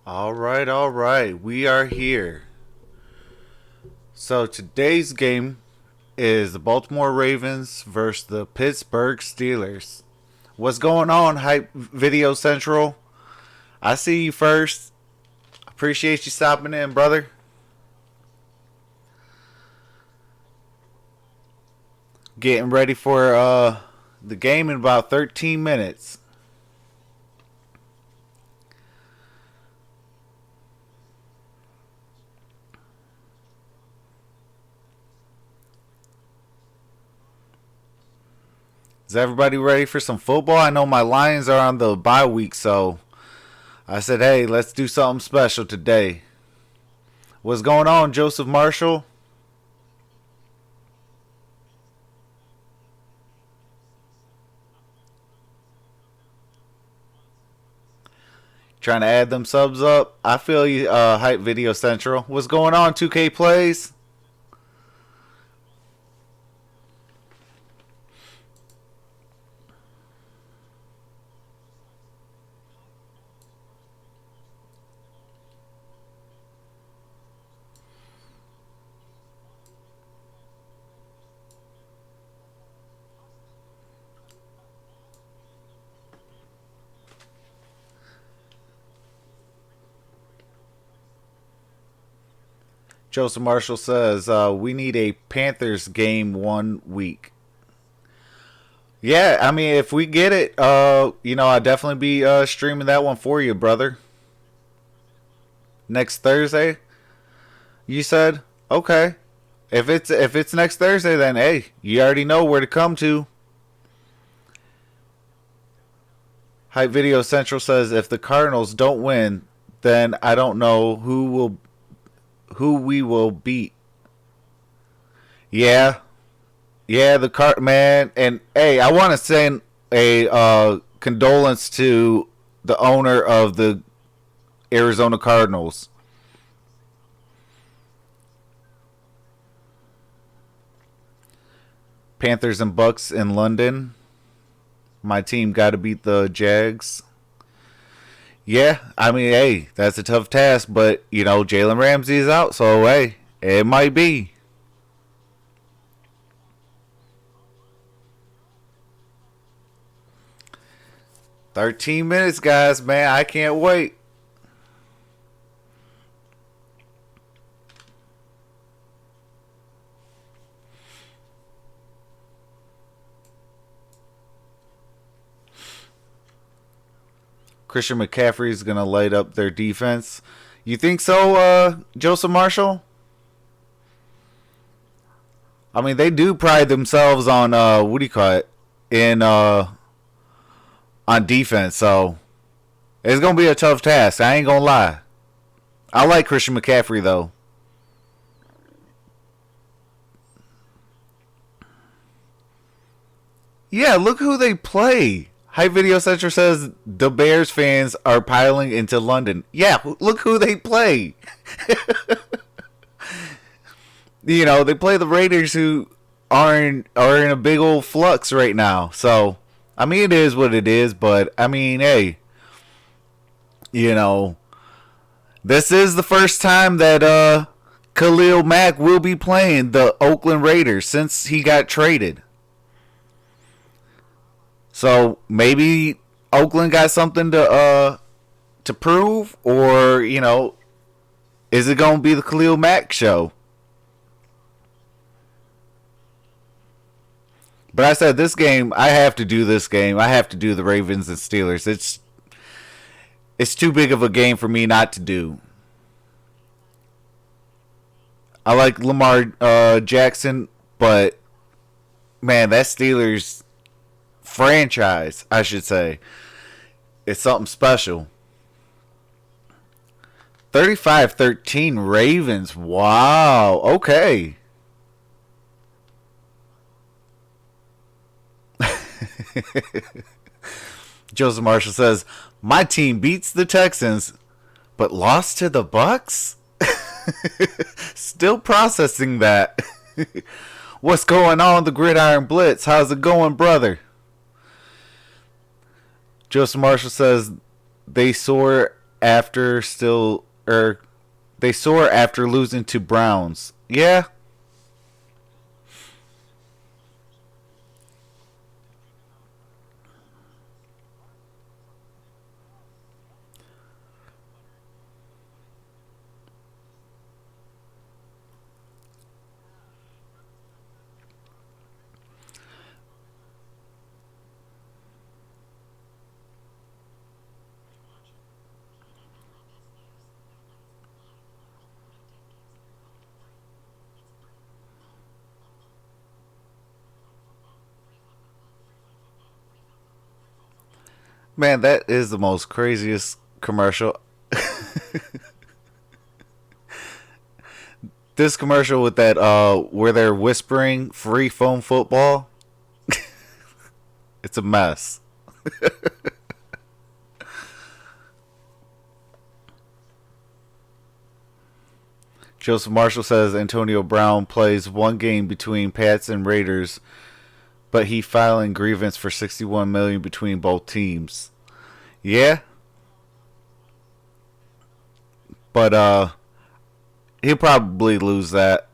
All right. We are here. So today's game is the Baltimore Ravens versus the Pittsburgh Steelers. What's going on, Hype Video Central? I see you first. Appreciate you stopping in, brother. Getting ready for the game in about 13 minutes. Is everybody ready for some football? I know my Lions are on the bye week, so I said, hey, let's do something special today. What's going on, Joseph Marshall? Trying to add them subs up. I feel you, Hype Video Central. What's going on, 2K Plays? Joseph Marshall says, we need a Panthers game 1 week. Yeah, I mean, if we get it, I'll definitely be streaming that one for you, brother. Next Thursday, you said? Okay. If it's next Thursday, then hey, you already know where to come to. Hype Video Central says if the Cardinals don't win, then I don't know who we will beat. Yeah, yeah, the card man, and hey, I want to send a condolence to the owner of the Arizona Cardinals. Panthers and Bucks in London. My team got to beat the Jags. Yeah, I mean, hey, that's a tough task, but Jalen Ramsey is out, so hey, it might be. 13 minutes, guys, man. I can't wait. Christian McCaffrey is going to light up their defense. You think so, Joseph Marshall? I mean, they do pride themselves on, what do you call it, on defense, so it's going to be a tough task. I ain't going to lie. I like Christian McCaffrey, though. Yeah, look who they play. Hype Video Center says the Bears fans are piling into London. Yeah, look who they play. They play the Raiders, who are in a big old flux right now. So, I mean, it is what it is. But I mean, hey, you know, this is the first time that Khalil Mack will be playing the Oakland Raiders since he got traded. So maybe Oakland got something to prove, or is it going to be the Khalil Mack show? But I said this game, I have to do this game. I have to do the Ravens and Steelers. It's too big of a game for me not to do. I like Lamar Jackson, but man, that Steelers franchise, I should say, it's something special. 35-13 Ravens. Wow. Okay. Joseph Marshall says, my team beats the Texans, but lost to the Bucks? Still processing that. What's going on, the Gridiron Blitz? How's it going, brother? Joseph Marshall says they soar after still they soar after losing to Browns. Yeah, man, that is the most craziest commercial. This commercial with that where they're whispering free foam football, it's a mess. Joseph Marshall says Antonio Brown plays one game between Pats and Raiders, but he filing grievance for 61 million between both teams. Yeah, but he'll probably lose that.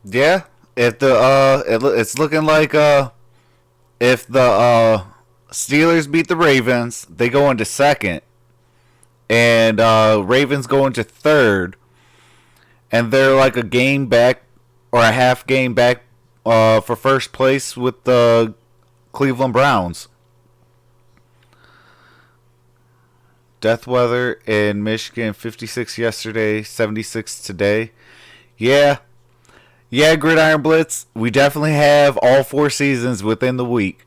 Yeah, if the it's looking like if the Steelers beat the Ravens, they go into second, and Ravens go into third, and they're like a game back or a half game back for first place with the Cleveland Browns. Death weather in Michigan, 56 yesterday, 76 today. Yeah, yeah, Gridiron Blitz. We definitely have all four seasons within the week.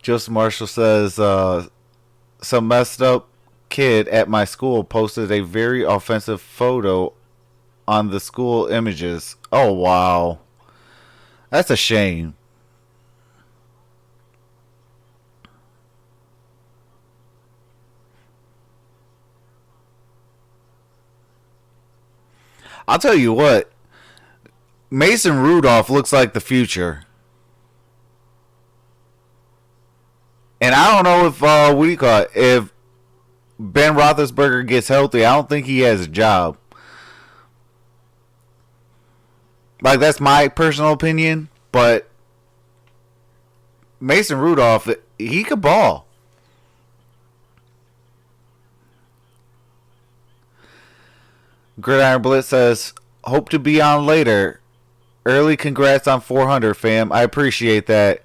Joseph Marshall says some messed up kid at my school posted a very offensive photo on the school images. Oh wow, that's a shame. I'll tell you what, Mason Rudolph looks like the future, and I don't know if what do you call it? If Ben Roethlisberger gets healthy, I don't think he has a job. Like that's my personal opinion, but Mason Rudolph, he could ball. Gridiron Blitz says, "Hope to be on later. Early congrats on 400, fam. I appreciate that."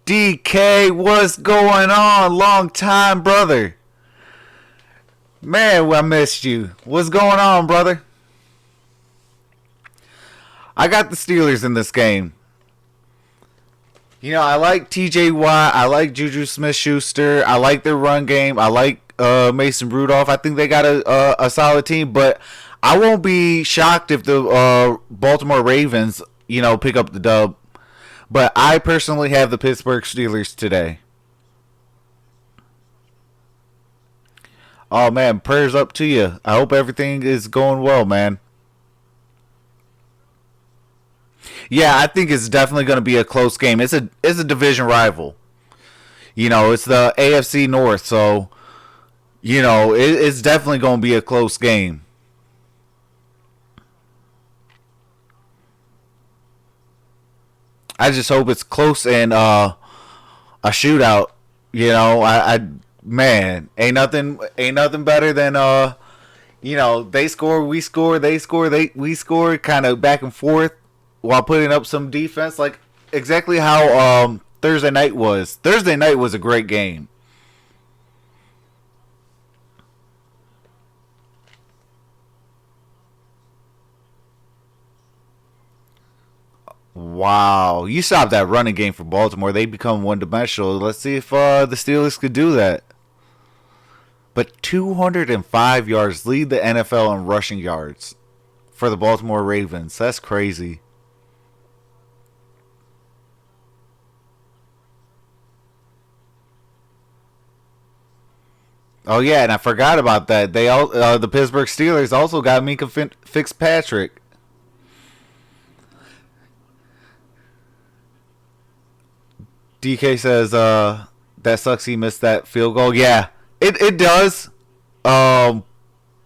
DK, what's going on? Long time, brother. Man, I missed you. What's going on, brother? I got the Steelers in this game. You know, I like TJ Watt. I like Juju Smith Schuster. I like their run game. I like Mason Rudolph. I think they got a solid team, but I won't be shocked if the Baltimore Ravens, pick up the dub. But I personally have the Pittsburgh Steelers today. Oh man, prayers up to you. I hope everything is going well, man. Yeah, I think it's definitely going to be a close game. It's a division rival. It's the AFC North, so it's definitely going to be a close game. I just hope it's close and a shootout. I man, ain't nothing better than they score, we score, they score, we score, kind of back and forth while putting up some defense, like exactly how Thursday night was. Thursday night was a great game. Wow. You stop that running game for Baltimore, they become one-dimensional. Let's see if the Steelers could do that. But 205 yards, lead the NFL in rushing yards for the Baltimore Ravens. That's crazy. Oh yeah, and I forgot about that. They all the Pittsburgh Steelers also got Minka Fitzpatrick. DK says that sucks he missed that field goal. Yeah, it does. Um,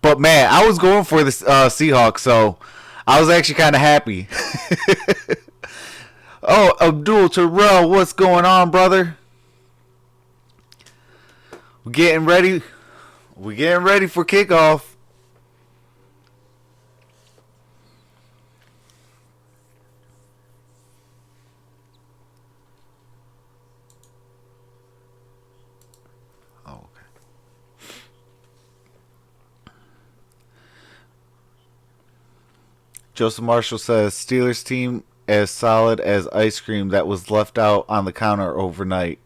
but man, I was going for the Seahawks, so I was actually kind of happy. Oh, Abdul Terrell, what's going on, brother? We're getting ready. We're getting ready for kickoff. Oh, okay. Joseph Marshall says Steelers team as solid as ice cream that was left out on the counter overnight.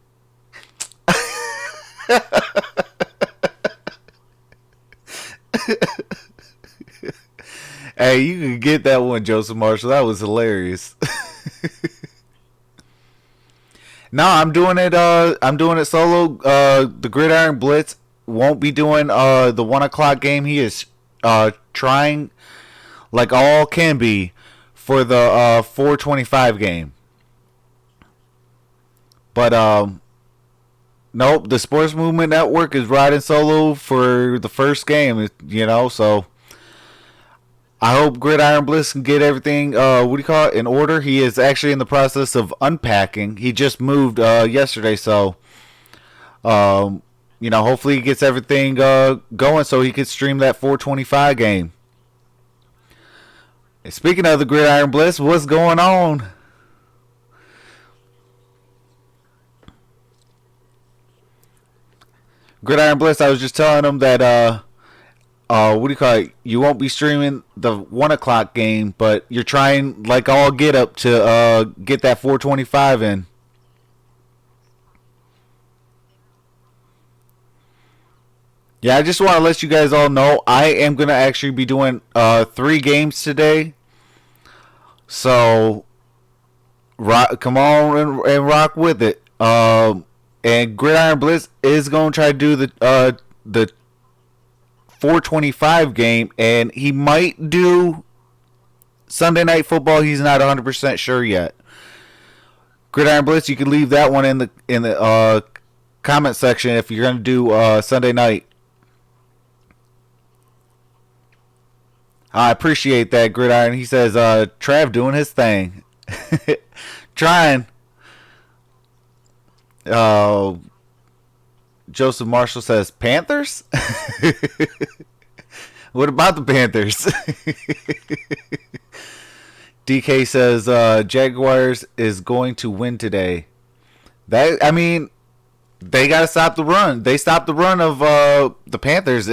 Hey, you can get that one, Joseph Marshall. That was hilarious. No, I'm doing it. I'm doing it solo. The Gridiron Blitz won't be doing the 1 o'clock game. He is trying like all can be for the 4:25 game. But nope, the Sports Movement Network is riding solo for the first game. You know, so I hope Gridiron Bliss can get everything, what do you call it, in order. He is actually in the process of unpacking. He just moved yesterday, so, hopefully he gets everything going so he could stream that 425 game. And speaking of the Gridiron Bliss, what's going on? Gridiron Bliss, I was just telling him that, what do you call it? You won't be streaming the 1 o'clock game, but you're trying like all get up to get that 425 in. Yeah, I just want to let you guys all know I am gonna actually be doing 3 games today. So come on and rock with it. And Gridiron Blitz is gonna try to do the 425 game, and he might do Sunday Night Football. He's not 100% sure yet. Gridiron Blitz, you can leave that one in the comment section if you're gonna do Sunday night. I appreciate that, Gridiron. He says Trav doing his thing, trying. Uh, Joseph Marshall says Panthers. What about the Panthers? DK says Jaguars is going to win today. They gotta stop the run. They stopped the run of the Panthers.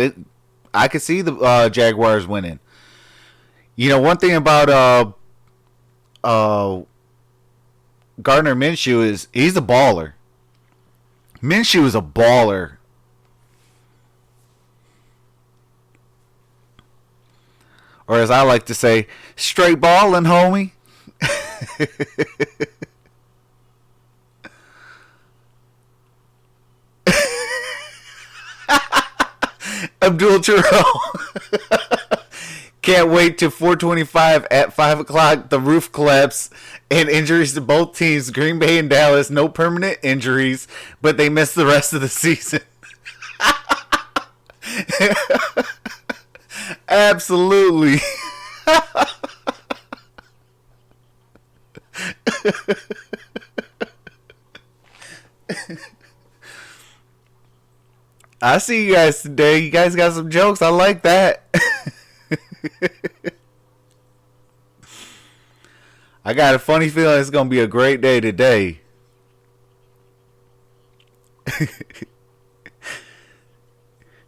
I could see the Jaguars winning. You know, one thing about Gardner Minshew is he's a baller. Minshew is a baller. Or as I like to say, straight balling, homie. Abdul Terrell. Can't wait till 425 at 5 o'clock. The roof collapse and injuries to both teams. Green Bay and Dallas, no permanent injuries, but they missed the rest of the season. Absolutely. I see you guys today. You guys got some jokes. I like that. I got a funny feeling it's going to be a great day today.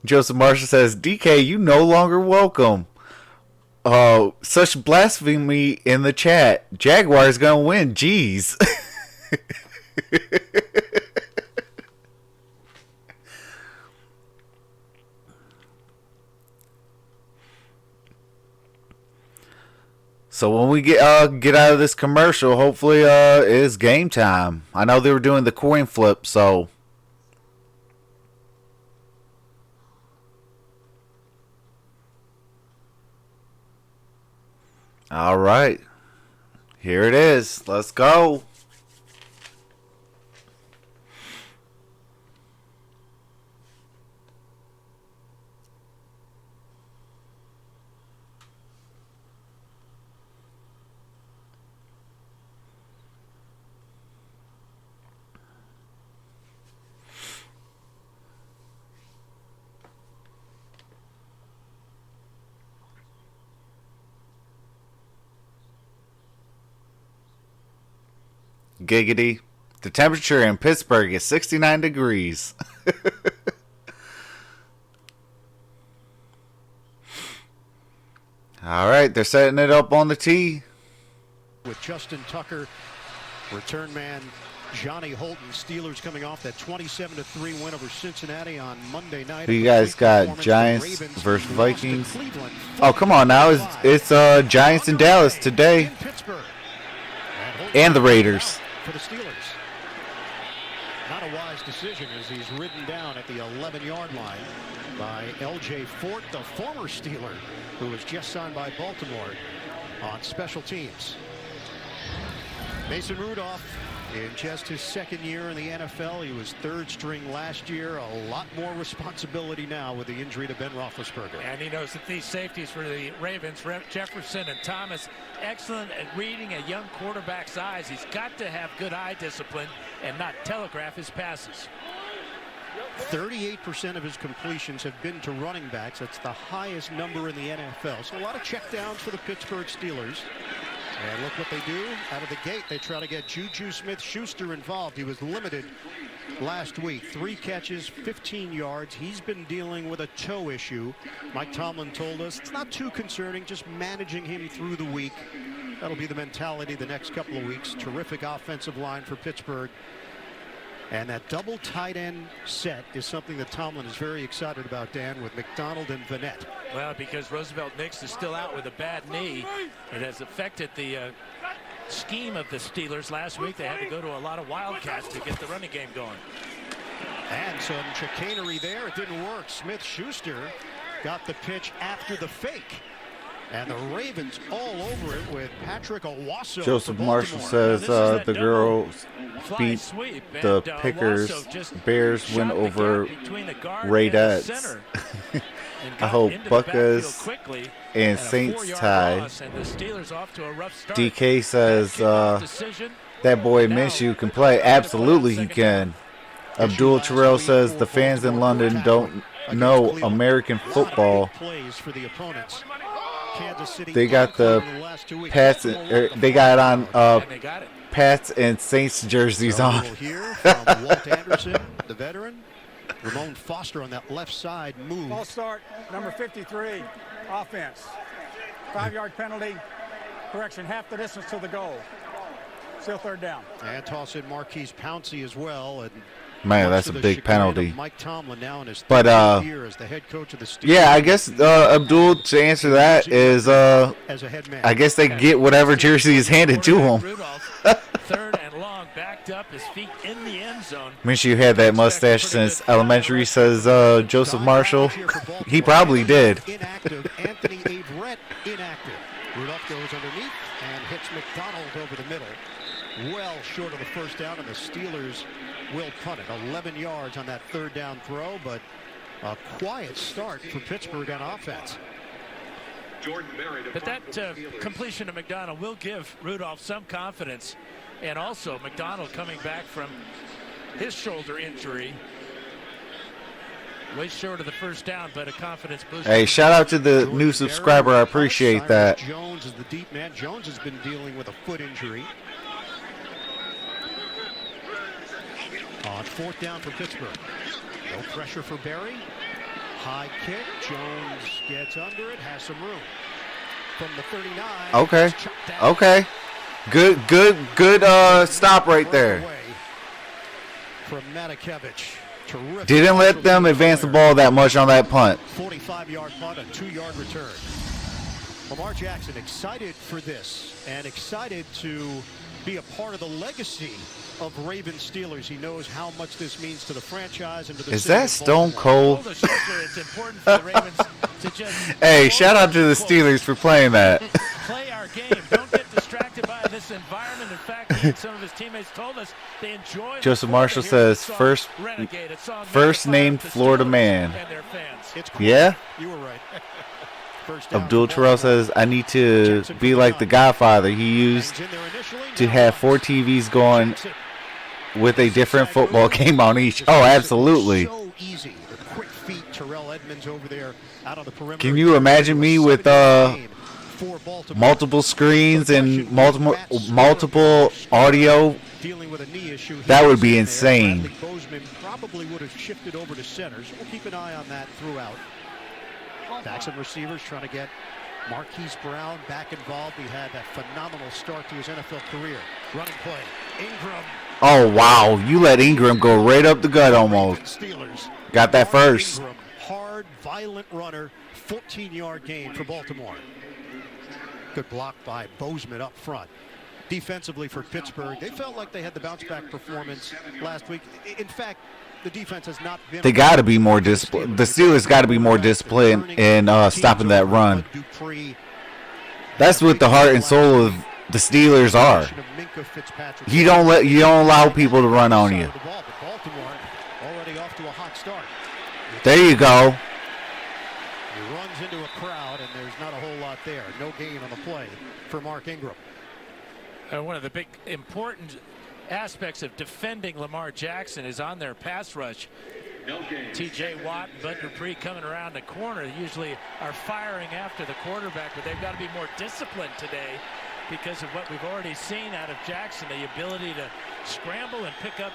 Joseph Marshall says, DK, you no longer welcome. Oh, such blasphemy in the chat. Jaguars gonna win. Jeez. So when we get out of this commercial, hopefully it's game time. I know they were doing the coin flip, so all right. Here it is. Let's go. Giggity. The temperature in Pittsburgh is 69 degrees. All right, they're setting it up on the tee. With Justin Tucker, return man Johnny Holton. Steelers coming off that 27-3 win over Cincinnati on Monday night. Who you guys got? Giants versus Vikings. Oh, come on now. It's Giants in Dallas today. And the Raiders. For the Steelers. Not a wise decision as he's ridden down at the 11-yard line by L.J. Fort, the former Steeler, who was just signed by Baltimore on special teams. Mason Rudolph in just his second year in the NFL. He was third string last year. A lot more responsibility now with the injury to Ben Roethlisberger. And he knows that these safeties for the Ravens, Jefferson and Thomas, excellent at reading a young quarterback's eyes. He's got to have good eye discipline and not telegraph his passes. 38% of his completions have been to running backs. That's the highest number in the NFL. So a lot of checkdowns for the Pittsburgh Steelers. And look what they do out of the gate. They try to get Juju Smith-Schuster involved. He was limited last week. 3 catches, 15 yards. He's been dealing with a toe issue. Mike Tomlin told us it's not too concerning, just managing him through the week. That'll be the mentality the next couple of weeks. Terrific offensive line for Pittsburgh. And that double tight end set is something that Tomlin is very excited about, Dan, with McDonald and Vanette. Well, because Roosevelt Nix is still out with a bad knee. It has affected the scheme of the Steelers. Last week they had to go to a lot of wildcats to get the running game going. And some chicanery there. It didn't work. Smith-Schuster got the pitch after the fake. And the Ravens all over it with Patrick Owasso. Joseph Marshall says the girls beat the Pickers. Bears win over Raidettes. I hope Buccas and Saints tie. DK says that boy Minshew can play. Absolutely he can. Abdul Terrell says the fans in London don't know American football. They got the Pats. They got on Pats and Saints jerseys on. Here from Walt Anderson, the veteran. Ramon Foster on that left side move. False start, number 53, offense. 5-yard penalty. Correction, half the distance to the goal. Still third down. And toss in Marquise Pouncey as well. And man, that's a big penalty. Mike Tomlin now in his year as the head coach of the Steelers. Yeah, I guess Abdul, to answer that is as a head man. I guess they get whatever jersey is handed to them. Third and long, backed up, his feet in the end zone. Minshew had that mustache since elementary, says Joseph Marshall. He probably did. Inactive. Anthony Averett inactive. Rudolph goes underneath and hits McDonald over the middle. Well short of the first down, and the Steelers will punt it. 11 yards on that third down throw, but a quiet start for Pittsburgh on offense. But that completion to McDonald will give Rudolph some confidence. And also McDonald coming back from his shoulder injury. Way short of the first down, but a confidence boost. Hey, shout out to the new subscriber. I appreciate that. Jones is the deep man. Jones has been dealing with a foot injury. On fourth down for Pittsburgh. No pressure for Barry. High kick. Jones gets under it. Has some room. from the 39. Okay. Okay. Good stop right there. From Matakevich. Terrific. Didn't let them advance the ball that much on that punt. 45-yard punt, a 2-yard return. Lamar Jackson excited for this and excited to be a part of the legacy of Ravens Steelers. He knows how much this means to the franchise and to the Is city that of Stone Baltimore. Cold? It's important for the Ravens to just Hey, shout out to the Steelers for playing that. play our game. Don't get distracted by this environment. In fact, some of his teammates told us they enjoy. Joseph Marshall says first named Florida man. Yeah. You were right. Abdul Terrell says I need to be like the Godfather. He used to have 4 TVs going with a different football game on each. Oh, absolutely. So easy. The quick feet, Terrell Edmonds over there out on the perimeter. Can you imagine me with multiple screens and multiple audio? Dealing with a knee issue. That would be insane. Bradley Bozeman probably would have shifted over to centers. We'll keep an eye on that throughout. Backs and receivers trying to get Marquise Brown back involved. He had that phenomenal start to his NFL career. Running play. Ingram. Oh, wow. You let Ingram go right up the gut almost. Steelers. Got that first. Ingram, hard, violent runner. 14-yard gain for Baltimore. Good block by Bozeman up front. Defensively for Pittsburgh, they felt like they had the bounce-back performance last week. In fact, the defense has not been. They got to be more disciplined. The Steelers got to be more disciplined in stopping that run. That's what the heart and soul of the Steelers are. You don't allow people to run on you. There you go. He runs into a crowd, and there's not a whole lot there. No gain on the play for Mark Ingram. One of the big important aspects of defending Lamar Jackson is on their pass rush. T.J. Watt and Bud Dupree coming around the corner usually are firing after the quarterback, but they've got to be more disciplined today because of what we've already seen out of Jackson, the ability to scramble and pick up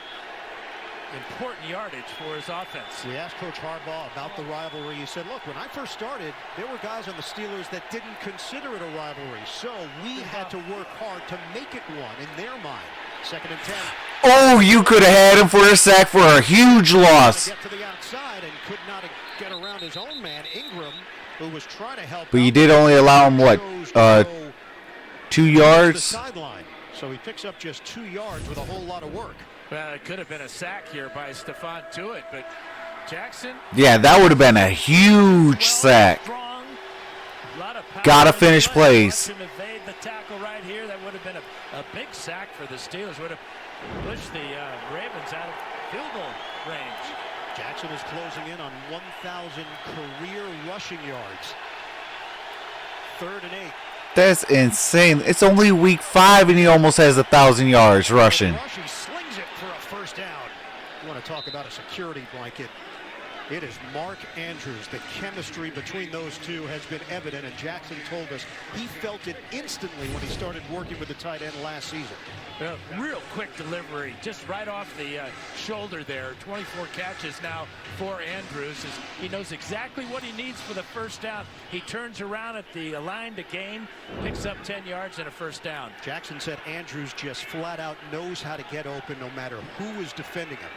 important yardage for his offense. We asked Coach Harbaugh about the rivalry. He said, look, when I first started, there were guys on the Steelers that didn't consider it a rivalry. So we had to work hard to make it one in their mind. 2nd and 10. Oh, you could have had him for a sack for a huge loss. Get to the outside and could not get around his own man, Ingram, who was trying to help. But you did only allow him, what, 2 yards? Sideline. So he picks up just 2 yards with a whole lot of work. Well, it could have been a sack here by Stephon Tuitt, but Jackson. Yeah, that would have been a huge sack. Gotta finish plays. Evade the tackle right here. That would have been a big sack for the Steelers. Would have pushed the Ravens out of field goal range. Jackson is closing in on 1,000 career rushing yards. 3rd and 8. That's insane. It's only week 5 and he almost has 1,000 yards rushing. He slings it for a first down. You want to talk about a security blanket. It is Mark Andrews. The chemistry between those two has been evident, and Jackson told us he felt it instantly when he started working with the tight end last season. Real quick delivery, just right off the shoulder there. 24 catches now for Andrews. He knows exactly what he needs for the first down. He turns around at the line to gain, picks up 10 yards and a first down. Jackson said Andrews just flat out knows how to get open no matter who is defending him.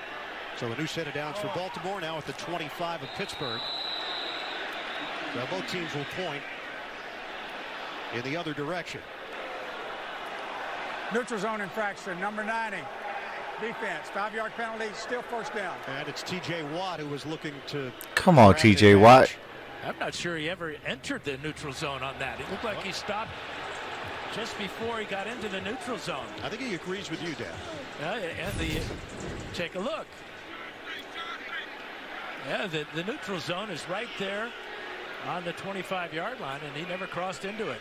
So a new set of downs for Baltimore now at the 25 of Pittsburgh. Well, both teams will point in the other direction. Neutral zone infraction, number 90. Defense, 5-yard penalty, still first down. And it's T.J. Watt who was looking to. Come on, T.J. Watt. I'm not sure he ever entered the neutral zone on that. It looked like he stopped just before he got into the neutral zone. I think he agrees with you, Dan. Take a look. Yeah, the neutral zone is right there on the 25-yard line, and he never crossed into it.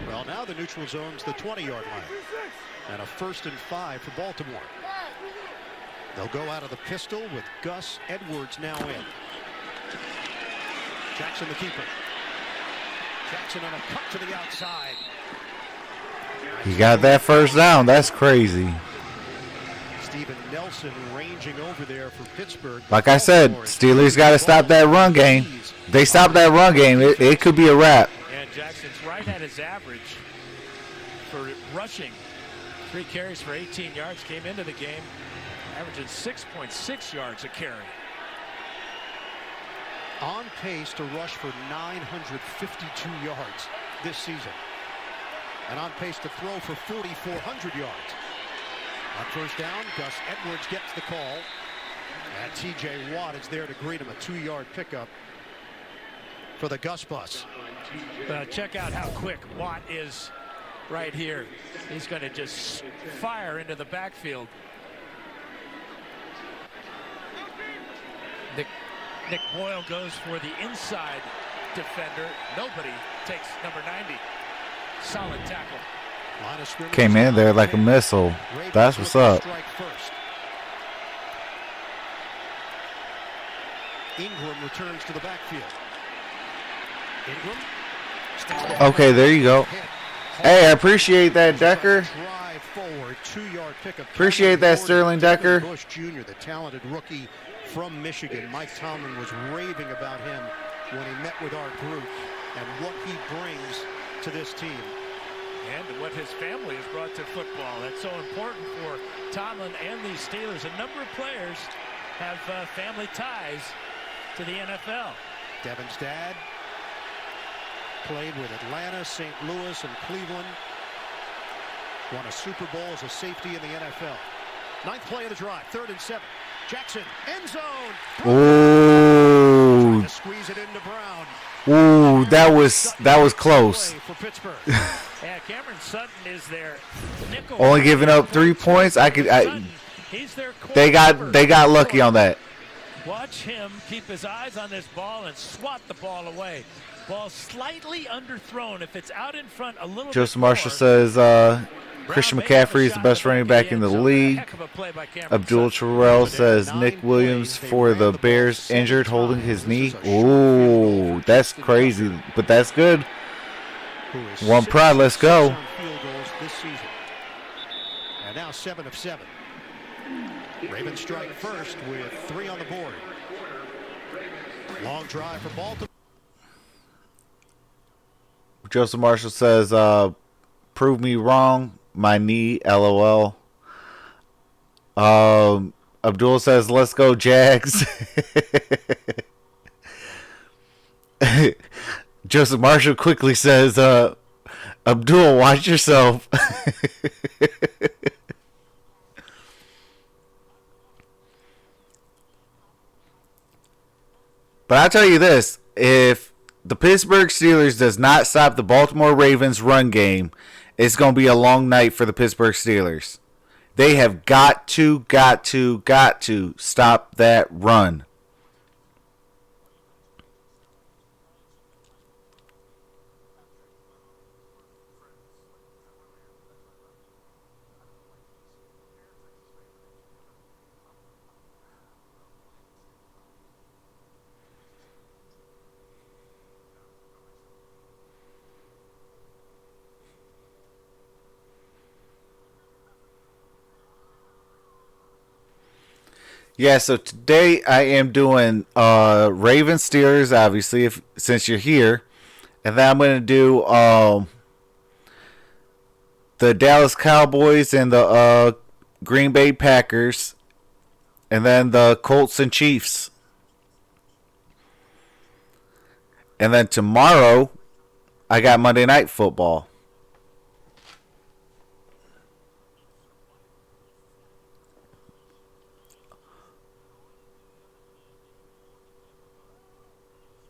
Well, now the neutral zone's the 20-yard line. And a 1st and 5 for Baltimore. They'll go out of the pistol with Gus Edwards now in. Jackson the keeper. Jackson on a cut to the outside. He got that first down. That's crazy. Steven Nelson ranging over there for Pittsburgh. Like I said, Steelers got to stop that run game. They stop that run game, it could be a wrap. And Jackson's right at his average for rushing. 3 carries for 18 yards. Came into the game averaging 6.6 yards a carry. On pace to rush for 952 yards this season. And on pace to throw for 4,400 yards. On first down, Gus Edwards gets the call. And T.J. Watt is there to greet him. A 2-yard pickup for the Gus bus. Check out how quick Watt is right here. He's going to just fire into the backfield. Nick Boyle goes for the inside defender. Nobody takes number 90. Solid tackle. Came in there like a missile. That's what's up. Ingram returns to the backfield. Ingram. Okay, there you go. Hey, I appreciate that, Decker. Drive forward, 2-yard pickup. Appreciate that, Sterling Decker. Bush Jr., the talented rookie from Michigan. Mike Tomlin was raving about him when he met with our group and what he brings to this team. And what his family has brought to football. That's so important for Tomlin and these Steelers. A number of players have family ties to the NFL. Devin's dad played with Atlanta, St. Louis, and Cleveland. Won a Super Bowl as a safety in the NFL. 9th play of the drive, 3rd and 7. Jackson, end zone. Ooh. Trying to squeeze it into Brown. Ooh, that was close. For Pittsburgh. Yeah, Cameron Sutton is their nickel. Only giving up 3 points. They got lucky on that. Watch him keep his eyes on this ball and swat the ball away. Ball slightly underthrown. If it's out in front a little Joseph bit Marshall more, says Christian McCaffrey is the best running back in the league. Abdul Terrell says Nick Williams for the Bears injured holding his knee. Ooh, that's crazy, but that's good. One pride, let's go. And now 7 of 7. Ravens strike first with 3 on the board. Long drive for Baltimore. Joseph Marshall says, prove me wrong, my knee, LOL. Abdul says, let's go, Jags. Joseph Marshall quickly says, Abdul, watch yourself. But I'll tell you this, if the Pittsburgh Steelers does not stop the Baltimore Ravens run game, it's going to be a long night for the Pittsburgh Steelers. They have got to stop that run. Yeah, so today I am doing Ravens Steelers, obviously, since you're here. And then I'm going to do the Dallas Cowboys and the Green Bay Packers. And then the Colts and Chiefs. And then tomorrow, I got Monday Night Football.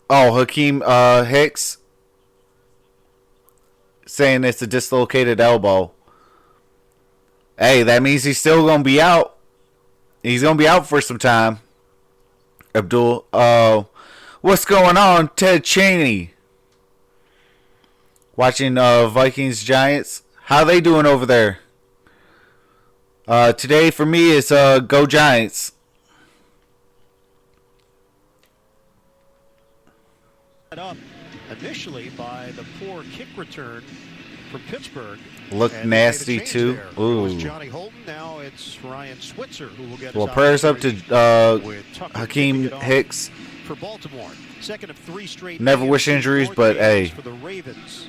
Oh, Hakeem Hicks saying it's a dislocated elbow. Hey, that means he's still going to be out. He's going to be out for some time. Abdul, what's going on, Ted Chaney? Watching Vikings Giants. How they doing over there? Today for me is Go Giants. Up initially by the poor kick return from Pittsburgh. Looked nasty too. Ooh. It was Johnny Holton. Now it's Ryan Switzer who will get. Well, prayers up to Hakeem Hicks for Baltimore. Second of 3 straight. Never wish AFC injuries, North but games hey, for the Ravens.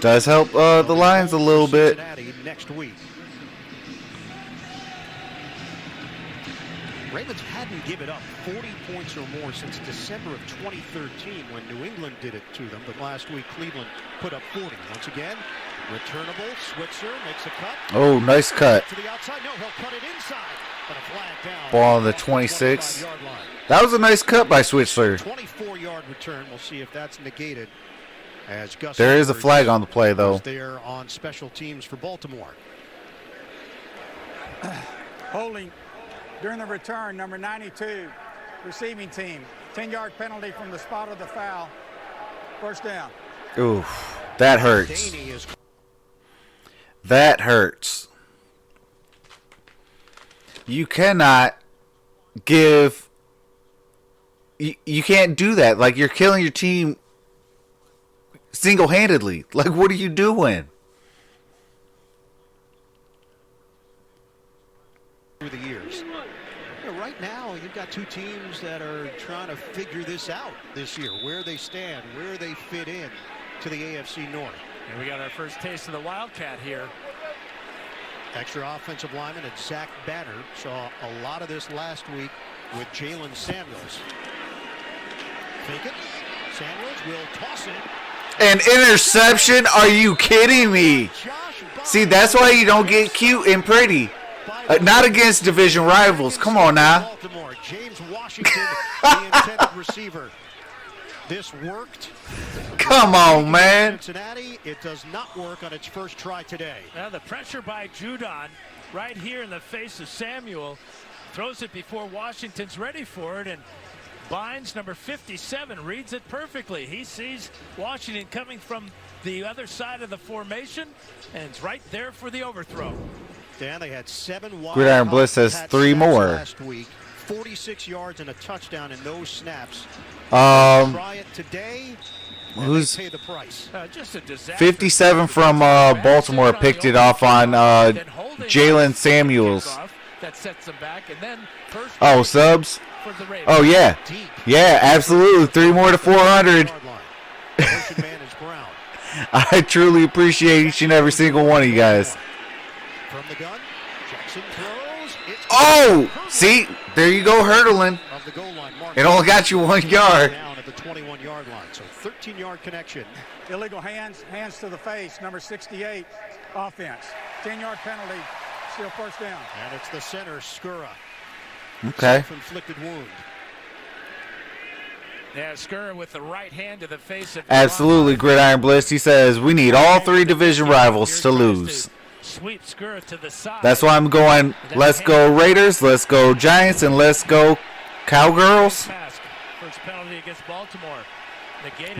does help the Lions a little bit. Cincinnati next week. Ravens hadn't given up 40 points or more since December of 2013 when New England did it to them. But last week, Cleveland put up 40. Once again, returnable. Switzer makes a cut. Oh, nice cut. To the outside. No, he'll cut it inside. But a flag down. Ball on the 26. That was a nice cut by Switzer. 24-yard return. We'll see if that's negated. As Gus there is a flag on the play, though. There on special teams for Baltimore. Holding during the return, number 92, receiving team. 10-yard penalty from the spot of the foul. First down. Oof, that hurts. That hurts. You cannot give... You can't do that. Like, you're killing your team single-handedly. Like, what are you doing? Through the years. Right now, you've got 2 teams that are trying to figure this out this year, where they stand, where they fit in to the AFC North. And we got our first taste of the Wildcat here. Extra offensive lineman and Zach Banner saw a lot of this last week with Jalen Samuels. Fake it. Samuels will toss it. An interception? Are you kidding me? See, that's why you don't get cute and pretty. Not against division rivals. Come on now. Baltimore, James Washington, the intended receiver. This worked. Come on, man. Cincinnati, it does not work on its first try today. Now the pressure by Judon right here in the face of Samuel. Throws it before Washington's ready for it, and Bynes, number 57, reads it perfectly. He sees Washington coming from the other side of the formation, and it's right there for the overthrow. Dan, they had 7 wide. Gridiron Blitz has 3 more. Last week, 46 yards and a touchdown in those snaps. Try it today. Who's pay the price? Just a disaster. 57 from Baltimore picked it off on Jalen Samuels. That sets them back, and then oh, subs. Oh yeah, yeah, absolutely. 3 more to 400. I truly appreciate each and every single one of you guys. From the gun, Jackson throws. Oh, see, there you go, hurdling. It only got you 1 yard. Down at the 21-yard line, so 13-yard connection. Illegal hands to the face, number 68, offense. 10-yard penalty, still first down. And it's the center, Skura. Okay. Self-inflicted wound. Yeah, Skura with the right hand to the face of Absolutely, Gridiron Blitz. He says we need all 3 division rivals to lose. Sweep Skura to the side. That's why I'm going, let's go Raiders, let's go Giants, and let's go Cowgirls. First penalty against Baltimore.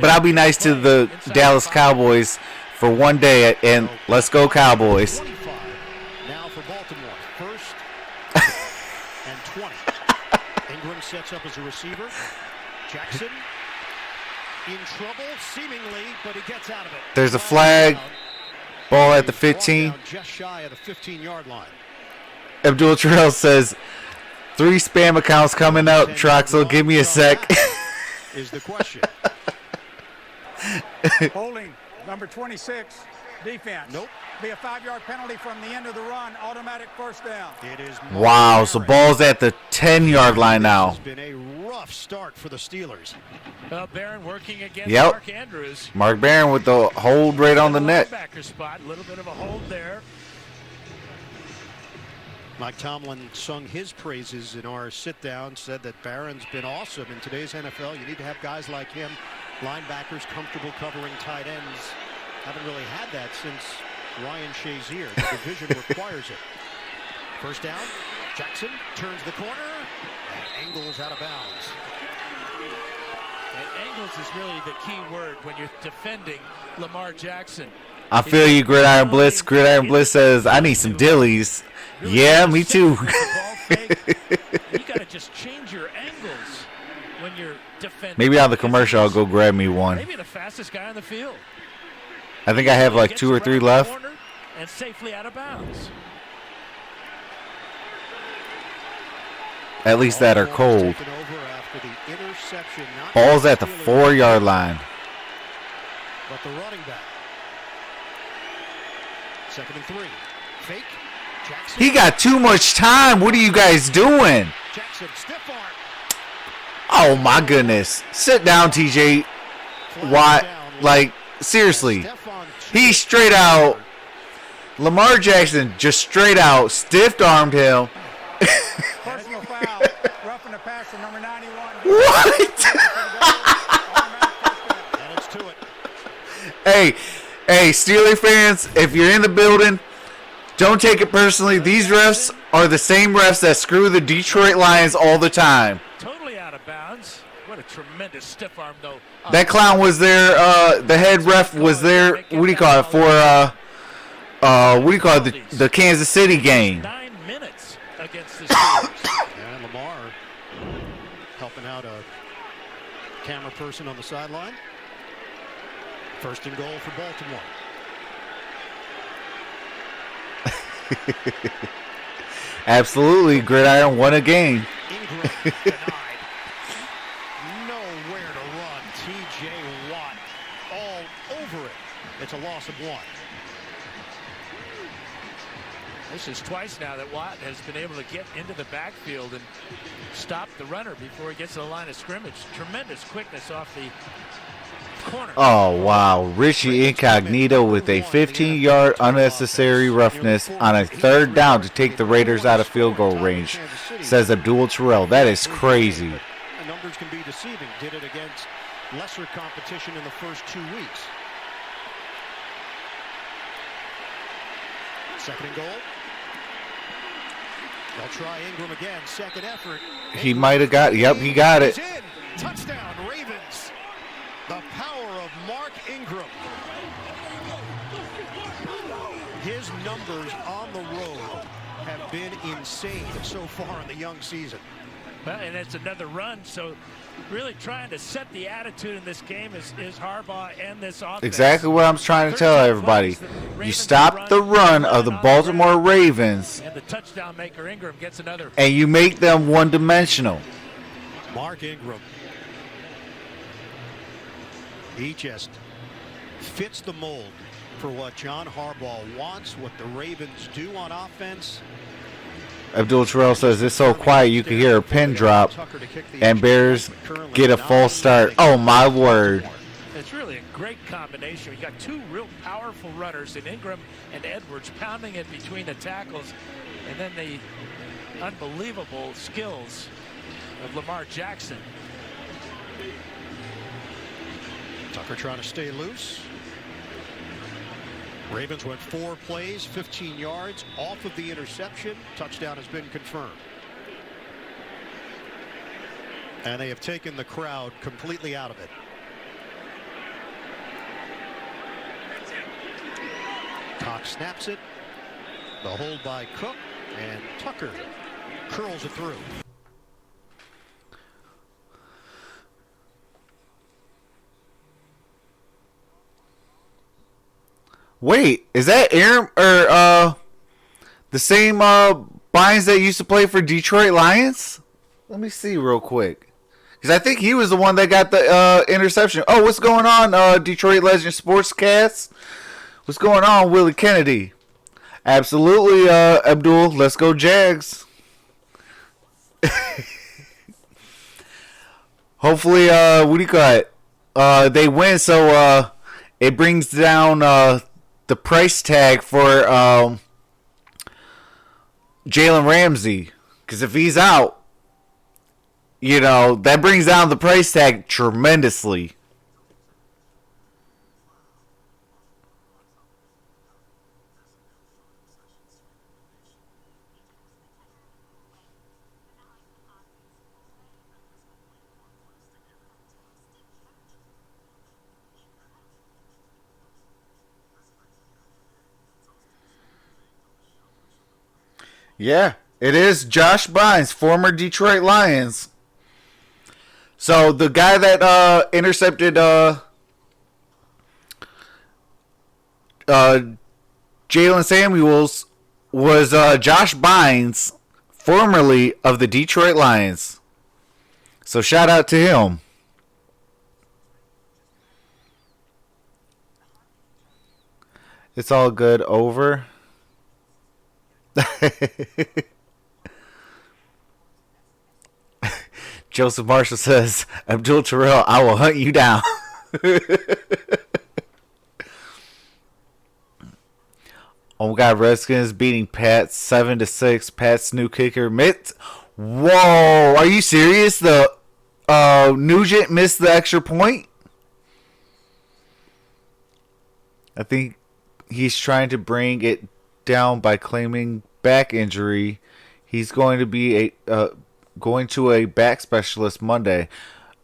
But I'll be nice to the Dallas Cowboys for one day, and let's go Cowboys. Now for Baltimore, first and 20. Ingram sets up as a receiver. Jackson in trouble, seemingly, but he gets out of it. There's a flag. Ball at the 15. Just shy of the 15-yard line. Abdul Trail says, 3 spam accounts coming up. Troxel, give me a sec. Is the question. Holding, number 26, defense. Nope. Be a 5-yard penalty from the end of the run, automatic first down. It is. Wow, so ball's at the 10-yard line now. It's been a rough start for the Steelers. Barron working against Mark Andrews. Mark Barron with the hold right on the net. Linebacker spot, a little bit of a hold there. Mike Tomlin sung his praises in our sit-down, said that Barron's been awesome in today's NFL. You need to have guys like him, linebackers comfortable covering tight ends. Haven't really had that since Ryan Shazier. The division requires it. First down, Jackson turns the corner, and angles out of bounds. And angles is really the key word when you're defending Lamar Jackson. I feel you, Gridiron Blitz. Gridiron Blitz says, I need some dillies. Yeah, me too. You got to just change your angles when you're defending. Maybe on the commercial, I'll go grab me one. Maybe the fastest guy on the field. I think I have like 2 or 3 left. And safely out of bounds. At least that are cold. Taken over after the interception. Not Ball's at the Steelers, 4-yard line. but the running back. 2nd and 3. Fake. Jackson. He got too much time. What are you guys doing? Jackson, stiff arm. Oh, my goodness. Sit down, TJ Watt. Like, seriously. He straight out. Lamar Jackson just straight out stiff-armed him. Personal foul. Roughing the passer, number 91. What? And it's to it. Hey, Steeler fans, if you're in the building, don't take it personally. These refs are the same refs that screw the Detroit Lions all the time. Totally out of bounds. What a tremendous stiff arm, though. That clown was there. The head ref was there. What do you call it for? What do you call it? The Kansas City game. 9 minutes against the Steelers. And Lamar helping out a camera person on the sideline. 1st and goal for Baltimore. Absolutely, Gridiron won a game. Ingram denied. Nowhere to run. T.J. Watt all over it. It's a loss of 1. This is twice now that Watt has been able to get into the backfield and stop the runner before he gets to the line of scrimmage. Tremendous quickness off the corner. Oh, wow. Richie Incognito with a 15-yard unnecessary roughness on a 3rd down to take the Raiders out of field goal range, says Abdul Terrell. That is crazy. The numbers can be deceiving. Did it against lesser competition in the first 2 weeks. 2nd and goal. They'll try Ingram again. 2nd effort. He might have got it. Yep, he got it. He's in. Touchdown, Ravens. The power of Mark Ingram. His numbers on the road have been insane so far in the young season. Well, and it's another run, so really trying to set the attitude in this game is Harbaugh and this offense. Exactly what I'm trying to tell everybody. You stop the run of the Baltimore Ravens, and the touchdown maker Ingram gets another. and you make them one-dimensional. Mark Ingram. He just fits the mold for what John Harbaugh wants, what the Ravens do on offense. Abdul Terrell says it's so quiet you can hear a pin drop, and Bears get a false start. Oh, my word. It's really a great combination. You got 2 real powerful runners in Ingram and Edwards pounding it between the tackles, and then the unbelievable skills of Lamar Jackson. Tucker trying to stay loose. Ravens went 4 plays, 15 yards off of the interception. Touchdown has been confirmed. And they have taken the crowd completely out of it. Cox snaps it. The hold by Cook, and Tucker curls it through. Wait, is that Aaron or the same Bynes that used to play for Detroit Lions? Let me see real quick, because I think he was the one that got the interception. Oh, what's going on, Detroit Legend Sportscast? What's going on, Willie Kennedy? Absolutely, Abdul. Let's go Jags. Hopefully, what do you call it? They win, so it brings down the price tag for Jalen Ramsey, because if he's out, you know, that brings down the price tag tremendously. Yeah, it is Josh Bynes, former Detroit Lions. So the guy that intercepted Jalen Samuels was Josh Bynes, formerly of the Detroit Lions. So shout out to him. It's all good. Over. Joseph Marshall says, Abdul Terrell, I will hunt you down. Oh my God, Redskins beating Pats 7-6. Pats new kicker Mitt. Whoa, are you serious? The Nugent missed the extra point. I think he's trying to bring it down by claiming back injury. He's going to be going to a back specialist Monday.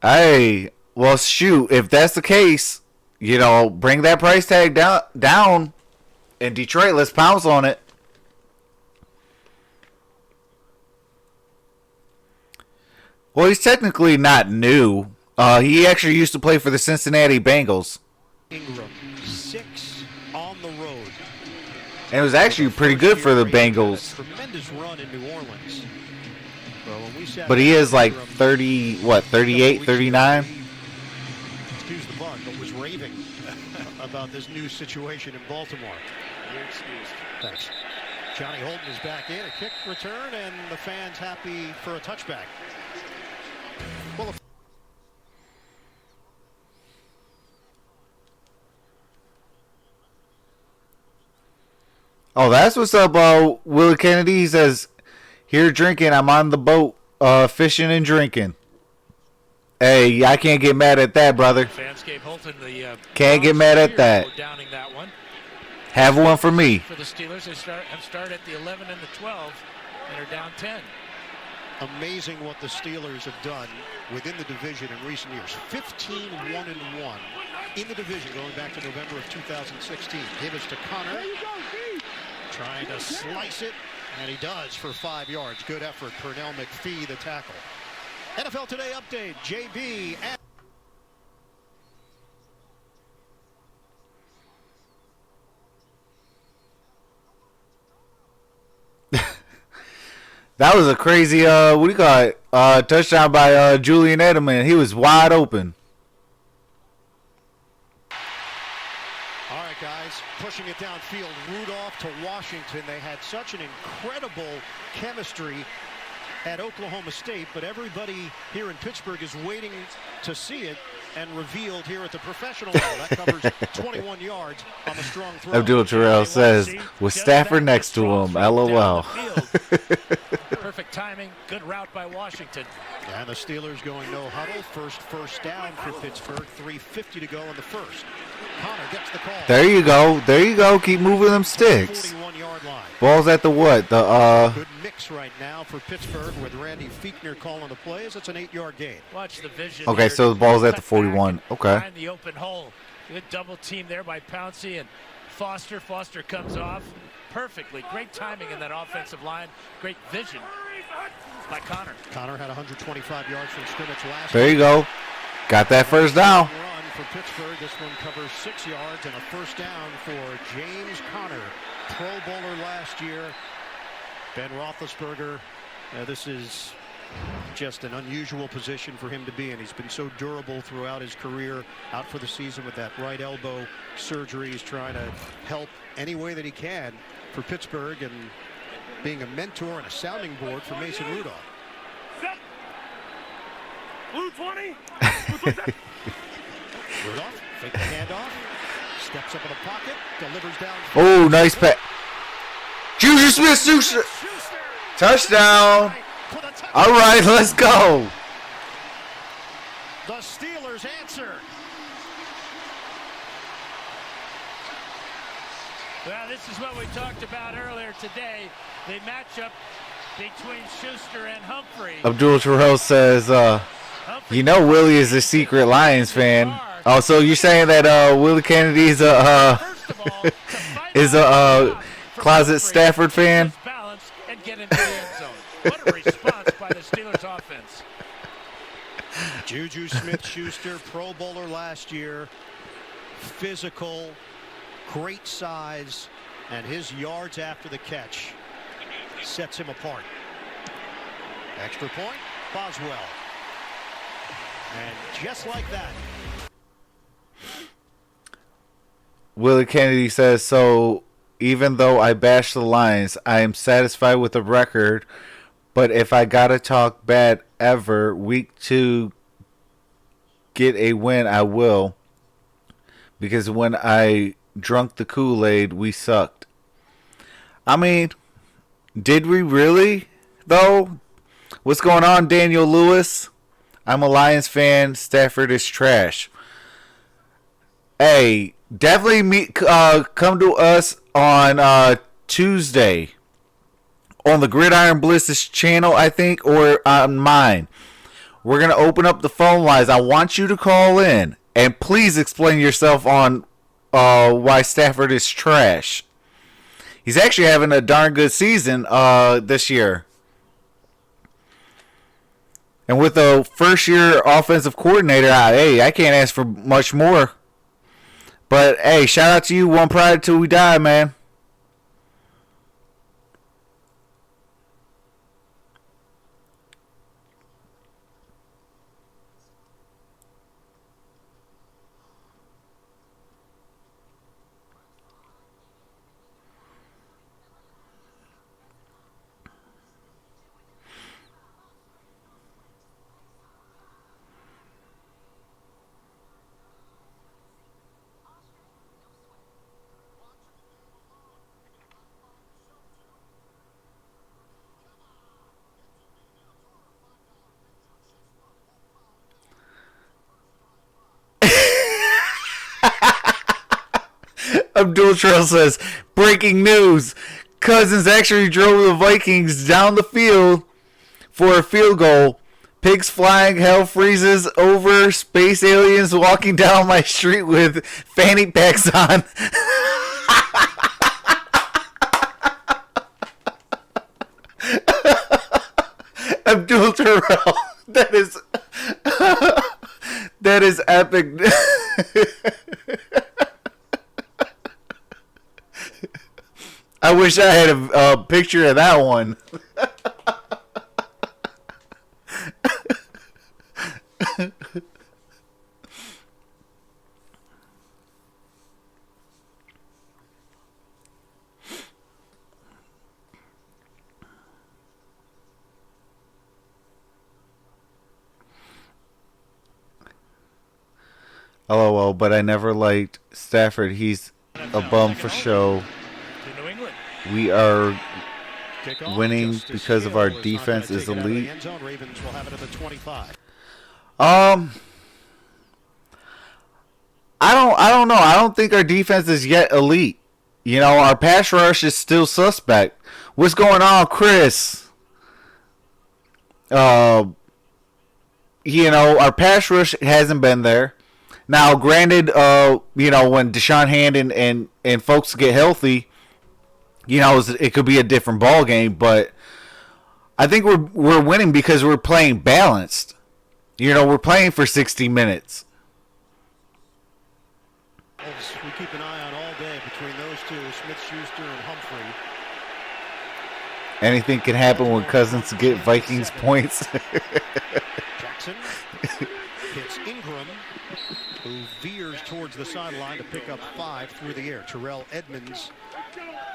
Hey, well, shoot, if that's the case, bring that price tag down. In Detroit, let's pounce on it. Well, he's technically not new. He actually used to play for the Cincinnati Bengals. Ingram, 6 on the road. And it was actually pretty good for the Bengals. Tremendous run in New Orleans. But he is like 38, 39? Excuse the pun, but was raving about this new situation in Baltimore. You're excused. Thanks. Johnny Holden is back in. A kick return, and the fans happy for a touchback. Well, oh, that's what's up, Willie Kennedy. He says, here drinking, I'm on the boat, fishing and drinking. Hey, I can't get mad at that, brother. Holton, can't get mad at that. Downing that one. Have one for me. For the Steelers, they start at the 11 and the 12 and are down 10. Amazing what the Steelers have done within the division in recent years. 15-1-1 in the division going back to November of 2016. Gibbs to Connor. Trying to slice it, and he does for 5 yards. Good effort. Pernell McPhee, the tackle. NFL Today update. JB and that was a crazy, what do you call it? Touchdown by Julian Edelman. He was wide open. all right, guys, pushing it downfield. Rudolph to Washington. They had such an incredible chemistry at Oklahoma State, but everybody here in Pittsburgh is waiting to see it and revealed here at the professional level. That covers 21 yards on the strong throw. Abdul Terrell says, with Stafford next to him, LOL. Perfect timing, good route by Washington. And the Steelers going no huddle. First down for Pittsburgh. 3:50 to go in the first. Connor gets the call. There you go. There you go. Keep moving them sticks. 41-yard line. Ball's at the what? Good mix right now for Pittsburgh with Randy Fiechner calling the plays. It's an 8-yard gain. Watch the vision. Okay, here. so the ball's at the 41. Okay. Find the open hole. Good double team there by Pouncey and Foster. Foster comes off perfectly. Great timing in that offensive line. Great vision by Connor. Connor had 125 yards from scrimmage last There you go. Got that first down. Run for Pittsburgh. This one covers 6 yards and a first down for James Conner, Pro Bowler last year. Ben Roethlisberger. This is just an unusual position for him to be in. He's been so durable throughout his career. Out for the season with that right elbow surgery. He's trying to help any way that he can for Pittsburgh and being a mentor and a sounding board for Mason Rudolph. Blue 20. Rudolph, fake the handoff, steps up in the pocket, delivers down. Oh, nice pass. Juju Smith-Schuster. Touchdown. All right, let's go. The Steelers answer. Well, this is what we talked about earlier today. The matchup between Schuster and Humphrey. Abdul Terrell says, Willie is a secret Lions fan. Oh, so you're saying that Willie Kennedy is a closet Stafford fan? And get into the end zone. What a response by the Steelers offense. Juju Smith-Schuster, Pro Bowler last year. Physical, great size, and his yards after the catch sets him apart. Extra point, Boswell. And just like that. Willie Kennedy says, so even though I bash the Lions, I am satisfied with the record. But if I gotta talk bad ever, week 2 get a win, I will. Because when I drunk the Kool-Aid, we sucked. I mean, did we really, though? What's going on, Daniel Lewis? I'm a Lions fan. Stafford is trash. Hey, definitely come to us on Tuesday on the Gridiron BLITZ channel, I think, or on mine. We're going to open up the phone lines. I want you to call in. And please explain yourself on why Stafford is trash. He's actually having a darn good season this year. And with a first-year offensive coordinator, I can't ask for much more. But, hey, shout out to you. One pride till we die, man. Abdul Trail says, breaking news. Cousins actually drove the Vikings down the field for a field goal. Pigs flying, hell freezes over, space aliens walking down my street with fanny packs on. Abdul Terrell. That is epic. I wish I had a picture of that one. LOL, but I never liked Stafford. He's a bum for show. We are winning because of our defense is elite. I don't know. I don't think our defense is yet elite. You know, our pass rush is still suspect. What's going on, Chris? You know, our pass rush hasn't been there. Now, granted, you know, when Deshaun Hand and folks get healthy, you know, it could be a different ball game, but I think we're winning because we're playing balanced. You know, we're playing for 60 minutes. We keep an eye on all day between those two, Smith-Schuster and Humphrey. Anything can happen when Cousins get Vikings points. Jackson hits Ingram, who veers towards the sideline to pick up 5 through the air. Terrell Edmonds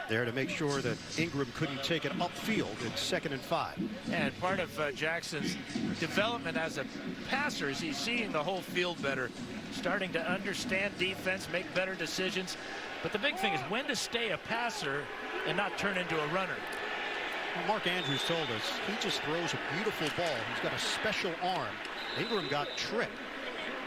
there to make sure that Ingram couldn't take it upfield. It's 2nd and 5. And part of Jackson's development as a passer is he's seeing the whole field better, starting to understand defense, make better decisions. But the big thing is when to stay a passer and not turn into a runner. Well, Mark Andrews told us he just throws a beautiful ball. He's got a special arm. Ingram got tripped.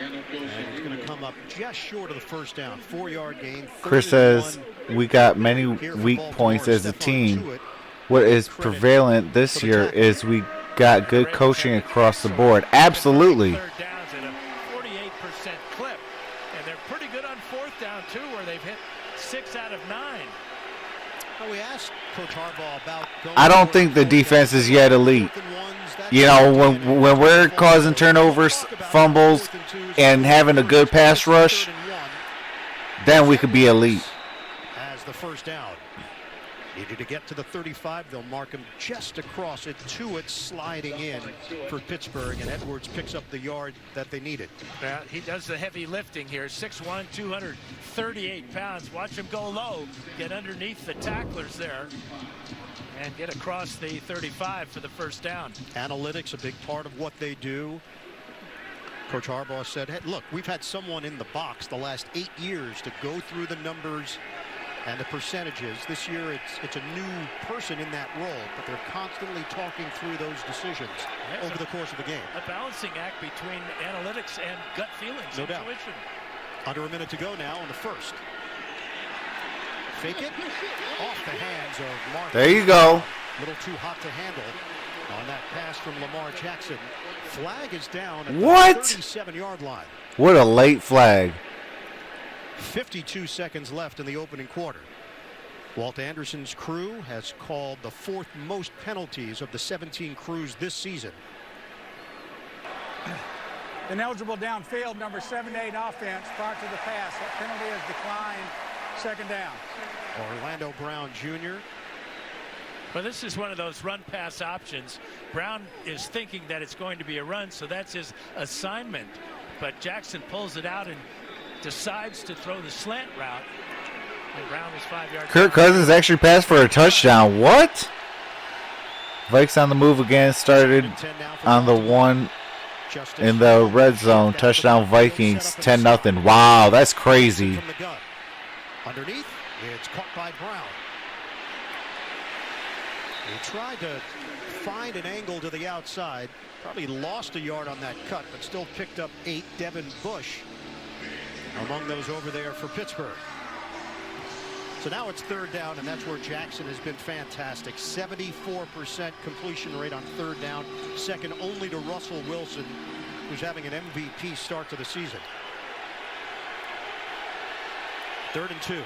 And he's going to come up just short of the first down. 4-yard gain. Chris says, we got many weak points as a team. What is prevalent this year is we got good coaching across the board. Absolutely. Third downs at a 48% clip. And they're pretty good on 4th down, too, where they've hit 6 out of 9. We asked Coach Harbaugh about I don't think the defense is yet elite. You know, when we're causing turnovers, fumbles, and having a good pass rush, then we could be elite. As the first down. Needed to get to the 35. They'll mark him just across it to it, sliding in for Pittsburgh, and Edwards picks up the yard that they needed. Yeah, he does the heavy lifting here. 6'1", 238 pounds. Watch him go low, get underneath the tacklers there, and get across the 35 for the first down. Analytics, a big part of what they do. Coach Harbaugh said, hey, look, we've had someone in the box the last 8 years to go through the numbers and the percentages. This year it's a new person in that role, but they're constantly talking through those decisions over the course of the game. A balancing act between analytics and gut feelings. No doubt. Under a minute to go now in the first. Fake it off the hands of Mark. There you go. A little too hot to handle on that pass from Lamar Jackson. Flag is down at the 37-yard line. What a late flag. 52 seconds left in the opening quarter. Walt Anderson's crew has called the 4th most penalties of the 17 crews this season. Ineligible downfield, number 7-8 offense prior to the pass. That penalty has declined. Second down. Orlando Brown Jr. Well, this is one of those run-pass options. Brown is thinking that it's going to be a run, so that's his assignment. But Jackson pulls it out and decides to throw the slant route. And Brown is 5 yards. Kirk Cousins actually passed for a touchdown. What? Vikes on the move again. Started on the one in the red zone. Touchdown Vikings. 10-0. Wow, that's crazy. Underneath, it's caught by Brown. He tried to find an angle to the outside. Probably lost a yard on that cut, but still picked up 8. Devin Bush among those over there for Pittsburgh. So now it's third down, and that's where Jackson has been fantastic. 74% completion rate on third down, second only to Russell Wilson, who's having an MVP start to the season. 3rd and 2.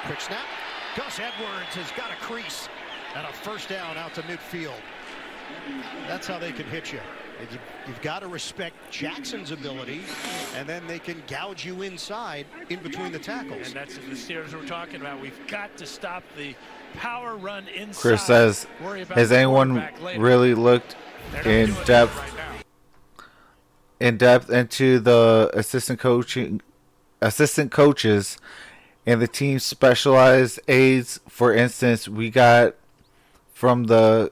Quick snap. Gus Edwards has got a crease and a first down out to midfield. That's how they can hit you. You've got to respect Jackson's ability, and then they can gouge you inside in between the tackles. And that's the Steelers we're talking about. We've got to stop the power run inside. Chris says, has anyone really looked in depth into the assistant coaches and the team's specialized aids? For instance, we got from the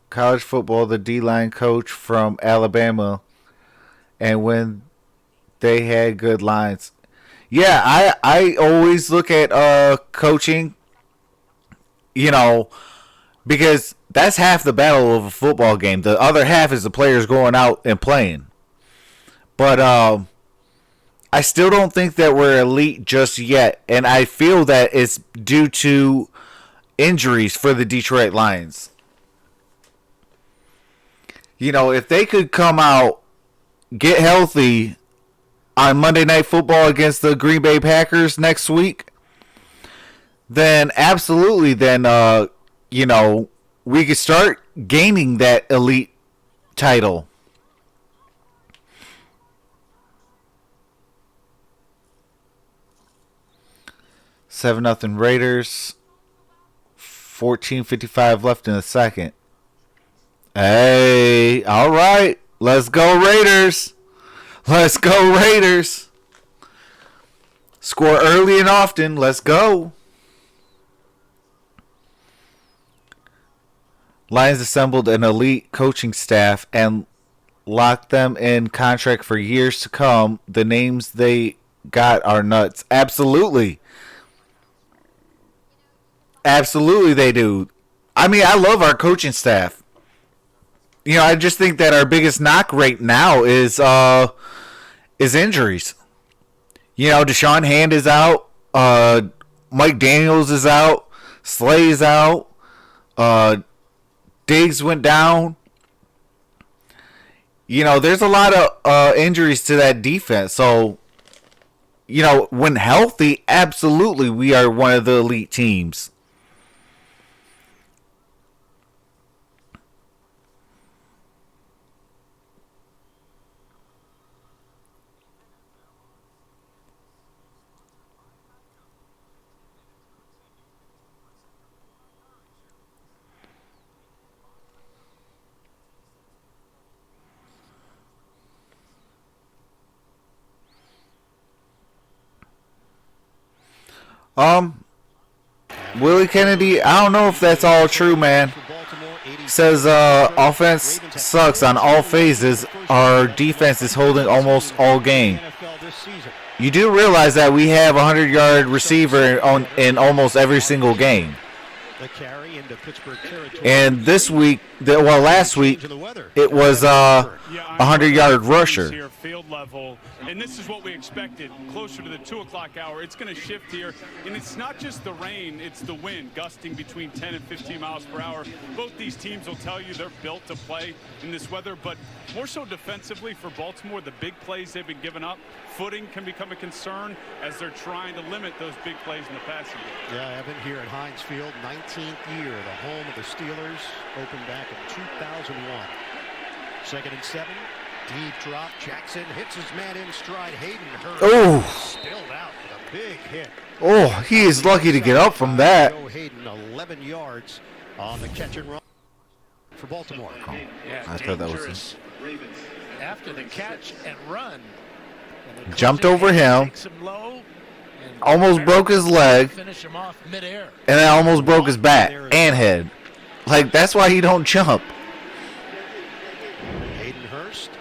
college football, the D-line coach from Alabama, and when they had good lines. Yeah, I always look at coaching, because that's half the battle of a football game. The other half is the players going out and playing. But I still don't think that we're elite just yet, and I feel that it's due to injuries for the Detroit Lions. If they could come out, get healthy on Monday Night Football against the Green Bay Packers next week, then absolutely, we could start gaining that elite title. 7-0 Raiders. 14:55 left in the second. Hey, all right. Let's go Raiders. Let's go Raiders. Score early and often. Let's go. Lions assembled an elite coaching staff and locked them in contract for years to come. The names they got are nuts. Absolutely. Absolutely they do. I mean, I love our coaching staff. I just think that our biggest knock right now is injuries. Deshaun Hand is out. Mike Daniels is out. Slay is out. Diggs went down. There's a lot of injuries to that defense. So, when healthy, absolutely we are one of the elite teams. Willie Kennedy, I don't know if that's all true, man. Says offense sucks on all phases. Our defense is holding almost all game. You do realize that we have a 100-yard receiver in almost every single game. And this week, last week, it was a 100-yard rusher. Field level, and this is what we expected. Closer to the 2 o'clock hour, it's going to shift here, and it's not just the rain; it's the wind, gusting between 10 and 15 miles per hour. Both these teams will tell you they're built to play in this weather, but more so defensively for Baltimore, the big plays they've been giving up, footing can become a concern as they're trying to limit those big plays in the passing game. Yeah, Evan here at Heinz Field, 19th year, the home of the Steelers, opened back in 2001. 2nd and 7. Deep drop. Jackson hits his man in stride. Hayden hurt. Oh. Spilled out with a big hit. Oh, he is lucky to get up from that. Joe Hayden, 11 yards on the catch and run for Baltimore. Yeah, I thought that was dangerous. After the catch and run. And jumped over him. Takes him low and Almost broke his leg. Finish him off midair. And then almost broke his back and head. Like, that's why he don't jump. Hayden Hurst,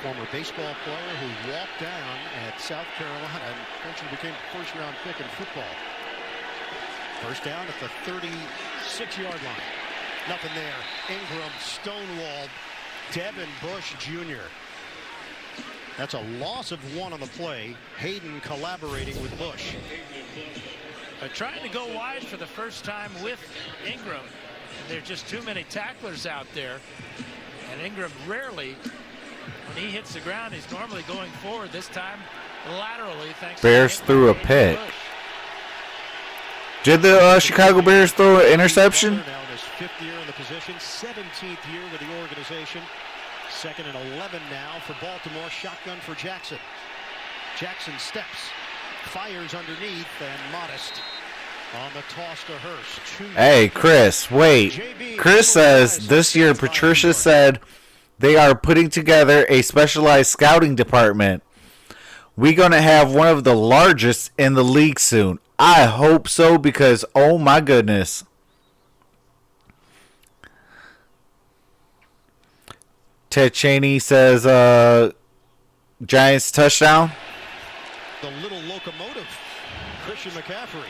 former baseball player who walked down at South Carolina and eventually became a first-round pick in football. First down at the 36-yard line. Nothing there. Ingram stonewalled Devin Bush Jr. That's a loss of 1 on the play. Hayden collaborating with Bush. Trying to go wide for the first time with Ingram. There's just too many tacklers out there. And Ingram rarely, when he hits the ground, he's normally going forward. This time laterally, thanks Bears to threw a pick. Did the Chicago Bears throw an interception? Now in his 5th year in the position, 17th year with the organization. 2nd and 11 now for Baltimore. Shotgun for Jackson. Jackson steps, fires underneath, and modest on the toss to Hurst. Hey, Chris, wait. Chris says this year Patricia said they are putting together a specialized scouting department. We're going to have one of the largest in the league soon. I hope so, because, oh my goodness. Ted Cheney says, Giants touchdown. The little locomotive, Christian McCaffrey.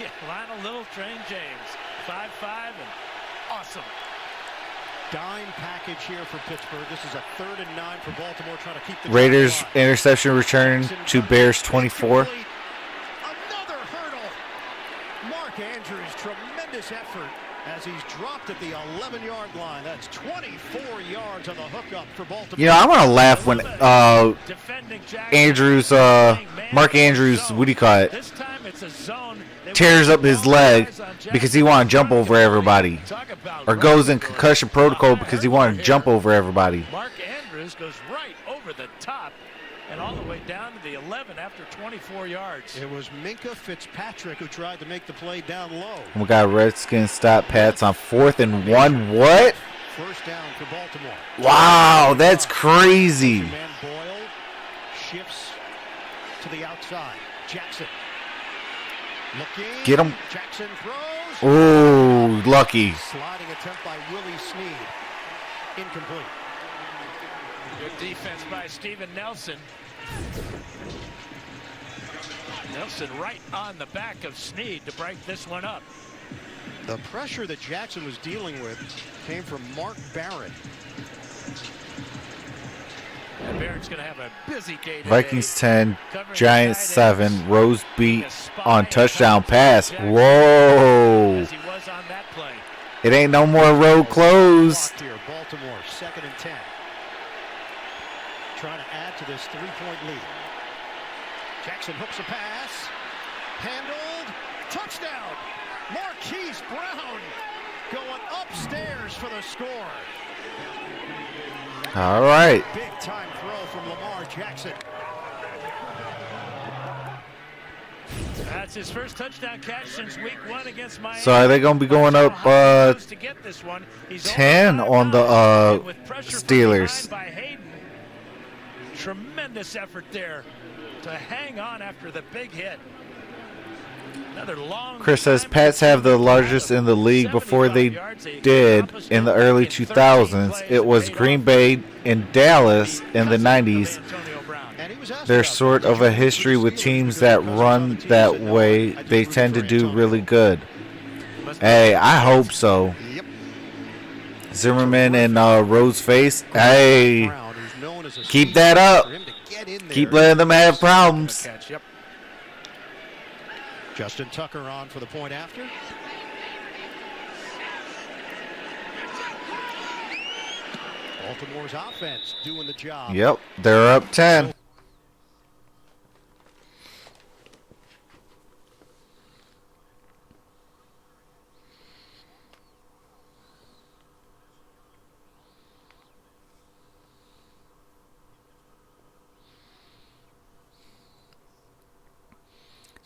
Yeah, Lionel Little, Train James, 5'5", and awesome. Dime package here for Pittsburgh. This is a 3rd and 9 for Baltimore, trying to keep the Raiders interception return to Bears 24. Another hurdle. Mark Andrews, tremendous effort as he's dropped at the 11-yard line. That's 24 yards on the hookup for Baltimore. You know, I'm gonna laugh when Andrews, Mark Andrews, what do you call it? This time it's a zone. Tears up his leg because he want to jump over everybody, or goes in concussion protocol because he wanted to jump over everybody. Mark Andrews goes right over the top and all the way down to the 11 after 24 yards. It was Minka Fitzpatrick who tried to make the play down low. We got Redskins stop Pats on 4th and 1. What? First down for Baltimore. Wow, that's crazy. Man Boyle shifts to the outside. Jackson. Looking. Get him. Jackson throws. Oh, lucky. Sliding attempt by Willie Snead. Incomplete. Good defense by Steven Nelson. Nelson right on the back of Snead to break this one up. The pressure that Jackson was dealing with came from Mark Barrett. And Barrett's going to have a busy day today. Vikings 10, Giants 7. Rose beat on touchdown pass. Whoa. As he was on that play. It ain't no more road closed. Here, Baltimore, 2nd and 10. Trying to add to this 3-point lead. Jackson hooks a pass. Handled. Touchdown. Marquise Brown going upstairs for the score. All right. Big time throw from Lamar Jackson. That's his first touchdown catch since week 1 against Miami. So are they going to be going up 10 on the Steelers? By Hayden. Tremendous effort there to hang on after the big hit. Another long Chris says time Pats have the largest in the league. Before 75 they yards. They did accomplished in the it early in 13 2000s, plays it and was paid Green off Bay and Dallas in the cousin of 90s. Antonio Brown. And he was asked There's about sort that. of Did a you root for the history with Steelers teams because that your cousin's on run the team? He that said, no, way. I just They rooted tend for to do Antonio. really good. Must be Hey, I hope so. Yep. Zimmerman and Rose Face. Greg Hey, Brown, who's known as a keep speed that guy, up. for him to get in Keep there. letting them have problems. catch. Yep. Justin Tucker on for the point after. Baltimore's offense doing the job. Yep, they're up 10.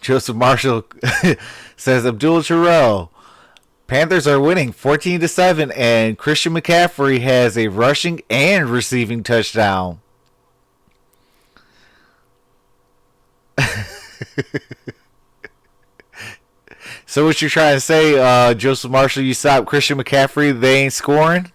Joseph Marshall says Abdul Jarrell. Panthers are winning 14-7, and Christian McCaffrey has a rushing and receiving touchdown. So what you're trying to say, Joseph Marshall, you stop Christian McCaffrey, they ain't scoring?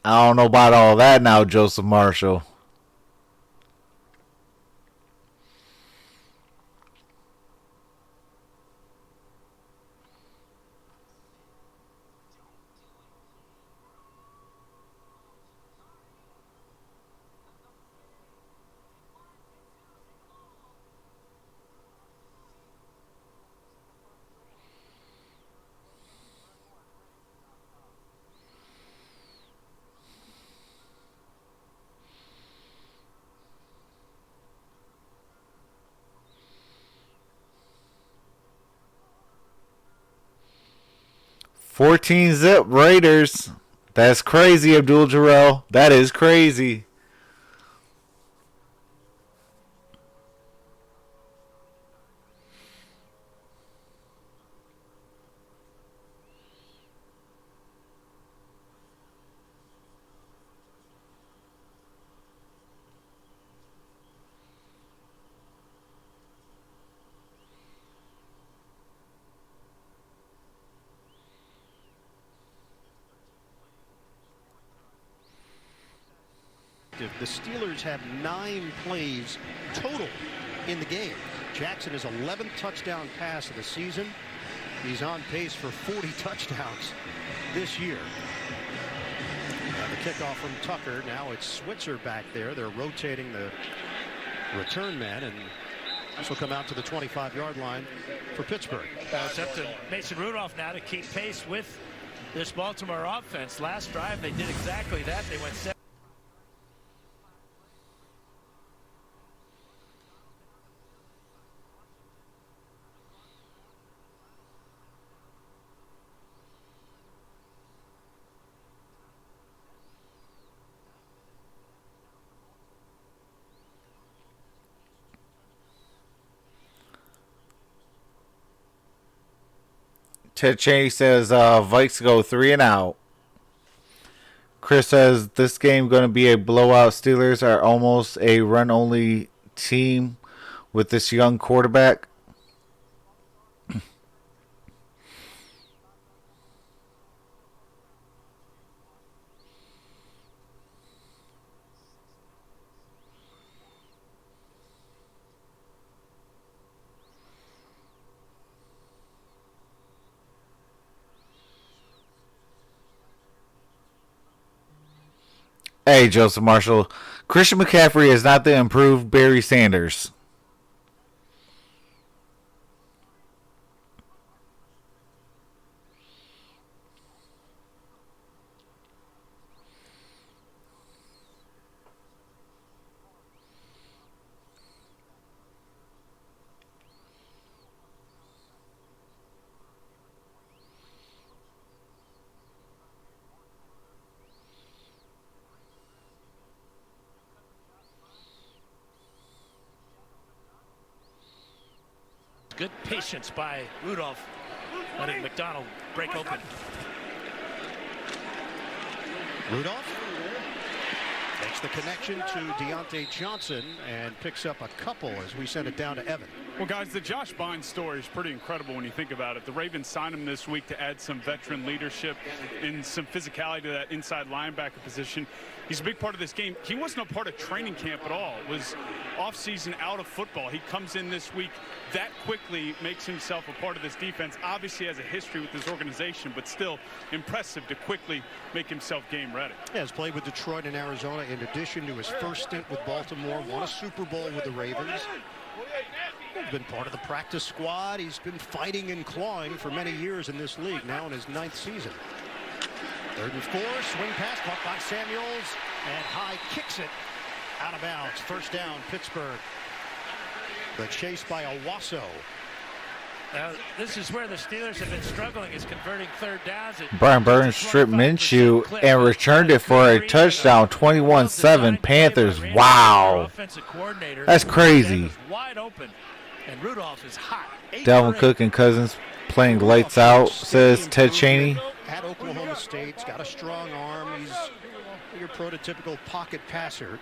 I don't know about all that now, Joseph Marshall. $14 Raiders. That's crazy, Abdul Jarrell. That is crazy. The Steelers have 9 plays total in the game. Jackson is 11th touchdown pass of the season. He's on pace for 40 touchdowns this year. And the kickoff from Tucker. Now it's Switzer back there. They're rotating the return man, and this will come out to the 25-yard line for Pittsburgh. It's up to Mason Rudolph now to keep pace with this Baltimore offense. Last drive, they did exactly that. They went 7. Ted Cheney says Vikes go 3-and-out. Chris says this game going to be a blowout. Steelers are almost a run-only team with this young quarterback. Hey, Joseph Marshall. Christian McCaffrey is not the improved Barry Sanders. Good patience by Rudolph, letting McDonald break open. Rudolph makes the connection to Deontay Johnson and picks up a couple as we send it down to Evan. Well, guys, the Josh Bynes story is pretty incredible when you think about it. The Ravens signed him this week to add some veteran leadership and some physicality to that inside linebacker position. He's a big part of this game. He wasn't a part of training camp at all. It was off-season, out of football. He comes in this week that quickly, makes himself a part of this defense. Obviously has a history with this organization, but still impressive to quickly make himself game ready. He has played with Detroit and Arizona in addition to his first stint with Baltimore, won a Super Bowl with the Ravens. He's been part of the practice squad. He's been fighting and clawing for many years in this league, now in his 9th season. 3rd and 4, swing pass caught by Samuels, and High kicks it out of bounds. First down, Pittsburgh. The chase by Owasso. Now, this is where the Steelers have been struggling, is converting 3rd downs. Brian Burns stripped Minshew and returned it for a touchdown. 21-7 Panthers. Wow. That's crazy. Wide open, and Rudolph is hot. Dalvin Cook and Cousins playing lights out, says Ted Cheney. At Oklahoma State, he's got a strong arm. He's your prototypical pocket passer.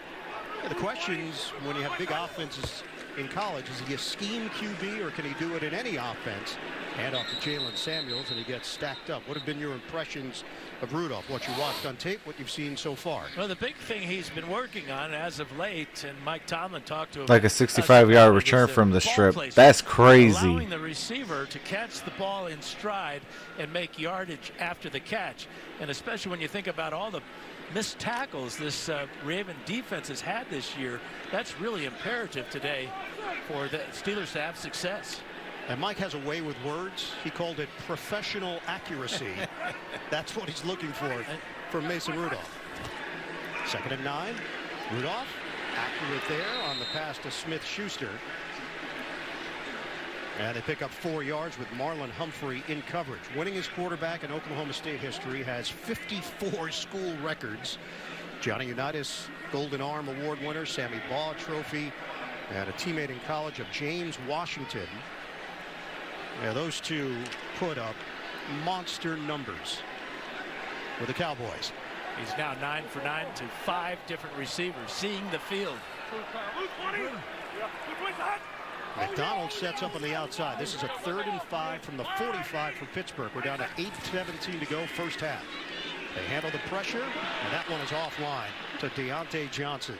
The question is, when you have big offenses in college, is he a scheme QB or can he do it in any offense? Hand off to Jalen Samuels, and he gets stacked up. What have been your impressions of Rudolph? What you watched on tape, what you've seen so far? Well, the big thing he's been working on as of late, and Mike Tomlin talked to him, like a 65-yard return from the strip. That's crazy. Allowing the receiver to catch the ball in stride and make yardage after the catch. And especially when you think about all the missed tackles this Raven defense has had this year, that's really imperative today for the Steelers to have success. And Mike has a way with words. He called it professional accuracy. That's what he's looking for from Mason Rudolph. 2nd and 9. Rudolph accurate there on the pass to Smith-Schuster. And they pick up 4 yards with Marlon Humphrey in coverage. Winningest quarterback in Oklahoma State history, has 54 school records. Johnny Unitas Golden Arm Award winner, Sammy Baugh Trophy, and a teammate in college of James Washington. Yeah, those two put up monster numbers with the Cowboys. He's now 9 for 9 to 5 different receivers, seeing the field. McDonald sets up on the outside. This is a 3rd and 5 from the 45 for Pittsburgh. We're down to 8:17 to go, first half. They handle the pressure, and that one is offline to Deontay Johnson.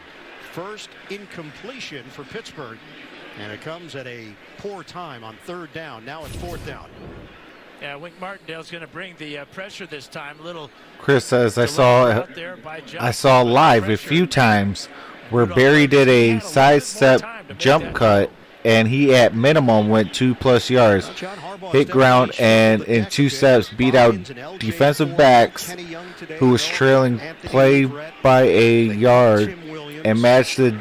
First incompletion for Pittsburgh, and it comes at a poor time on 3rd down. Now it's 4th down. Yeah, Wink Martindale's going to bring the pressure this time. Little Chris says I saw live a few times where Barry did a sidestep jump cut, and he at minimum went 2+ yards, hit ground, and in 2 steps beat out defensive backs who was trailing play by a yard and matched the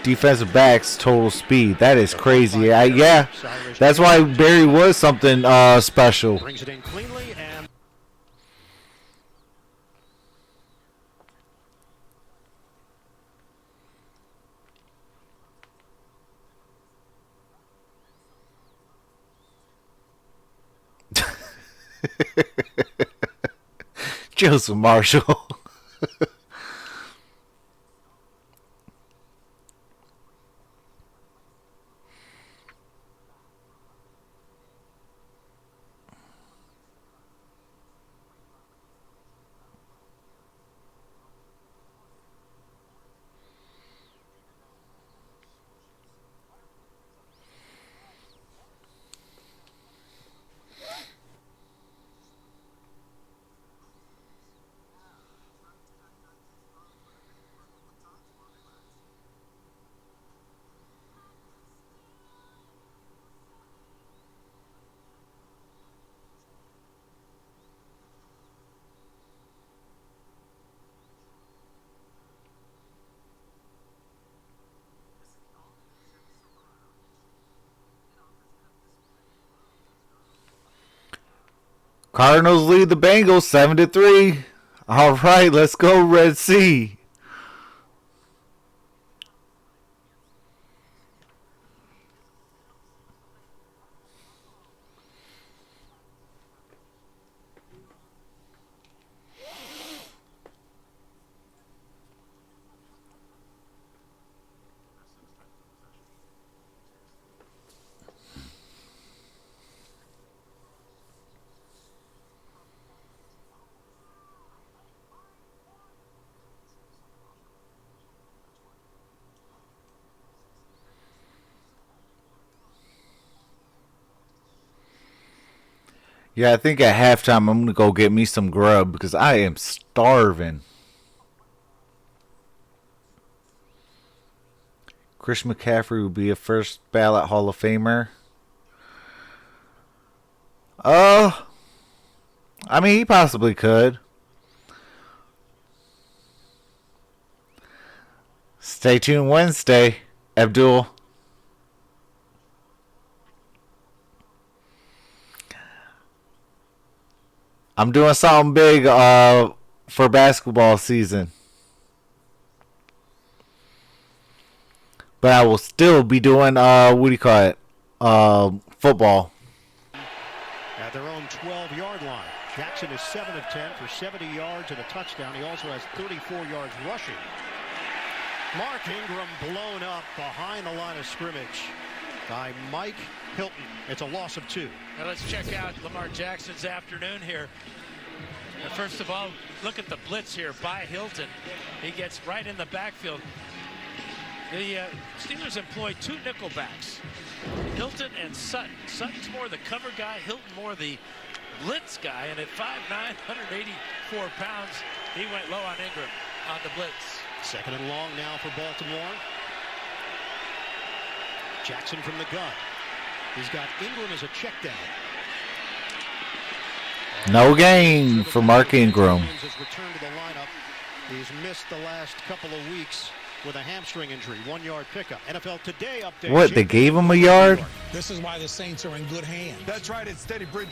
defensive backs total speed. That is crazy. Yeah, that's why Barry was something special. Brings it in cleanly and Joseph Marshall. Cardinals lead the Bengals 7-3. All right, let's go Red Sea. Yeah, I think at halftime I'm going to go get me some grub because I am starving. Chris McCaffrey would be a first ballot Hall of Famer. I mean, he possibly could. Stay tuned Wednesday, Abdul. I'm doing something big for basketball season. But I will still be doing, what do you call it? Football. At their own 12-yard line. Jackson is 7 of 10 for 70 yards and a touchdown. He also has 34 yards rushing. Mark Ingram blown up behind the line of scrimmage by Mike Hilton. It's a loss of 2. Now let's check out Lamar Jackson's afternoon here. First of all, look at the blitz here by Hilton. He gets right in the backfield. The Steelers employ 2 nickelbacks, Hilton and Sutton. Sutton's more the cover guy, Hilton more the blitz guy, and at 5'9", 184 pounds, he went low on Ingram on the blitz. 2nd and long now for Baltimore. Jackson from the gun. He's got Ingram as a check down. No gain for Mark Ingram. Has returned to the lineup. He's missed the last couple of weeks with a hamstring injury. 1-yard pickup. NFL Today update. What, they gave him a yard? This is why the Saints are in good hands. That's right. It's Steady Bridge.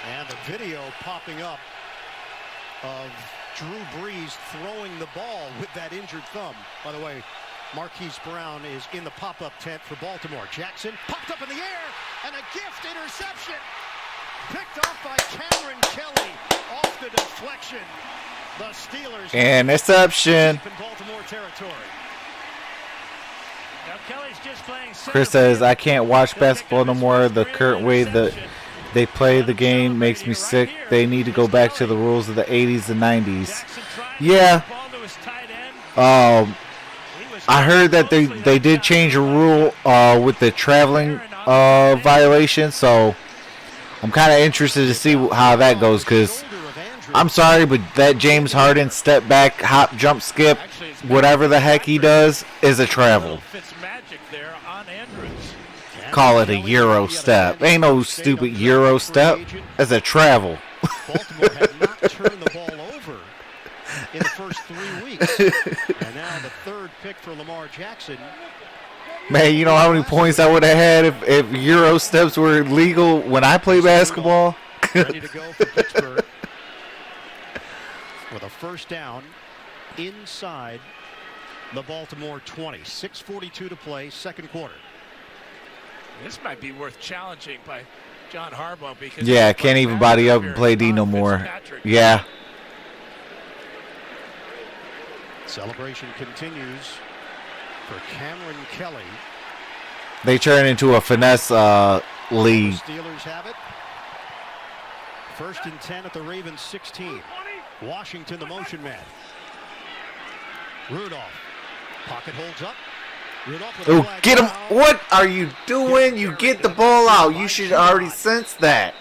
And the video popping up of Drew Brees throwing the ball with that injured thumb. By the way, Marquise Brown is in the pop-up tent for Baltimore. Jackson popped up in the air, and a gift interception. Picked off by Cameron Kelly off the deflection. The Steelers interception. deep in Baltimore territory. Now Kelly's just playing Chris says, I can't watch basketball no more. The current way that they play the game makes me sick. They need to go back to the rules of the 80s and 90s. Yeah. I heard that they did change a rule with the traveling violation, so I'm kind of interested to see how that goes, because I'm sorry, but that James Harden step back, hop, jump, skip, whatever the heck he does, is a travel. Call it a Euro step. Ain't no stupid Euro step. It's a travel. Baltimore had not turned the ball over in the first 3 weeks. And now the 3rd pick for Lamar Jackson. Man, you know how many points I would have had if Euro steps were legal when I play basketball? Ready to go for Pittsburgh with a first down inside the Baltimore 20. 6:42 to play, 2nd quarter. This might be worth challenging by John Harbaugh, because yeah, can't even body up and play D no more. Yeah. Celebration continues for Cameron Kelly. They turn into a finesse league. The Steelers have it. 1st and 10 at the Ravens 16. Washington, the motion man. Rudolph. Pocket holds up. Oh, get him. What are you doing? You get the ball out. You should already sense that.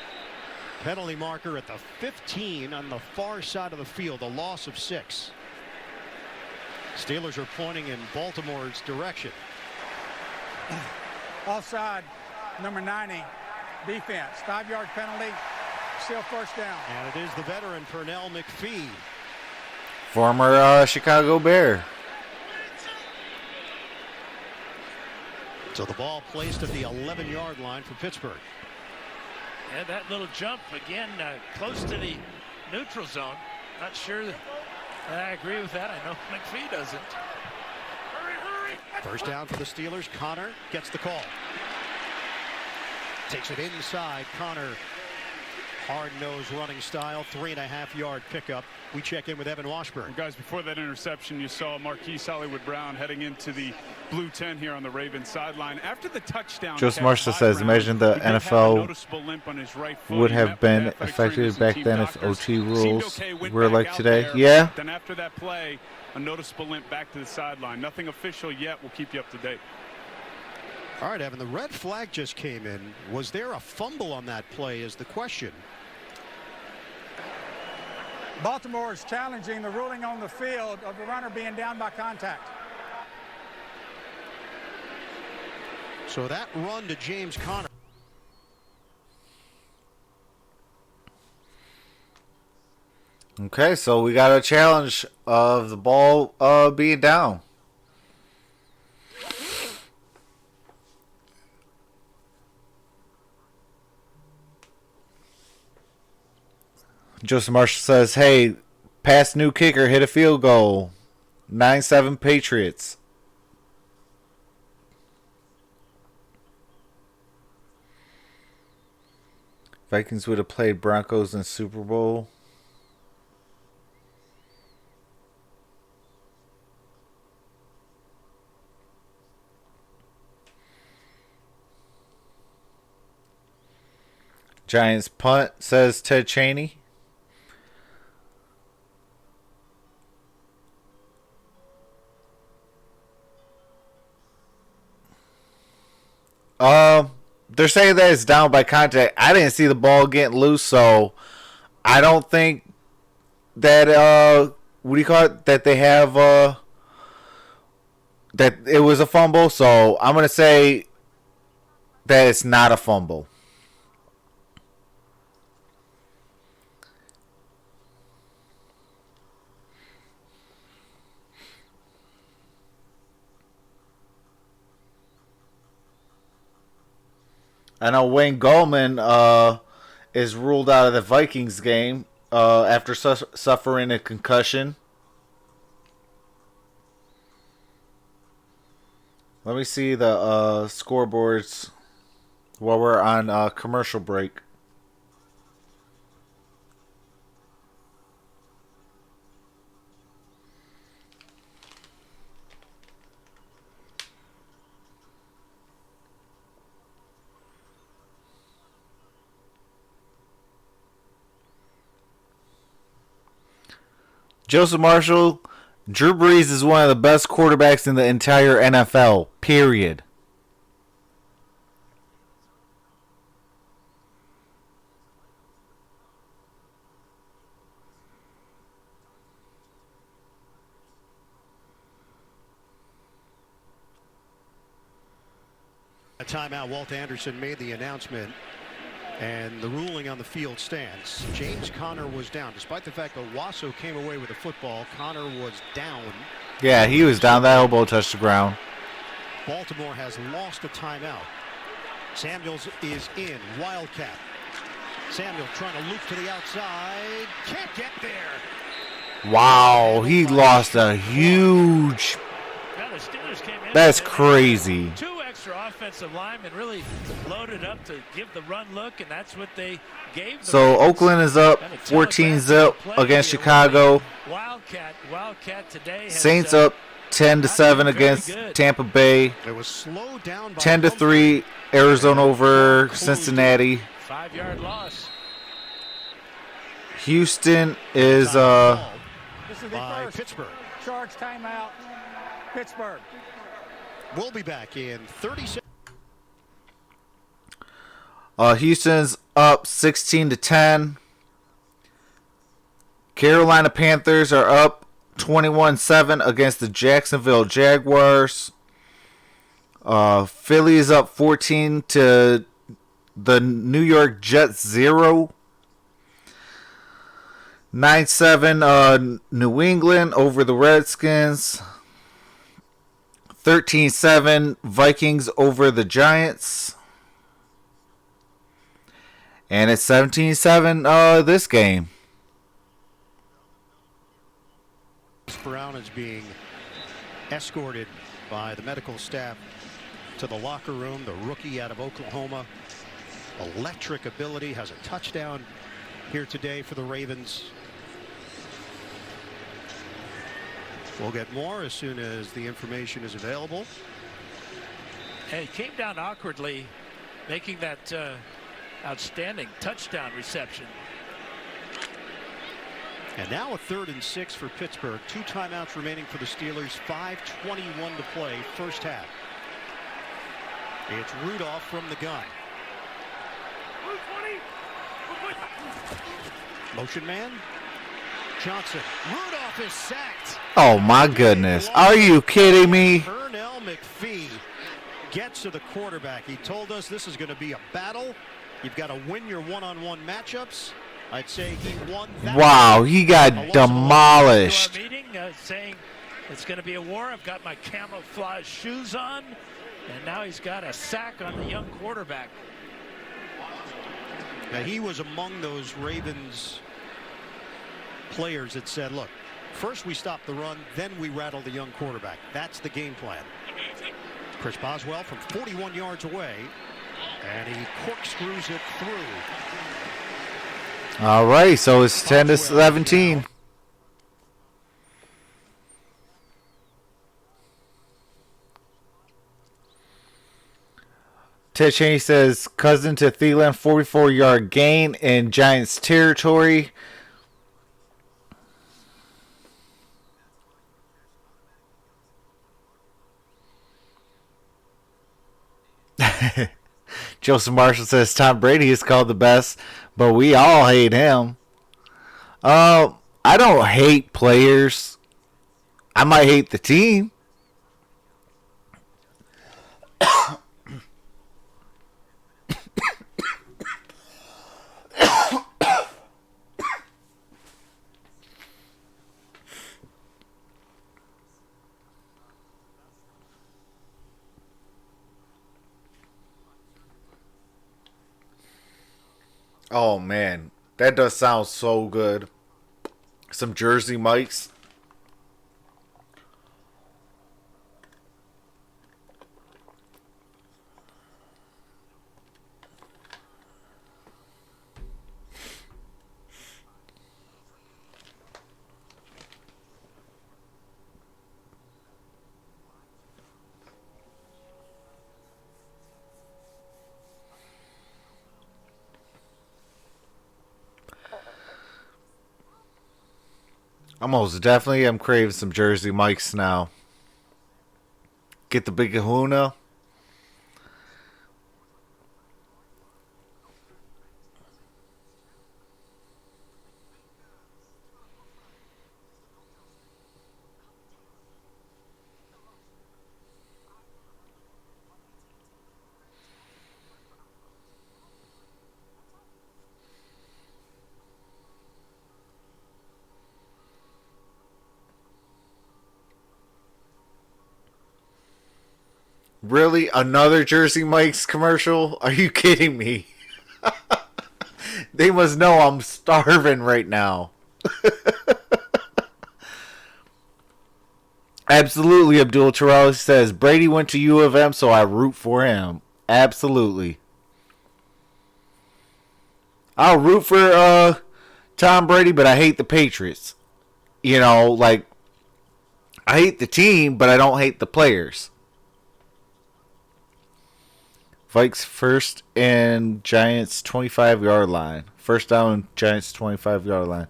Penalty marker at the 15 on the far side of the field. A loss of 6. Steelers are pointing in Baltimore's direction. Offside, number 90, defense. 5-yard penalty, still first down. And it is the veteran Pernell McPhee. Former Chicago Bear. So the ball placed at the 11-yard line for Pittsburgh. And that little jump again, close to the neutral zone. Not sure that I agree with that. I know McPhee doesn't. First down for the Steelers. Connor gets the call. Takes it inside. Connor Hard-nosed running style, 3.5-yard pickup. We check in with Evan Washburn. Guys, before that interception, you saw Marquise Hollywood Brown heading into the blue 10 here on the Ravens sideline. After the touchdown, Joseph Marshall says, imagine the NFL would have been affected back then if OT rules were like today. Yeah. Then after that play, a noticeable limp back to the sideline. Nothing official yet. We'll keep you up to date. All right, Evan, the red flag just came in. Was there a fumble on that play is the question. Baltimore is challenging the ruling on the field of the runner being down by contact. So that run to James Conner. Okay, so we got a challenge of the ball being down. Joseph Marshall says, hey, pass new kicker, hit a field goal. 9-7 Patriots. Vikings would have played Broncos in Super Bowl. Giants punt, says Ted Cheney. They're saying that it's down by contact. I didn't see the ball getting loose, so I don't think that what do you call it? That they have that it was a fumble. So I'm gonna say that it's not a fumble. I know Wayne Gallman is ruled out of the Vikings game after suffering a concussion. Let me see the scoreboards while we're on commercial break. Joseph Marshall, Drew Brees is one of the best quarterbacks in the entire NFL, period. A timeout. Walt Anderson made the announcement, and the ruling on the field stands. James Conner was down. Despite the fact that Wasso came away with the football, Conner was down. Yeah, he was down. That elbow touched the ground. Baltimore has lost a timeout. Samuels is in. Wildcat. Samuel trying to loop to the outside. Can't get there. Wow, he lost a huge... That's crazy. Two extra offensive linemen really loaded up to give the run look, and that's what they gave. So Oakland is up 14-0 against Chicago. Wildcat today. Saints up 10-7 against Tampa Bay. 10-3 Arizona over Cincinnati. 5-yard loss. Houston is This is the first Pittsburgh. Charge timeout. Pittsburgh. We'll be back in 30 seconds. Houston's up 16-10. Carolina Panthers are up 21-7 against the Jacksonville Jaguars. Philly is up 14 to the New York Jets 0. 9-7 New England over the Redskins. 13-7 Vikings over the Giants. And it's 17-7 this game. Brown is being escorted by the medical staff to the locker room. The rookie out of Oklahoma. Electric ability, has a touchdown here today for the Ravens. We'll get more as soon as the information is available. And he came down awkwardly, making that outstanding touchdown reception. And now a 3rd and 6 for Pittsburgh. 2 timeouts remaining for the Steelers. 5:21 to play, first half. It's Rudolph from the gun. Motion man. Johnson. Rudolph is sacked. Oh my goodness. Are you kidding me? Ernell McPhee gets to the quarterback. He told us this is going to be a battle. You've got to win your one-on-one matchups. I'd say he won that. Wow, he got demolished. To our meeting, saying it's going to be a war. I've got my camouflage shoes on, and now he's got a sack on the young quarterback. Now, he was among those Ravens players that said, look, first we stop the run, then we rattle the young quarterback. That's the game plan. Chris Boswell from 41 yards away, and he corkscrews it through. All right, so it's 10-17. Ted Cheney says, cousin to Thielen, 44-yard gain in Giants territory. Joseph Marshall says, Tom Brady is called the best, but we all hate him. I don't hate players. I might hate the team. Oh, man. That does sound so good. Some Jersey Mikes. I'm craving some Jersey Mikes now. Get the big kahuna. Really? Another Jersey Mike's commercial? Are you kidding me? They must know I'm starving right now. Absolutely, Abdul Terrell says, Brady went to U of M, so I root for him. Absolutely. I'll root for Tom Brady, but I hate the Patriots. You know, like, I hate the team, but I don't hate the players. Vikes first and Giants 25-yard line. First down, Giants 25-yard line.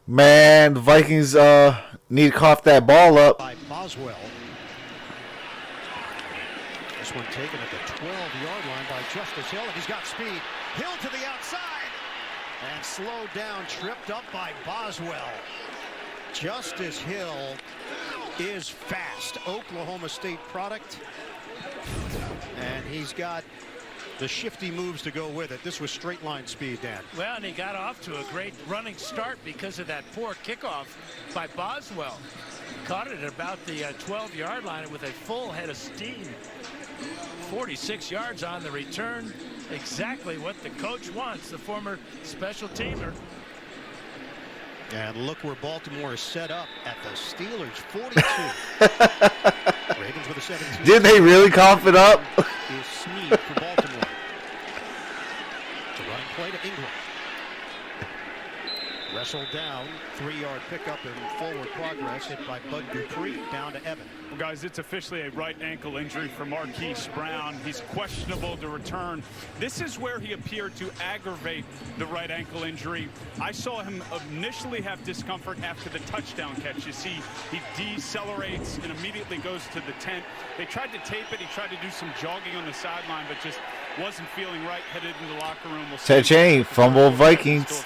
Man, the Vikings need to cough that ball up. By Boswell. This one taken at the 12-yard line by Justice Hill, and he's got speed. Hill to the outside, and slowed down, tripped up by Boswell. Justice Hill is fast. Oklahoma State product. And he's got the shifty moves to go with it. This was straight line speed, Dan. Well, and he got off to a great running start because of that poor kickoff by Boswell. Caught it at about the 12-yard line with a full head of steam. 46 yards on the return. Exactly what the coach wants, the former special teamer. And look where Baltimore is set up at the Steelers 42. Ravens with a 17. Did they really cough it up? Is Snead for Baltimore. The running play to Ingram. Troxel down, 3-yard pickup and forward progress hit by Bud Dupree down to Evan. Well, guys, it's officially a right ankle injury for Marquise Brown. He's questionable to return. This is where he appeared to aggravate the right ankle injury. I saw him initially have discomfort after the touchdown catch. You see, he decelerates and immediately goes to the tent. They tried to tape it. He tried to do some jogging on the sideline, but just wasn't feeling right, headed into the locker room. Ted Cheney, fumble Vikings.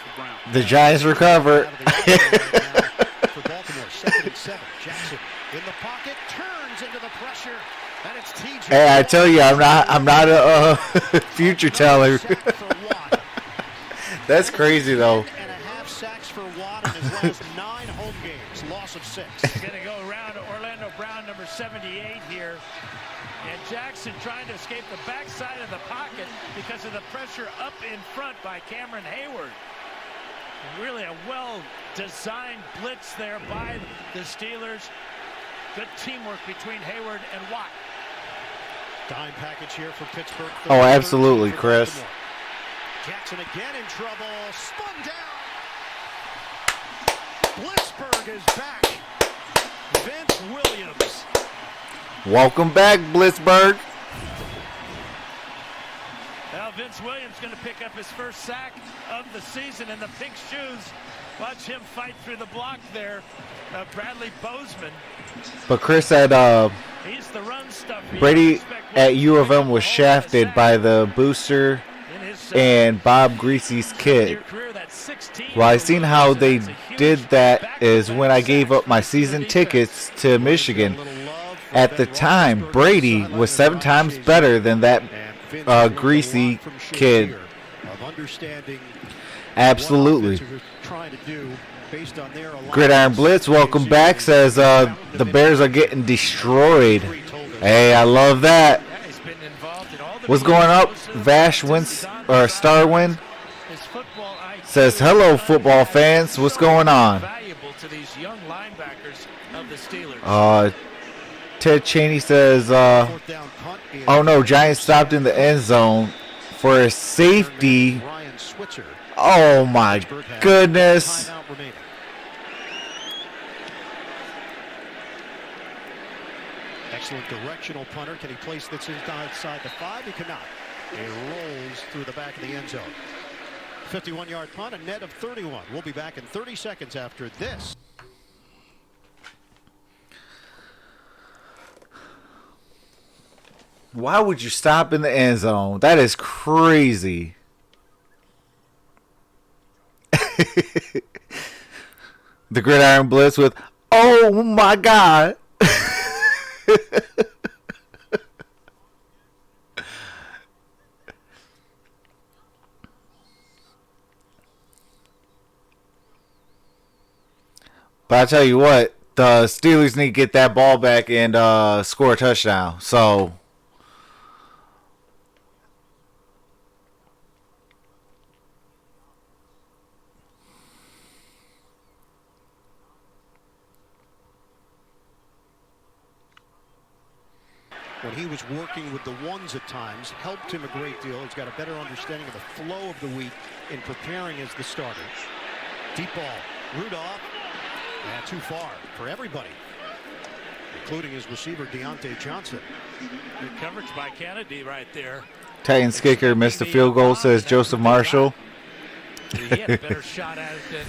The Giants recover. For Baltimore, 2nd and 7. Jackson in the pocket, turns into the pressure, and it's TJ. Hey, I tell you, I'm not a future teller. That's crazy though. 10.5 sacks for Watt in his last 9 home games, loss of 6. Going to go around to Orlando Brown, number 78 here. And Jackson trying to escape the backside of the pocket because of the pressure up in front by Cameron Hayward. And really a well-designed blitz there by the Steelers. Good teamwork between Hayward and Watt. Dime package here for Pittsburgh. Oh, absolutely, Chris. Jackson again in trouble. Spun down. Blitzburg is back. Vince Williams. Welcome back, Blitzburg. Now Vince Williams going to pick up his first sack of the season in the pink shoes. Watch him fight through the block there. Bradley Bozeman. But Chris said He's the run stuffer. Brady at U of M was shafted by the booster and Bob Greasy's kid. Well, I seen how they did that is when I gave up my season tickets to Michigan. At the time, Brady was 7 times better than that Greasy kid. Absolutely. Gridiron Blitz, welcome back, says the Bears are getting destroyed. Hey, I love that. What's going up? Vash wins or Starwin says hello, football fans. What's going on? Ted Cheney says, oh no, Giants stopped in the end zone for a safety. Oh my goodness. Excellent directional punter. Can he place this inside the 5? He cannot. It rolls through the back of the end zone. 51-yard punt, a net of 31. We'll be back in 30 seconds after this. Why would you stop in the end zone? That is crazy. The Gridiron Blitz with, oh my God. But I tell you what, the Steelers need to get that ball back and score a touchdown. So when he was working with the ones at times, helped him a great deal. He's got a better understanding of the flow of the week in preparing as the starter. Deep ball, Rudolph, and too far for everybody, including his receiver, Deontay Johnson. Good coverage by Kennedy right there. Titans kicker missed the field goal, says Joseph Marshall. He had a better shot at it than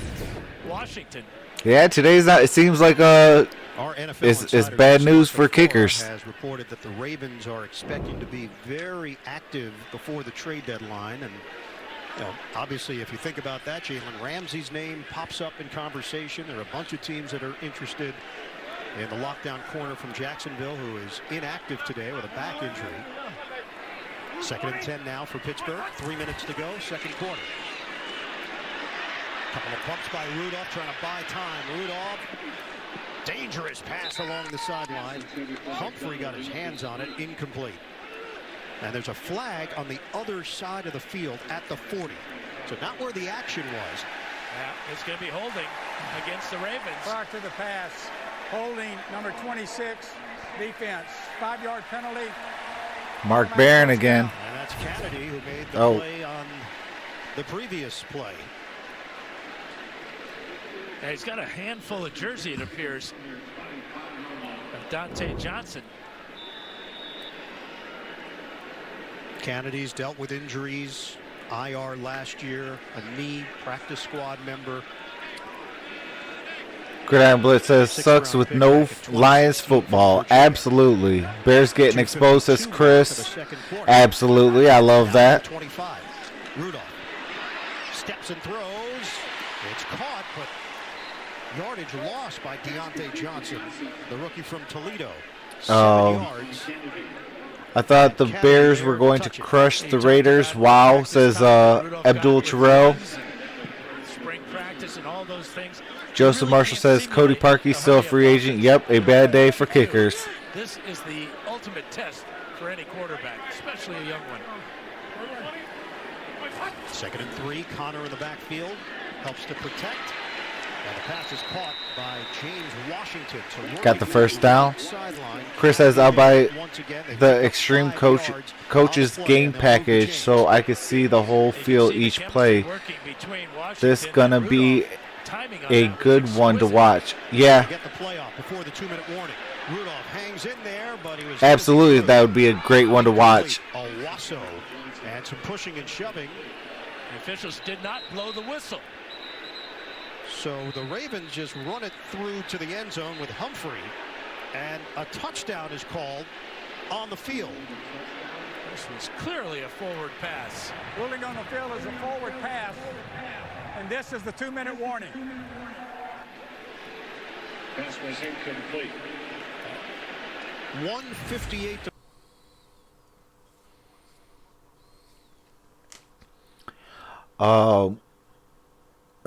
Washington. Yeah, today's not. It seems like it's bad news for kickers. Has reported that the Ravens are expecting to be very active before the trade deadline, and obviously, if you think about that, Jalen Ramsey's name pops up in conversation. There are a bunch of teams that are interested in the lockdown corner from Jacksonville, who is inactive today with a back injury. 2nd and 10 now for Pittsburgh. 3 minutes to go, second quarter. Couple of pumps by Rudolph, trying to buy time. Rudolph, dangerous pass along the sideline. Humphrey got his hands on it, incomplete. And there's a flag on the other side of the field at the 40. So not where the action was. Yeah, it's going to be holding against the Ravens. Prior to the pass, holding number 26, defense, 5-yard penalty. Mark Barron again. And that's Kennedy who made the play on the previous play. And he's got a handful of jersey, it appears, of Dante Johnson. Kennedy's dealt with injuries, IR last year, a knee, practice squad member. Gridiron Blitz says, sucks with no Lions football. Absolutely. Bears getting exposed, says Chris. Absolutely. I love that. 25. Rudolph steps and throws. It's caught, but yardage lost by Deontay Johnson, the rookie from Toledo. 7 yards. I thought the Bears were going to crush the Raiders. Wow, says Abdul Terrell. Spring practice and all those things. Joseph Marshall says Cody Parkey's still a free agent. Yep, a bad day for kickers. This is the ultimate test for any quarterback, especially a young one. 2nd and 3. Connor in the backfield helps to protect. And the pass is caught by James Washington. Got the first down. Chris says, I'll buy the Extreme Coach's game package so I could see the whole field each play. This gonna be a good one to watch. Yeah. Absolutely, that would be a great one to watch. And some pushing and shoving. The officials did not blow the whistle. So the Ravens just run it through to the end zone with Humphrey, and a touchdown is called on the field. This was clearly a forward pass. Ruling on the field is a forward pass, and this is the 2-minute warning. Pass was incomplete. 1:58 to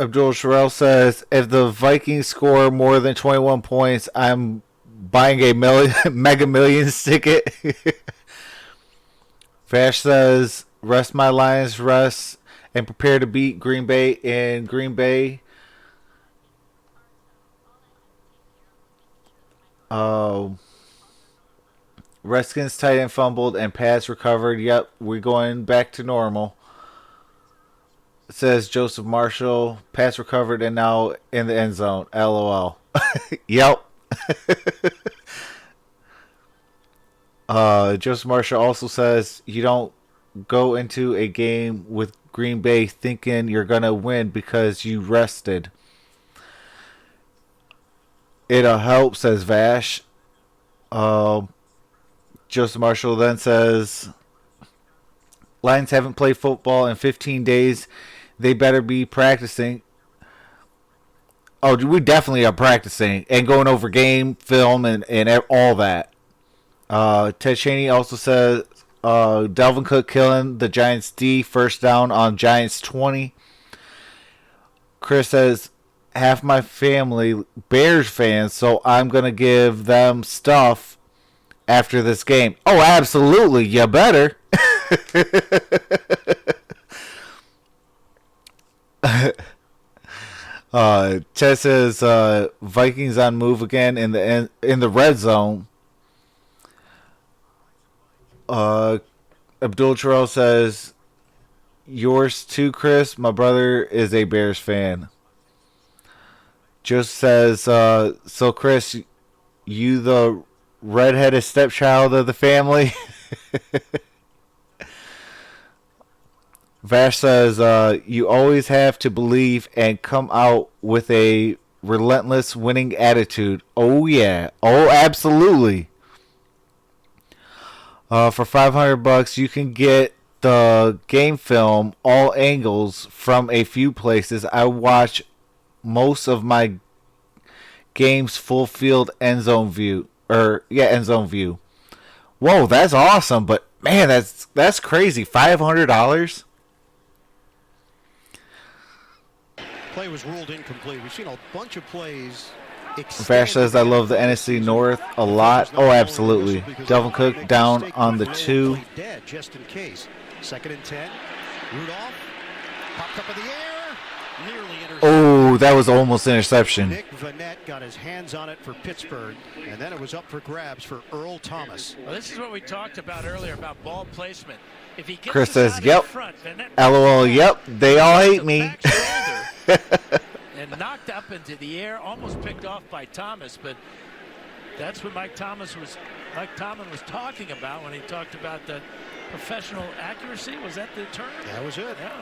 Abdul Sherrill says, if the Vikings score more than 21 points, I'm buying a Mega Millions ticket. Vash says, rest my Lions, rest, and prepare to beat Green Bay in Green Bay. Redskins tight end fumbled and pass recovered. Yep, we're going back to normal. It says Joseph Marshall, pass recovered and now in the end zone. LOL. Yep. Joseph Marshall also says you don't go into a game with Green Bay thinking you're going to win because you rested. It'll help, says Vash. Joseph Marshall then says Lions haven't played football in 15 days. They better be practicing. Oh, we definitely are practicing and going over game, film, and all that. Ted Cheney also says Dalvin Cook killing the Giants D, first down on Giants 20. Chris says, half my family Bears fans, so I'm going to give them stuff after this game. Oh, absolutely. You better. Ted says Vikings on move again in the red zone. Abdul Terrell says yours too, Chris. My brother is a Bears fan. Just says so Chris, you the redheaded stepchild of the family. Vash says, you always have to believe and come out with a relentless winning attitude. Oh, yeah. Oh, absolutely. For $500, you can get the game film, all angles, from a few places. I watch most of my games full field end zone view. End zone view. Whoa, that's awesome. But, man, that's crazy. $500? Play was ruled incomplete. We've seen a bunch of plays. Vash says, I love the NFC North a lot. Oh, absolutely. Dalvin Cook down on the 2. Dead just in case. 2nd and 10. Rudolph popped up in the air. Nearly intercepted. Oh, that was almost interception. Nick Vanette got his hands on it for Pittsburgh, and then it was up for grabs for Earl Thomas. Well, this is what we talked about earlier about ball placement. If he gets Chris says, yep. front, LOL, yep. They all hate me. and knocked up into the air, almost picked off by Thomas, but that's what Mike Tomlin was talking about when he talked about the professional accuracy. Was that the term? That was it. Yeah.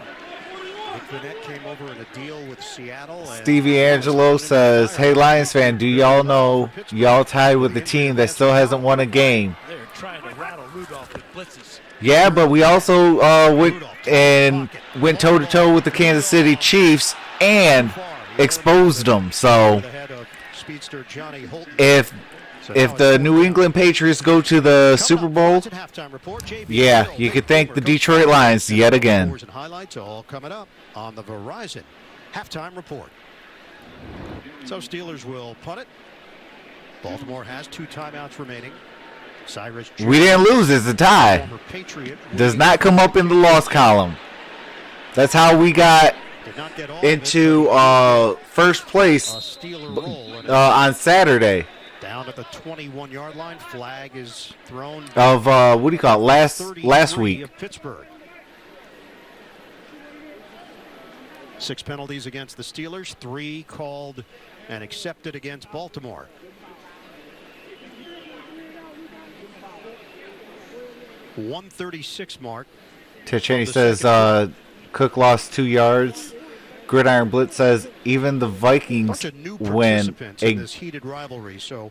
Nick Vannett came over in a deal with Seattle. Stevie Angelo says, "Hey Lions fan, do y'all know y'all tied with the team that still hasn't won a game?" They're trying to rattle Rudolph with blitzes. Yeah, but we also went toe to toe with the Kansas City Chiefs and exposed them. So if the New England Patriots go to the Super Bowl, yeah, you could thank the Detroit Lions yet again. Highlights all coming up on the Verizon halftime report. So Steelers will punt it. Baltimore has 2 timeouts remaining. Cyrus We didn't lose, it's a tie. Does not come up in the loss column. That's how we got into first place on Saturday. Down at the 21-yard line, flag is thrown. Of what do you call it? Last week. Of Pittsburgh. 6 penalties against the Steelers, 3 called and accepted against Baltimore. .136 mark. Ticheney says Cook lost 2 yards. Gridiron Blitz says even the Vikings win in this heated rivalry. So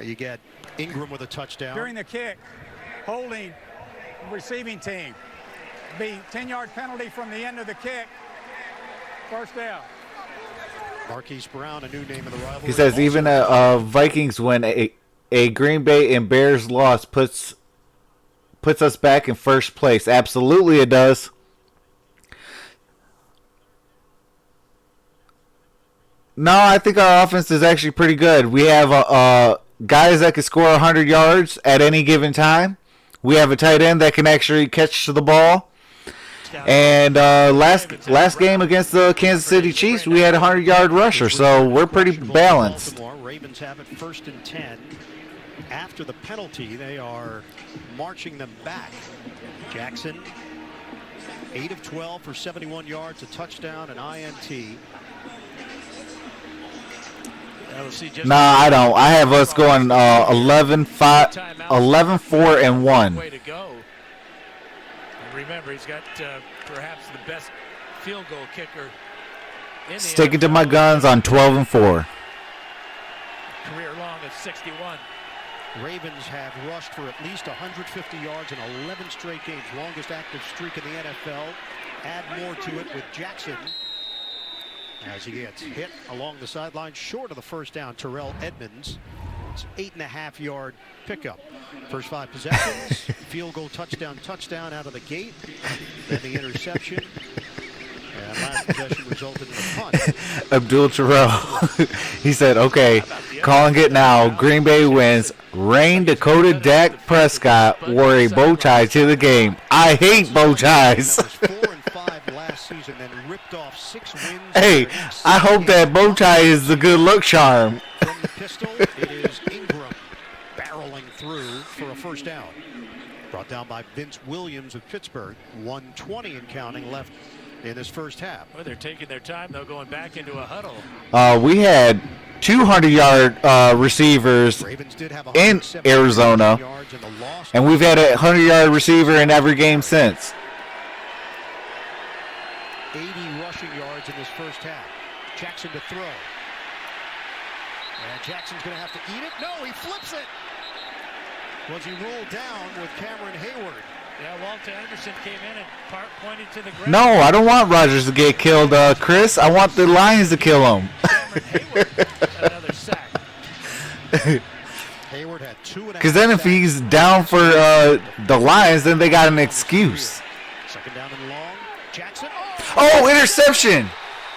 you get Ingram with a touchdown. During the kick, holding receiving team. Be 10-yard penalty from the end of the kick. First down. Marquise Brown, a new name of the rivalry. He says even a Vikings win, a Green Bay and Bears loss puts us back in first place. Absolutely it does. No, I think our offense is actually pretty good. We have guys that can score 100 yards at any given time. We have a tight end that can actually catch the ball. And last game against the Kansas City Chiefs, we had a 100-yard rusher, so we're pretty balanced. Ravens have it 1st and 10. After the penalty, they are marching them back. Jackson, 8 of 12 for 71 yards, a touchdown, an INT. Nah, I don't. I have us going 11-4-1. Way to go. And remember, he's got perhaps the best field goal kicker in the Sticking to NFL. my guns on 12-4. Career long of 61. Ravens have rushed for at least 150 yards in 11 straight games. Longest active streak in the NFL. Add more to it with Jackson as he gets hit along the sideline short of the first down. Terrell Edmonds. It's 8.5-yard pickup. First 5 possessions. Field goal, touchdown out of the gate. Then the interception. And last possession resulted in a punt. Abdul Terrell. He said, okay, calling it now. Green Bay wins. Rain Dakota Dak Prescott wore a bow tie to the game. I hate bow ties. 4-5 last season, then ripped off 6 wins. Hey, I hope that bow tie is the good luck charm. From the pistol, it is Ingram barreling through for a first down. Brought down by Vince Williams of Pittsburgh. 1:20 and counting left in this first half. Well, they're taking their time, though, going back into a huddle. We had 200-yard receivers in Arizona, and we've had a 100-yard receiver in every game since. 80 rushing yards in this first half. Jackson to throw. And Jackson's going to have to eat it. No, he flips it. Was he rolled down with Cameron Hayward? Yeah, Walter Anderson came in and pointed to the ground. No, I don't want Rodgers to get killed, Chris. I want the Lions to kill him. Cameron Hayward another sack. Hayward had 2.5. Because then if he's down for the Lions, then they got an excuse. Second down and long. Jackson. Oh, interception.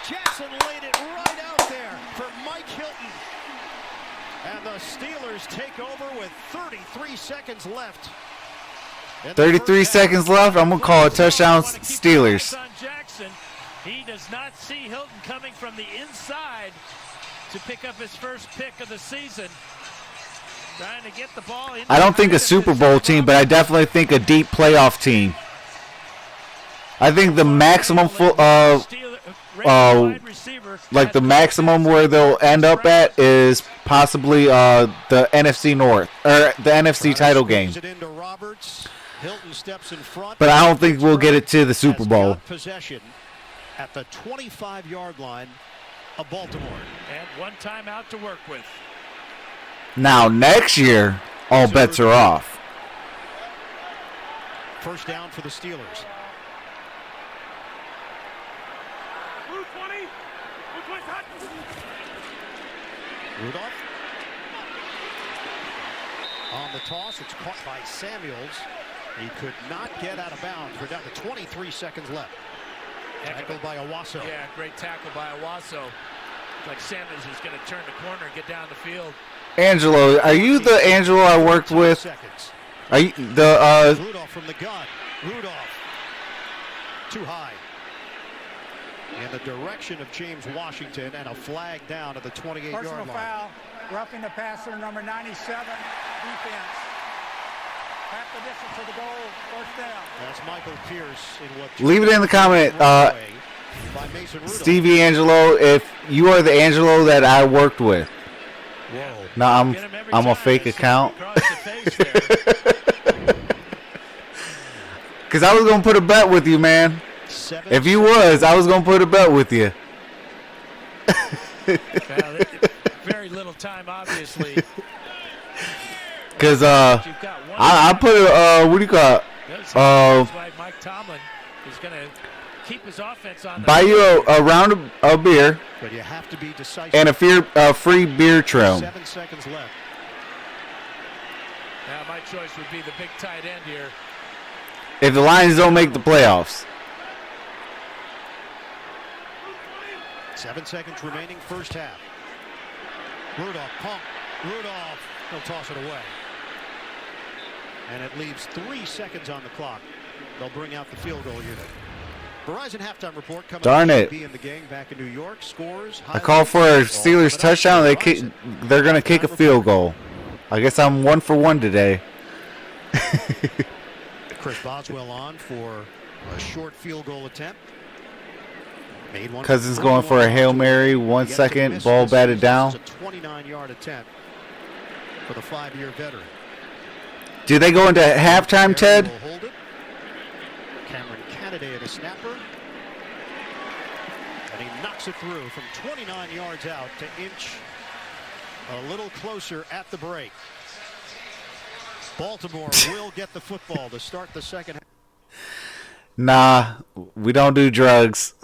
Jackson laid it right out there for Mike Hilton. And the Steelers take over with 33 seconds left. 33 seconds left. I'm going to call it touchdown Steelers. Jackson. He does not see Hilton coming from the inside to pick up his first pick of the season. Trying to get the ball. I don't think a Super Bowl team, but I definitely think a deep playoff team. I think the maximum wide receiver. like the maximum where they'll end up at is possibly the NFC North or the NFC title game. Hilton steps in front. But I don't think we'll get it to the Super Bowl. Possession at the 25-yard line of Baltimore. And one timeout to work with. Now next year, all bets are off. First down for the Steelers. Rudolph. On the toss, it's caught by Samuels. He could not get out of bounds. We're down to 23 seconds left. Tackled by Owasso. Yeah, great tackle by Owasso. Like Samuels is going to turn the corner and get down the field. Angelo, are you the Angelo I worked with? Are you the Rudolph from the gun. Rudolph. Too high. In the direction of James Washington, and a flag down at the 28-yard line. Personal foul. Roughing the passer, number 97. Defense. Half the distance to the goal. First down. That's Michael Pierce in what. leave it in the comment, Stevie Angelo, if you are the Angelo that I worked with. Whoa. No, I'm a fake account. Because I was going to put a bet with you, man. If you was, I was going to put a bet with you. Well, very little time, obviously. Because I put a, what do you call it? That's why Mike Tomlin is going to keep his offense on. Buy you a round of beer. But you have to be decisive. And a free beer trim. 7 seconds left. Now my choice would be the big tight end here. If the Lions don't make the playoffs. 7 seconds remaining, first half. Rudolph, pump. Rudolph, he'll toss it away. And it leaves 3 seconds on the clock. They'll bring out the field goal unit. Verizon halftime report coming. Darn it! In the game back in New York. Scores. I call for a Steelers touchdown. They're going to kick a field goal. I guess I'm 1 for 1 today. Chris Boswell on for a short field goal attempt. Cousins going for a Hail Mary. 1 second. Ball batted down. It's a 29-yard attempt for the 5-year veteran. Do they go into halftime, Ted? Cameron Canada, the snapper. And he knocks it through from 29 yards out to inch a little closer at the break. Baltimore will get the football to start the second half. Nah, we don't do drugs.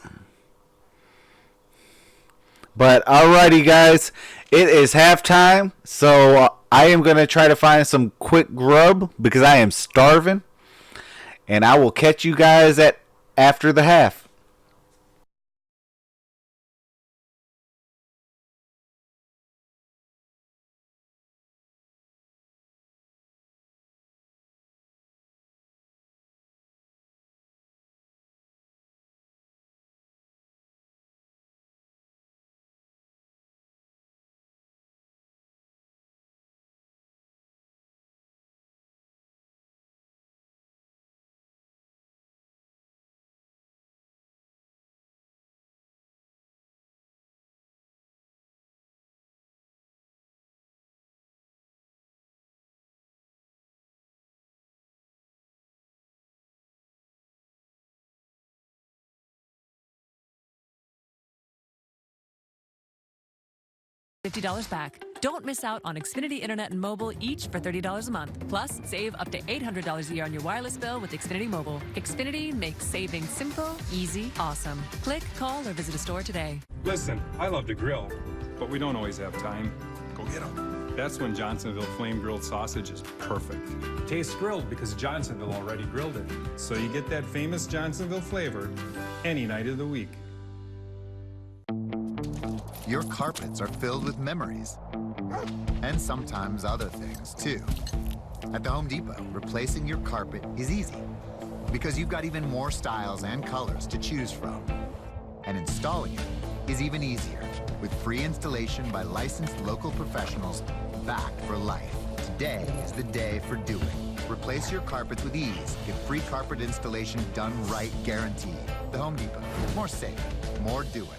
But alrighty, guys, it is halftime, so I am going to try to find some quick grub because I am starving. And I will catch you guys after the half. $50 back. Don't miss out on Xfinity Internet and Mobile, each for $30 a month. Plus, save up to $800 a year on your wireless bill with Xfinity Mobile. Xfinity makes saving simple, easy, awesome. Click, call, or visit a store today. Listen, I love to grill, but we don't always have time. Go get them. That's when Johnsonville Flame Grilled Sausage is perfect. Tastes grilled because Johnsonville already grilled it. So you get that famous Johnsonville flavor any night of the week. Your carpets are filled with memories. And sometimes other things, too. At the Home Depot, replacing your carpet is easy because you've got even more styles and colors to choose from. And installing it is even easier with free installation by licensed local professionals back for life. Today is the day for doing. Replace your carpets with ease. Get free carpet installation done right guaranteed. The Home Depot. More safe, more doing.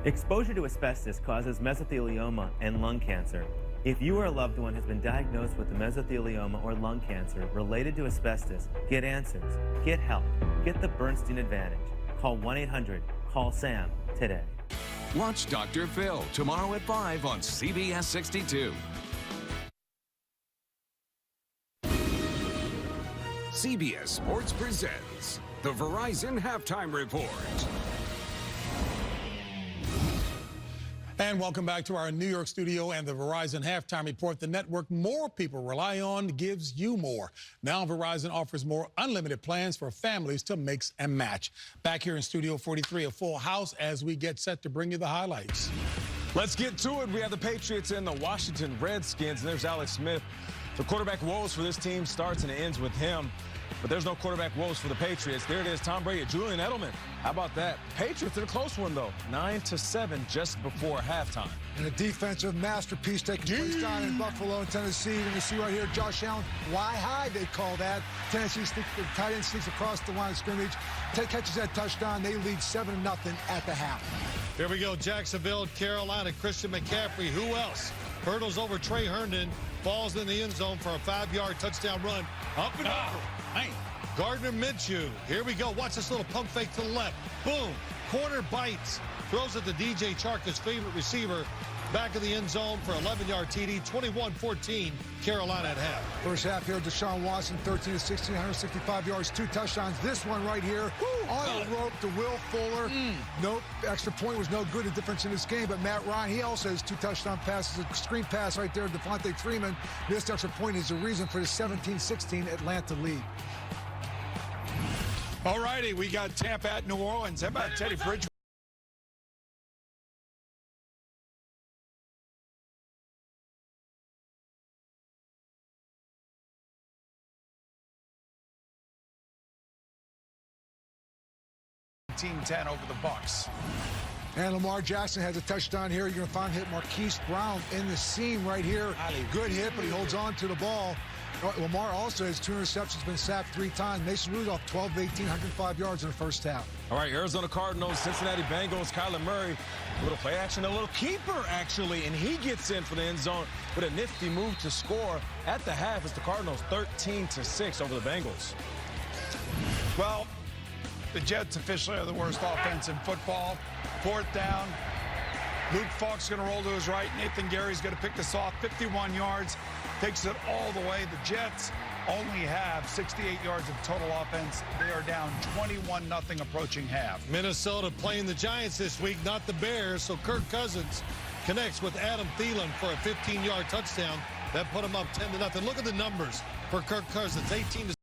Exposure to asbestos causes mesothelioma and lung cancer. If you or a loved one has been diagnosed with mesothelioma or lung cancer related to asbestos, get answers, get help, get the Bernstein Advantage. Call 1-800-CALL-SAM today. Watch Dr. Phil tomorrow at 5 on CBS 62. CBS Sports presents the Verizon Halftime Report. And welcome back to our New York studio and the Verizon Halftime Report. The network more people rely on gives you more. Now Verizon offers more unlimited plans for families to mix and match. Back here in Studio 43, a full house as we get set to bring you the highlights. Let's get to it. We have the Patriots and the Washington Redskins, and there's Alex Smith. The quarterback woes for this team starts and ends with him. But there's no quarterback woes for the Patriots. There it is, Tom Brady, Julian Edelman. How about that? Patriots in a close one, though. 9-7 just before halftime. And a defensive masterpiece taking place down in Buffalo and Tennessee. And you see right here, Josh Allen, fly high, they call that. Tennessee, the tight end sneaks across the line of scrimmage, catches that touchdown. They lead 7-0 at the half. Here we go, Jacksonville, Carolina, Christian McCaffrey. Who else? Hurdles over Trey Herndon, falls in the end zone for a 5-yard touchdown run. Up and over. Man. Gardner Minshew. Here we go. Watch this little pump fake to the left. Boom. Corner bites. Throws it to DJ Chark, his favorite receiver. Back of the end zone for 11-yard TD. 21-14, Carolina at half. First half here, Deshaun Watson, 13-16, 165 yards, 2 touchdowns. This one right here, on the rope to Will Fuller. Nope, extra point was no good, a difference in this game. But Matt Ryan, he also has 2 touchdown passes, a screen pass right there to Devontae Freeman. This extra point is the reason for the 17-16 Atlanta lead. All righty, we got Tampa at New Orleans. How about Teddy Bridgewater? Team 10 over the Bucks. And Lamar Jackson has a touchdown here. You're going to find hit Marquise Brown in the seam right here. Good hit, but he holds on to the ball. Lamar also has 2 interceptions, been sacked 3 times. Mason Rudolph, 12 of 18, 105 yards in the first half. All right, Arizona Cardinals, Cincinnati Bengals, Kyler Murray. A little play action, a little keeper, actually, and he gets in for the end zone with a nifty move to score. At the half, it's the Cardinals 13-6 over the Bengals. Well, the Jets officially are the worst offense in football. 4th down. Luke Falk's going to roll to his right. Nathan Gary's going to pick this off. 51 yards. Takes it all the way. The Jets only have 68 yards of total offense. They are down 21-0 approaching half. Minnesota playing the Giants this week, not the Bears. So Kirk Cousins connects with Adam Thielen for a 15-yard touchdown. That put him up 10-0. Look at the numbers for Kirk Cousins, 18 to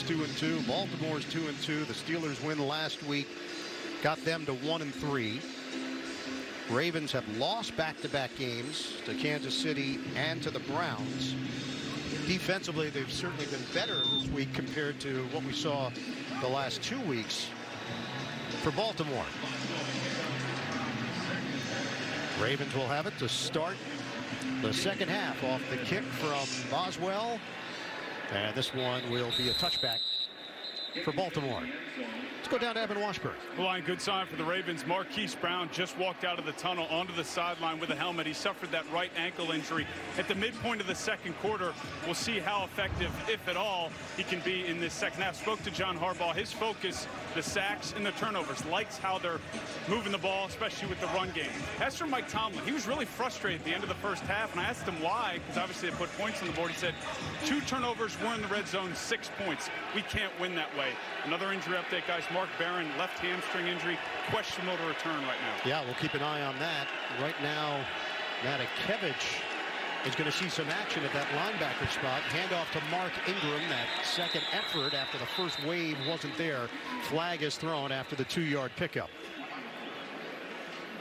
Cleveland's 2-2. Baltimore's 2-2. The Steelers win last week, got them to 1-3. Ravens have lost back-to-back games to Kansas City and to the Browns. Defensively, they've certainly been better this week compared to what we saw the last 2 weeks for Baltimore. Ravens will have it to start the second half off the kick from Boswell. And this one will be a touchback for Baltimore. Let's go down to Evan Washburn. Well, and good sign for the Ravens. Marquise Brown just walked out of the tunnel onto the sideline with a helmet. He suffered that right ankle injury at the midpoint of the second quarter. We'll see how effective, if at all, he can be in this second half. Spoke to John Harbaugh. His focus, the sacks and the turnovers. Likes how they're moving the ball, especially with the run game. As for Mike Tomlin, he was really frustrated at the end of the first half, and I asked him why, because obviously they put points on the board. He said, 2 turnovers, we're in the red zone, 6 points. We can't win that way. Another injury update, guys. Mark Barron, left hamstring injury, questionable to return right now. Yeah, we'll keep an eye on that. Right now, Matakevich is going to see some action at that linebacker spot. Handoff to Mark Ingram. That second effort after the first wave wasn't there. Flag is thrown after the 2-yard pickup.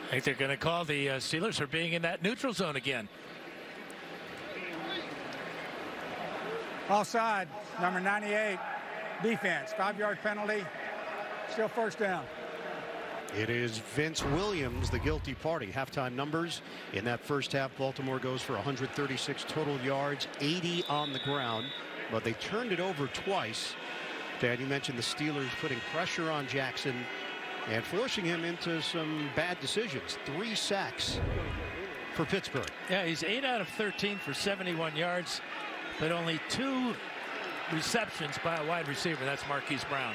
I think they're going to call the Steelers for being in that neutral zone again. Offside, number 98, defense, 5-yard penalty, still first down. It is Vince Williams, the guilty party. Halftime numbers in that first half, Baltimore goes for 136 total yards, 80 on the ground, but they turned it over twice. Dad, you mentioned the Steelers putting pressure on Jackson and forcing him into some bad decisions. 3 sacks for Pittsburgh. Yeah, he's 8 out of 13 for 71 yards, but only 2 receptions by a wide receiver. That's Marquise Brown.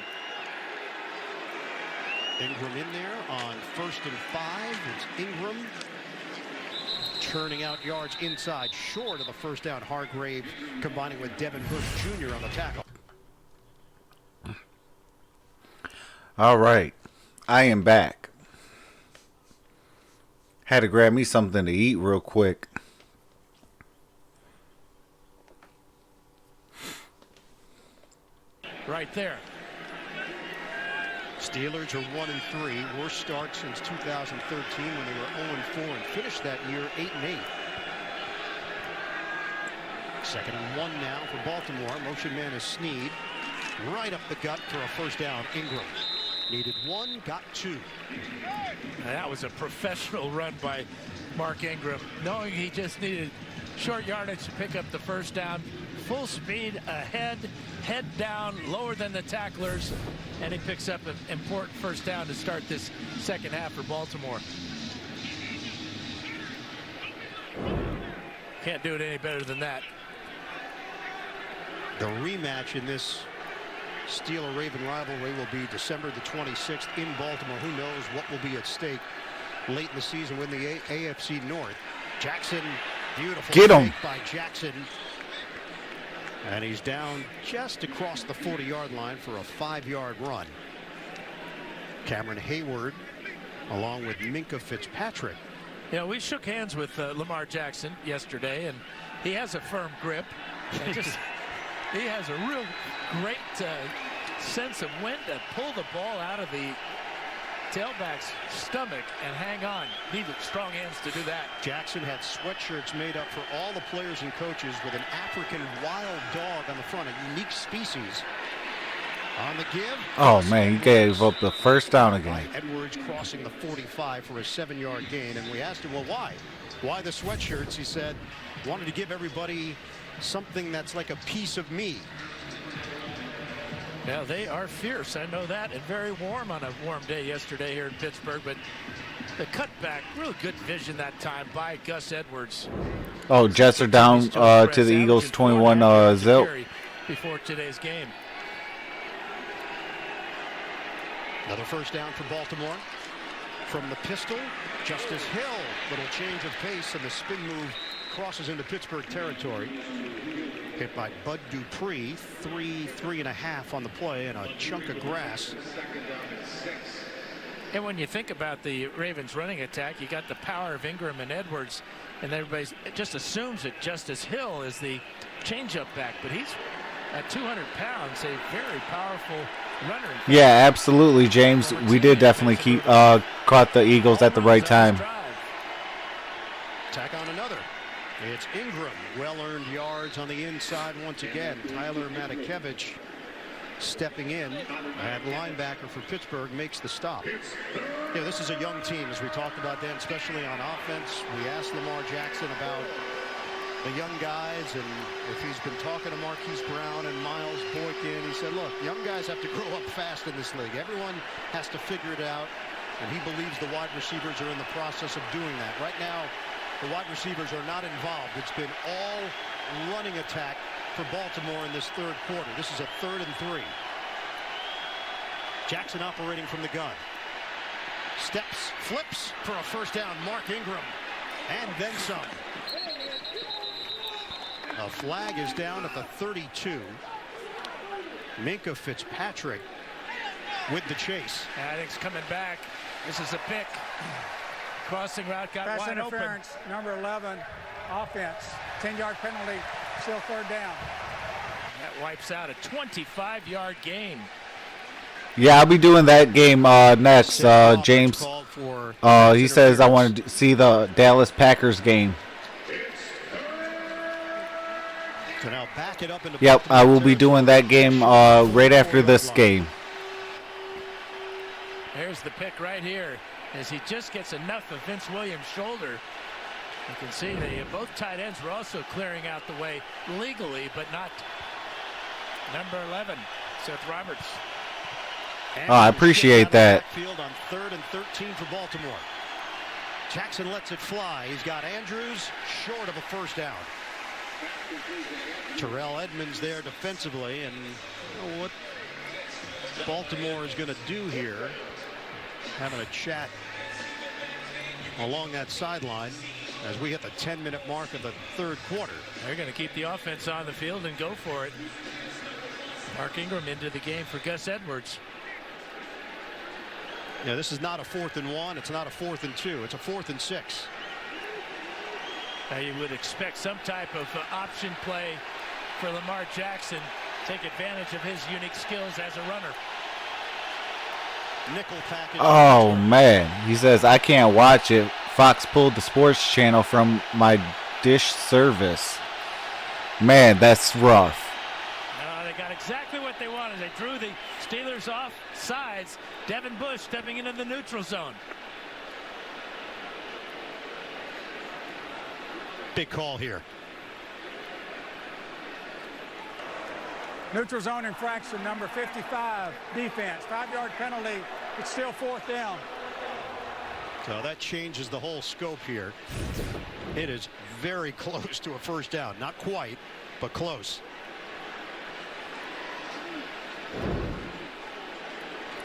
Ingram in there on 1st and 5. It's Ingram churning out yards inside, short of the first down. Hargrave combining with Devin Bush Jr. on the tackle. All right, I am back. Had to grab me something to eat real quick. Right there. Steelers are 1-3, worst start since 2013 when they were 0-4 and finished that year 8-8. 2nd and 1 now for Baltimore. Motion man is Snead. Right up the gut for a first down. Ingram needed 1, got 2. That was a professional run by Mark Ingram, knowing he just needed short yardage to pick up the first down. Full speed ahead, head down, lower than the tacklers, and he picks up an important first down to start this second half for Baltimore. Can't do it any better than that. The rematch in this Steeler-Raven rivalry will be December the 26th in Baltimore. Who knows what will be at stake late in the season when the AFC North. Jackson, beautiful Get him by Jackson. And he's down just across the 40-yard line for a 5-yard run. Cameron Hayward along with Minka Fitzpatrick. Yeah, we shook hands with Lamar Jackson yesterday, and he has a firm grip. And just he has a real great sense of when to pull the ball out of the tailback's stomach and hang on. Needed strong hands to do that. Jackson had sweatshirts made up for all the players and coaches with an African wild dog on the front, a unique species. On the give. Oh, man, he gave up the first down again. Edwards crossing the 45 for a 7-yard gain, and we asked him, well, why? Why the sweatshirts? He said, wanted to give everybody something that's like a piece of me. Yeah, they are fierce. I know that, and very warm on a warm day yesterday here in Pittsburgh. But the cutback, real good vision that time by Gus Edwards. Oh, Jets are down to the Eagles 21-0 before today's game. Another first down for Baltimore. From the pistol, Justice Hill. Little change of pace, and the spin move crosses into Pittsburgh territory. Hit by Bud Dupree. 3.5 on the play, and a chunk of grass. And when you think about the Ravens running attack, you got the power of Ingram and Edwards, and everybody just assumes that Justice Hill is the changeup back, but he's At 200 pounds, a very powerful runner. Yeah, absolutely, James. We did definitely caught the Eagles at the right time. Tack on another. It's Ingram. Well-earned yards on the inside once again. Tyler Matakevich stepping in. And linebacker for Pittsburgh makes the stop. Yeah, this is a young team, as we talked about, Dan, especially on offense. We asked Lamar Jackson about the young guys and if he's been talking to Marquise Brown and Miles Boykin. He said, look, young guys have to grow up fast in this league. Everyone has to figure it out, and he believes the wide receivers are in the process of doing that. Right now, the wide receivers are not involved. It's been all running attack for Baltimore in this third quarter. This is a 3rd and 3. Jackson operating from the gun. Steps, flips for a first down. Mark Ingram, and then some. A flag is down at the 32. Minkah Fitzpatrick with the chase. I think it's coming back. This is a pick. Crossing route got Pass wide interference, open. number 11, offense. 10-yard penalty, still 3rd down. That wipes out a 25-yard gain. Yeah, I'll be doing that game next, James. He says I want to see the Dallas Packers game. So now back it up into Yep, I will be doing that game right after this game. There's the pick right here as he just gets enough of Vince Williams' shoulder. You can see that both tight ends were also clearing out the way legally, but not number 11, Seth Roberts. Oh, I appreciate that. Field on 3rd and 13 for Baltimore. Jackson lets it fly. He's got Andrews short of a first down. Terrell Edmonds there defensively, and what Baltimore is going to do here, having a chat along that sideline as we hit the 10-minute mark of the third quarter. They're going to keep the offense on the field and go for it. Mark Ingram into the game for Gus Edwards. Yeah, this is not a 4th and 1. It's not a 4th and 2. It's a 4th and 6. Now you would expect some type of option play for Lamar Jackson. Take advantage of his unique skills as a runner. Nickel package. Oh, man. He says, I can't watch it. Fox pulled the sports channel from my dish service. Man, that's rough. No, they got exactly what they wanted. They drew the Steelers off sides. Devin Bush stepping into the neutral zone. Big call here. Neutral zone infraction, number 55, defense. 5-yard penalty. It's still 4th down. So that changes the whole scope here. It is very close to a first down. Not quite, but close.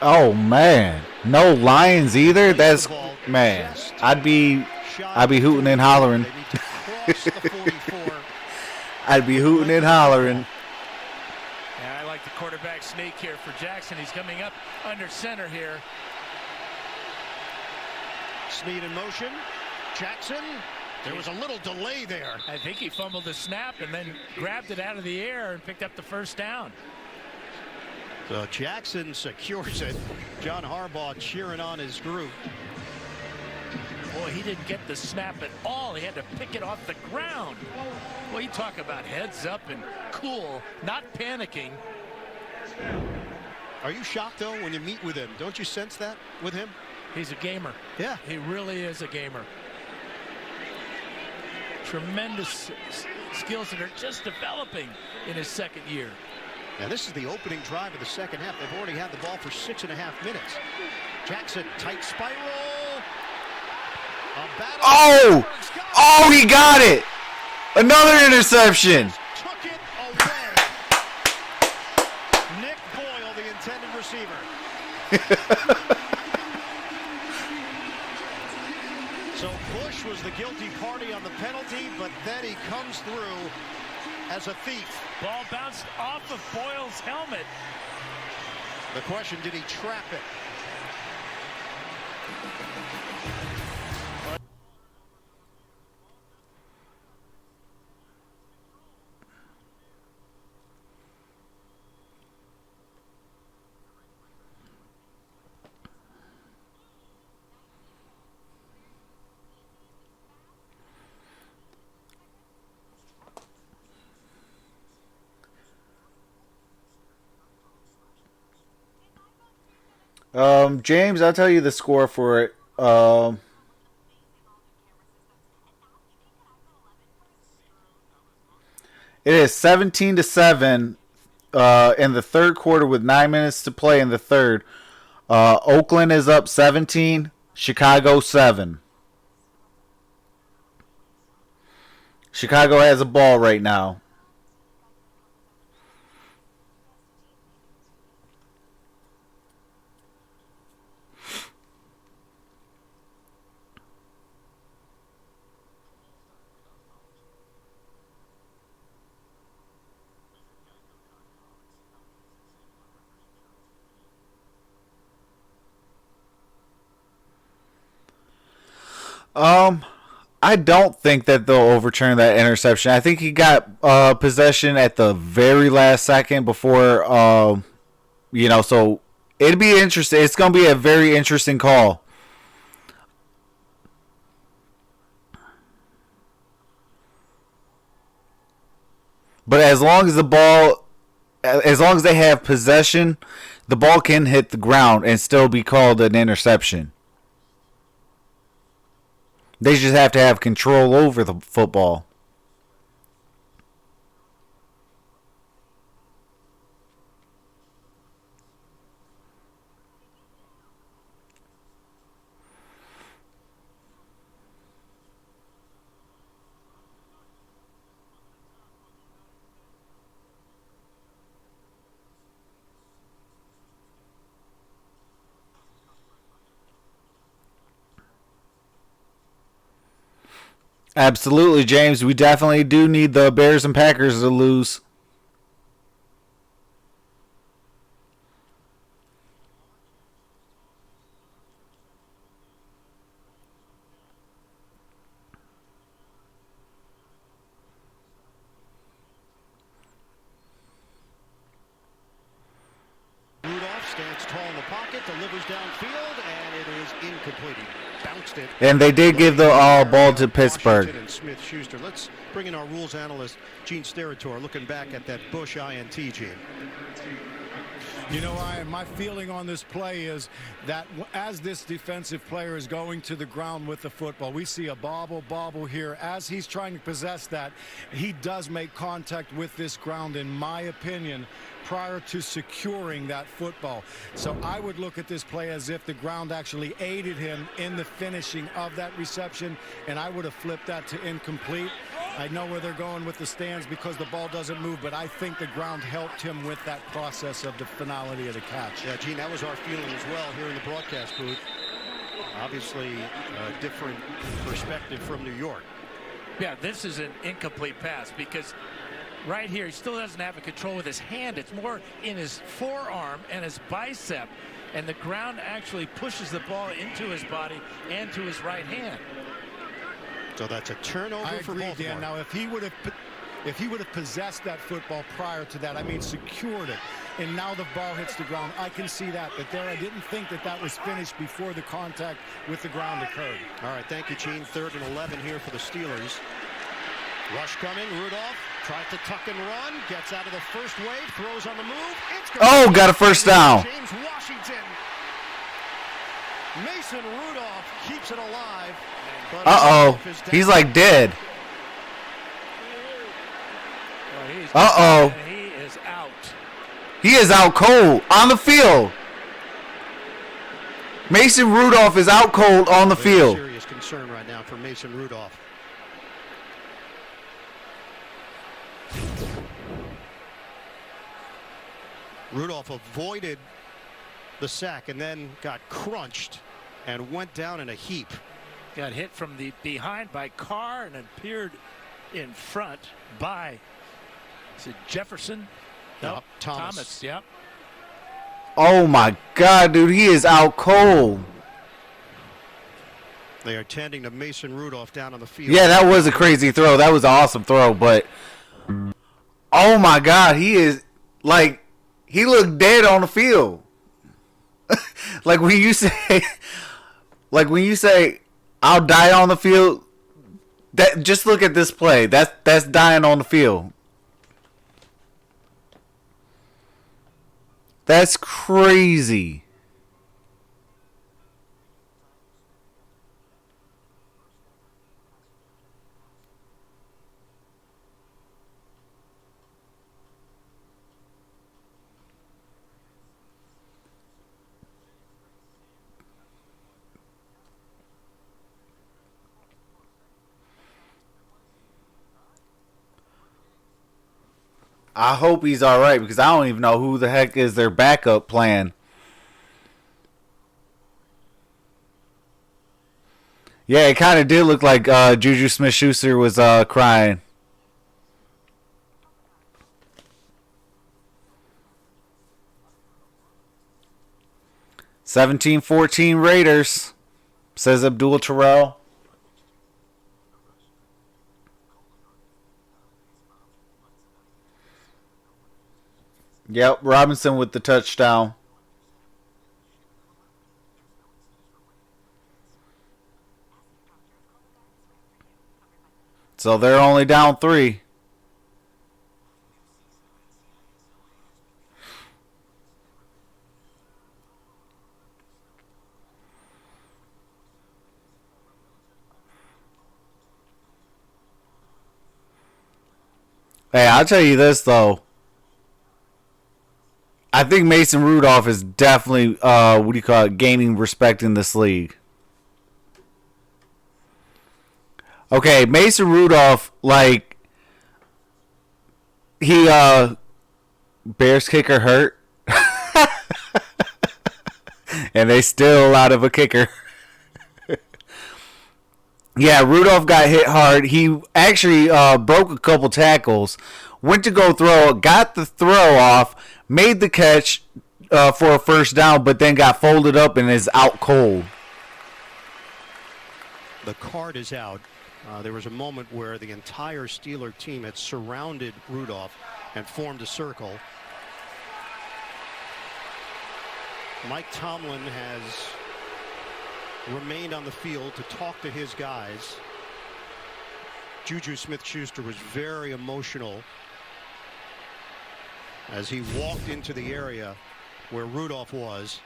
Oh, man. No lines either? That's, man. I'd be hooting and hollering. I'd be hooting and hollering. Yeah, I like the quarterback sneak here for Jackson. He's coming up under center here. Snead in motion. Jackson. There was a little delay there. I think he fumbled the snap and then grabbed it out of the air and picked up the first down. So Jackson secures it. John Harbaugh cheering on his group. Boy, he didn't get the snap at all. He had to pick it off the ground. Well, you talk about heads up and cool, not panicking. Are you shocked, though, when you meet with him? Don't you sense that with him? He's a gamer. Yeah. He really is a gamer. Tremendous skills that are just developing in his second year. Now, this is the opening drive of the second half. They've already had the ball for 6.5 minutes. Jackson, tight spiral. Oh! Oh, he got it! Another interception! Took it away. Nick Boyle, the intended receiver. So Bush was the guilty party on the penalty, but then he comes through as a thief. Ball bounced off of Boyle's helmet. The question, did he trap it? James, I'll tell you the score for it. It is 17-7 in the third quarter with 9 minutes to play in the third. Oakland is up 17, Chicago 7. Chicago has a ball right now. I don't think that they'll overturn that interception. I think he got possession at the very last second before, so it'd be interesting. It's going to be a very interesting call. But as long as they have possession, the ball can hit the ground and still be called an interception. They just have to have control over the football. Absolutely, James. We definitely do need the Bears and Packers to lose. Rudolph stands tall in the pocket, delivers downfield, and it is incomplete. Bounced it. And they did give the ball to Pittsburgh. And Smith Schuster. Let's bring in our rules analyst, Gene Steratore, looking back at that Bush INT, Gene. You know, Ryan, my feeling on this play is that as this defensive player is going to the ground with the football, we see a bobble here. As he's trying to possess that, he does make contact with this ground, in my opinion, prior to securing that football. So I would look at this play as if the ground actually aided him in the finishing of that reception, and I would have flipped that to incomplete. I know where they're going with the stands because the ball doesn't move, but I think the ground helped him with that process of the finality of the catch. Yeah, Gene, that was our feeling as well here in the broadcast booth. Obviously, a different perspective from New York. Yeah, this is an incomplete pass because right here, he still doesn't have a control with his hand. It's more in his forearm and his bicep, and the ground actually pushes the ball into his body and to his right hand. So that's a turnover for Baltimore. Dan. Now, if he would have possessed that football prior to that, I mean secured it, and now the ball hits the ground, I can see that. But there, I didn't think that was finished before the contact with the ground occurred. All right, thank you, Gene. 3rd and 11 here for the Steelers. Rush coming, Rudolph tries to tuck and run, gets out of the first wave, throws on the move. Got a first down. James Washington. Mason Rudolph keeps it alive. He's like dead. He is out. He is out cold on the field. Mason Rudolph is out cold on the field. Serious concern right now for Mason Rudolph. Rudolph avoided the sack and then got crunched and went down in a heap. Got hit from the behind by Carr and appeared in front by, is it Jefferson? No, Thomas. Yep. Oh my God, dude, he is out cold. They are tending to Mason Rudolph down on the field. Yeah, that was a crazy throw. That was an awesome throw, but oh my God, he is like, he looked dead on the field. like when you say, I'll die on the field. That just look at this play. That's dying on the field. That's crazy. I hope he's all right because I don't even know who the heck is their backup plan. Yeah, it kind of did look like Juju Smith-Schuster was crying. "17-14 Raiders," says Abdul Terrell. Yep, Robinson with the touchdown. So they're only down 3. Hey, I'll tell you this, though. I think Mason Rudolph is definitely, gaining respect in this league. Okay, Mason Rudolph, like, he, Bears kicker hurt. And they still out of a kicker. Yeah, Rudolph got hit hard. He actually broke a couple tackles, went to go throw, got the throw off, made the catch for a first down, but then got folded up and is out cold. The card is out. There was a moment where the entire Steeler team had surrounded Rudolph and formed a circle. Mike Tomlin has remained on the field to talk to his guys. Juju Smith-Schuster was very emotional as he walked into the area where Rudolph was.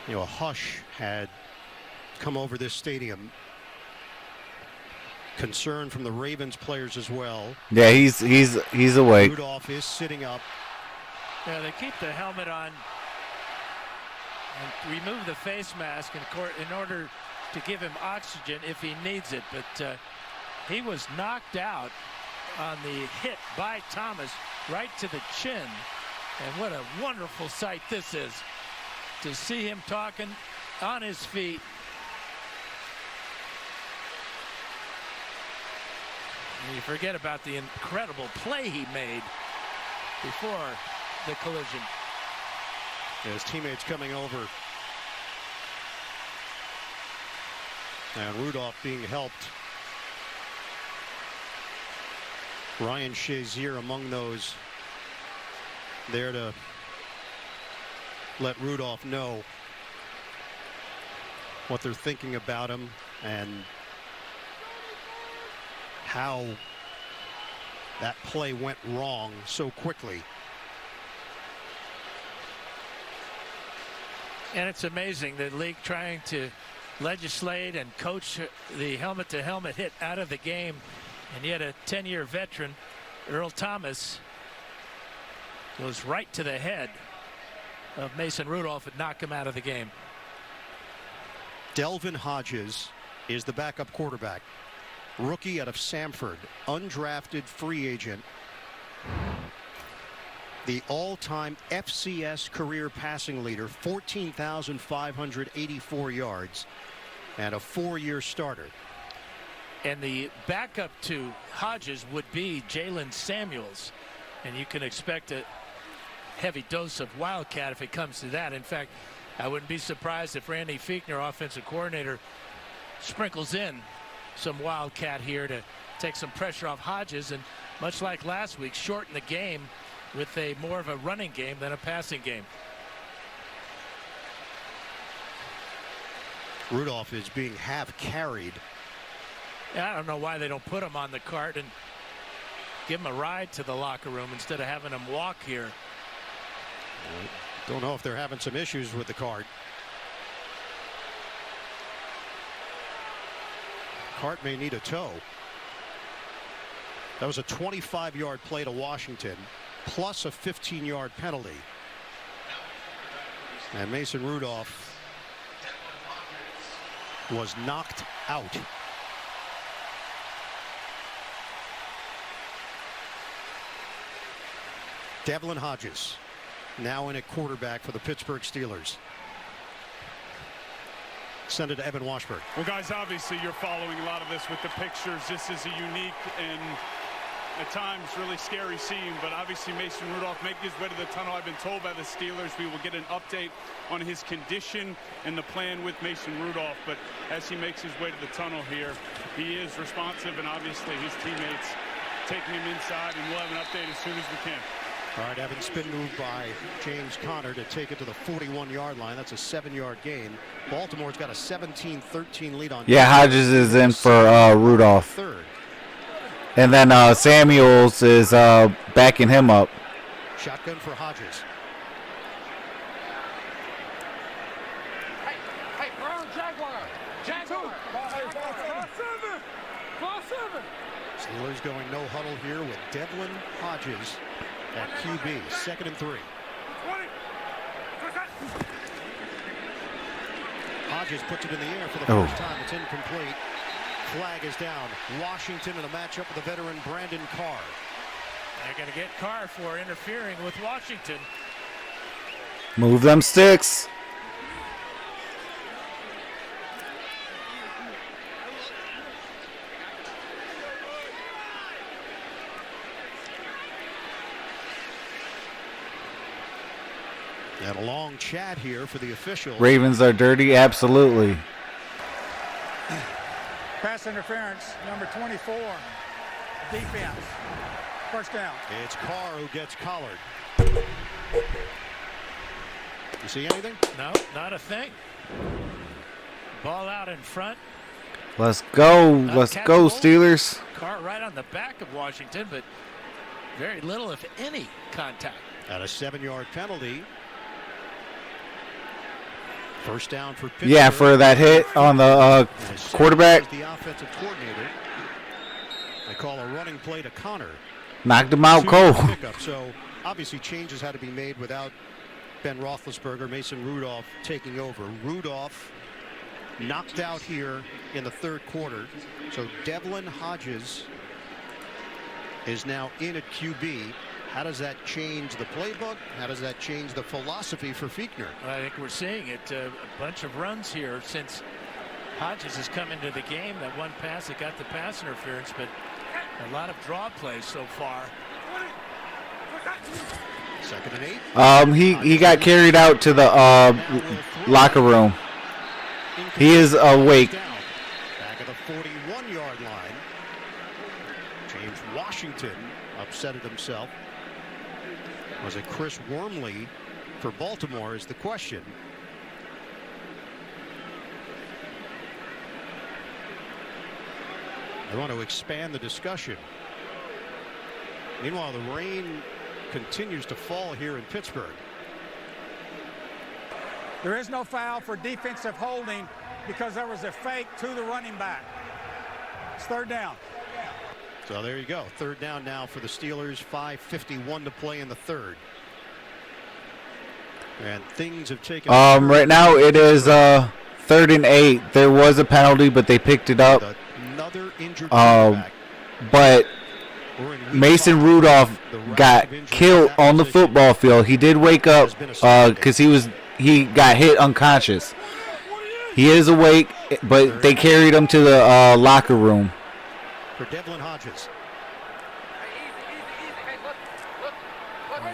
You know, a hush had come over this stadium. Concern from the Ravens players as well. Yeah, he's awake. Rudolph is sitting up. Yeah, they keep the helmet on and remove the face mask in order to give him oxygen if he needs it. But he was knocked out on the hit by Thomas right to the chin. And what a wonderful sight this is to see him talking on his feet. And you forget about the incredible play he made before the collision. His teammates coming over. And Rudolph being helped. Ryan Shazier among those there to let Rudolph know what they're thinking about him and how that play went wrong so quickly. And it's amazing the league trying to legislate and coach the helmet-to-helmet hit out of the game, and yet a 10-year veteran, Earl Thomas, goes right to the head of Mason Rudolph and knock him out of the game. Delvin Hodges is the backup quarterback. Rookie out of Samford, undrafted free agent. The all-time FCS career passing leader, 14,584 yards, and a 4-year starter. And the backup to Hodges would be Jalen Samuels, and you can expect a heavy dose of Wildcat if it comes to that. In fact, I wouldn't be surprised if Randy Fichtner, offensive coordinator, sprinkles in some Wildcat here to take some pressure off Hodges, and much like last week, shorten the game with a more of a running game than a passing game. Rudolph is being half carried. I don't know why they don't put him on the cart and give him a ride to the locker room instead of having him walk here. Don't know if they're having some issues with the cart. Cart may need a tow. That was a 25-yard play to Washington, plus a 15-yard penalty. And Mason Rudolph was knocked out. Devlin Hodges now in at quarterback for the Pittsburgh Steelers. Send it to Evan Washburn. Well, guys, obviously you're following a lot of this with the pictures. This is a unique and at times really scary scene, but obviously Mason Rudolph making his way to the tunnel. I've been told by the Steelers we will get an update on his condition and the plan with Mason Rudolph, but as he makes his way to the tunnel here, he is responsive, and obviously his teammates taking him inside, and we'll have an update as soon as we can. All right, Evan, spin move by James Conner to take it to the 41-yard line. That's a 7-yard gain. Baltimore's got a 17-13 lead on. Yeah, Hodges is in for Rudolph. Third. And then Samuels is backing him up. Shotgun for Hodges. Hey, Brown Jaguar. Steelers going no huddle here with Devlin Hodges at QB. 2nd and 3. Hodges puts it in the air for the first time. It's incomplete. Flag is down. Washington in a matchup with the veteran Brandon Carr. They're going to get Carr for interfering with Washington. Move them sticks. And a long chat here for the officials. Ravens are dirty, absolutely. Pass interference, number 24. Defense. First down. It's Carr who gets collared. You see anything? No, not a thing. Ball out in front. Let's go. Let's go, Steelers. Carr right on the back of Washington, but very little, if any, contact. At a 7-yard penalty. First down for Pittsburgh. Yeah, for that hit on the quarterback. The offensive coordinator. They call a running play to Conner. Knocked him out cold. So obviously changes had to be made without Ben Roethlisberger, Mason Rudolph taking over. Rudolph knocked out here in the 3rd quarter. So Devlin Hodges is now in at QB. How does that change the playbook? How does that change the philosophy for Fichtner? I think we're seeing it. A bunch of runs here since Hodges has come into the game. That one pass that got the pass interference, but a lot of draw plays so far. 2nd and 8. He got carried out to the locker room. He is awake. Back at the 41-yard line. James Washington upset it himself. Was it Chris Wormley for Baltimore is the question. I want to expand the discussion. Meanwhile, the rain continues to fall here in Pittsburgh. There is no foul for defensive holding because there was a fake to the running back. It's 3rd down. So there you go. 3rd down now for the Steelers. 5:51 to play in the 3rd. And things have taken. Right now it is 3rd and 8. There was a penalty, but they picked it up. Another injured but Mason Rudolph got killed on the football field. He did wake up because he got hit unconscious. He is awake, but they carried him to the locker room. For Devlin Hodges.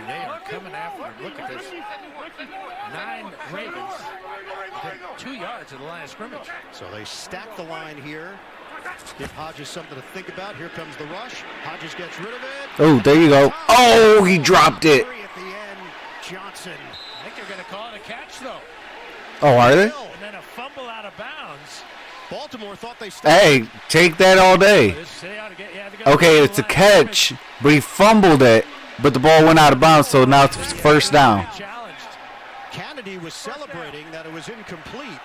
They are coming after him. Look at this. 9 Ravens. 2 yards at the line of scrimmage. So they stack the line here. Give Hodges something to think about. Here comes the rush. Hodges gets rid of it. Oh, there you go. Oh, he dropped it. At the end, Johnson. I think they're going to call it a catch, though. Oh, are they? And then a fumble out of bounds. Baltimore thought they. Hey, take that all day. Okay, it's a catch, but he fumbled it, but the ball went out of bounds, so now it's 1st down. Kennedy was celebrating that it was incomplete.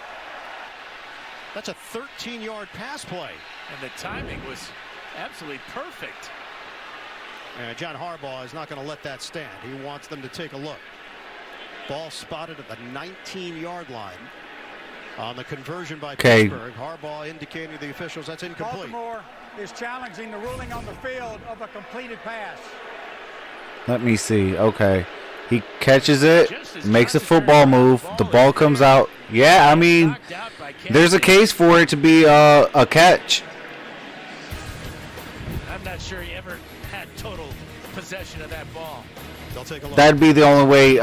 That's a 13-yard pass play. And the timing was absolutely perfect. And John Harbaugh is not going to let that stand. He wants them to take a look. Ball spotted at the 19-yard line. On the conversion by Okay. Pittsburgh, Harbaugh indicating to the officials that's incomplete. Baltimore is challenging the ruling on the field of a completed pass. Let me see. Okay. He catches it, makes a football move. The ball comes out. Yeah, I mean, there's a case for it to be a catch. I'm not sure he ever had total possession of that ball. They'll take a look. That'd be the only way.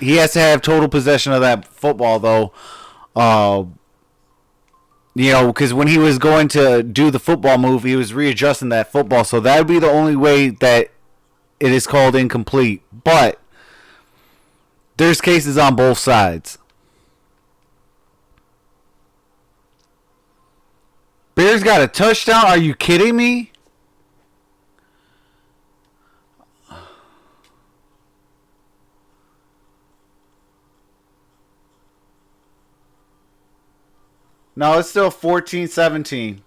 He has to have total possession of that football, though. You know, because when he was going to do the football move, he was readjusting that football. So that would be the only way that it is called incomplete. But there's cases on both sides. Bears got a touchdown? Are you kidding me? No, it's still 14-17.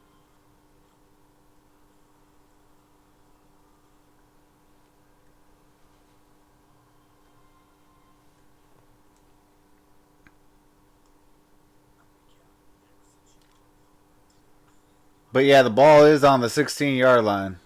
But yeah, the ball is on the 16-yard line.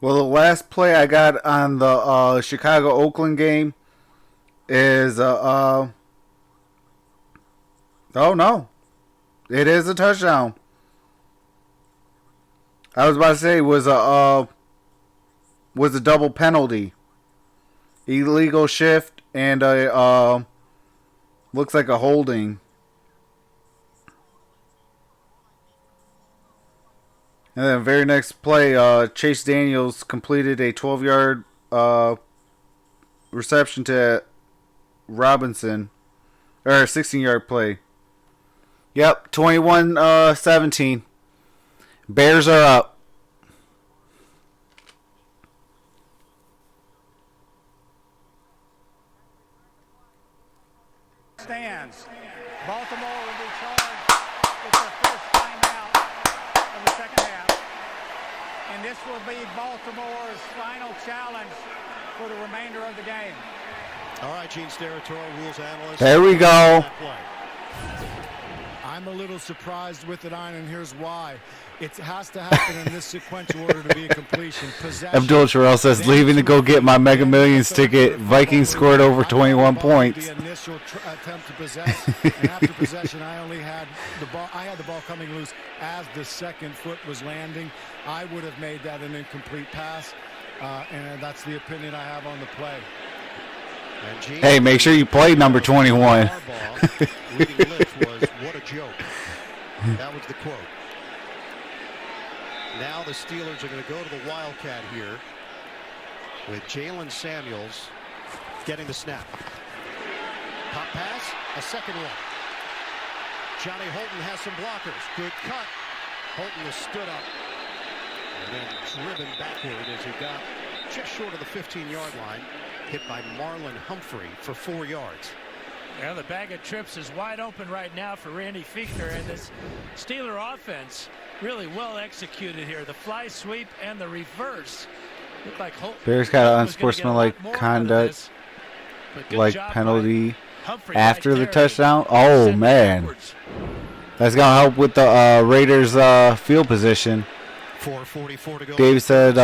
Well, the last play I got on the Chicago-Oakland game is oh no, it is a touchdown. I was about to say was a double penalty, illegal shift, and a looks like a holding. And then the very next play, Chase Daniels completed a 12-yard reception to Robinson. Or a 16-yard play. Yep, 21-17. Bears are up. Stands. Baltimore will be charged with their first timeout of the second half. And this will be Baltimore's final challenge for the remainder of the game. All right, Gene Steratore, rules analyst. There we go. I'm a little surprised with it, and here's why. It has to happen in this sequential order to be a completion. Abdul Terrell says, leaving to go get my Mega Millions ticket. Vikings scored over 21 points. The initial attempt to possess, and after possession, I only had the ball. I had the ball coming loose as the second foot was landing. I would have made that an incomplete pass, and that's the opinion I have on the play. Hey, make sure you play number 21. Leading lift was, what a joke. That was the quote. Now the Steelers are going to go to the Wildcat here with Jalen Samuels getting the snap. Pop pass, a second one. Johnny Holton has some blockers. Good cut. Holton has stood up and then driven backward as he got just short of the 15-yard line. Hit by Marlon Humphrey for 4 yards. Well, the bag of trips is wide open right now for Randy Fichtner, and this Steeler offense really well executed here. The fly sweep and the reverse. Looked like Bears got unsportsmanlike conduct, like penalty after the touchdown. Oh man, that's gonna help with the Raiders' field position. 4:44 to go. Dave said,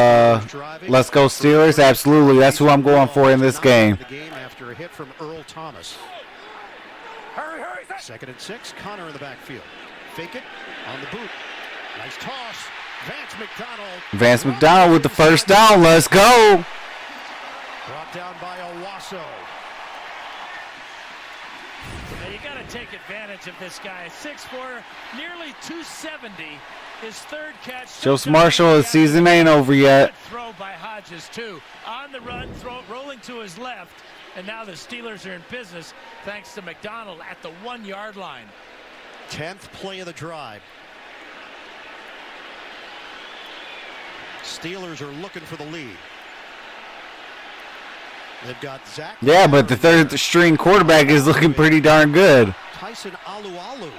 let's go Steelers. Absolutely, that's who I'm going for in this game. After a hit from Earl Thomas. Second and 6. Connor in the backfield. Fake it on the boot. Nice toss. Vance McDonald with the first down. Let's go. Brought down by Owasso. you got to take advantage of this guy. 6'4", nearly 270. His third catch. Joseph Marshall, his season ain't over yet. Good throw by Hodges, too. On the run, rolling to his left. And now the Steelers are in business thanks to McDonald at the 1-yard line. 10th play of the drive. Steelers are looking for the lead. They've got Zach. Yeah, but the third string quarterback is looking pretty darn good. Tyson Alualu.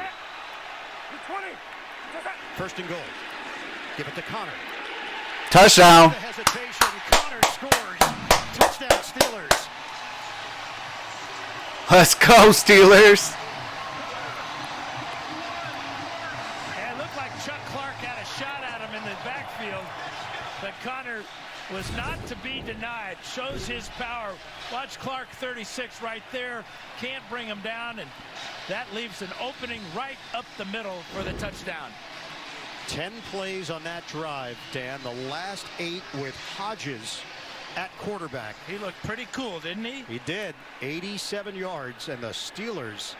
1st and goal. Give it to Connor. Touchdown. Hesitation. Connor scores. Touchdown Steelers. Let's go, Steelers. And it looked like Chuck Clark had a shot at him in the backfield, but Connor was not to be denied. Shows his power. Watch Clark, 36 right there. Can't bring him down, and that leaves an opening right up the middle for the touchdown. 10 plays on that drive, Dan. The last 8 with Hodges at quarterback. He looked pretty cool, didn't he? He did. 87 yards, and the Steelers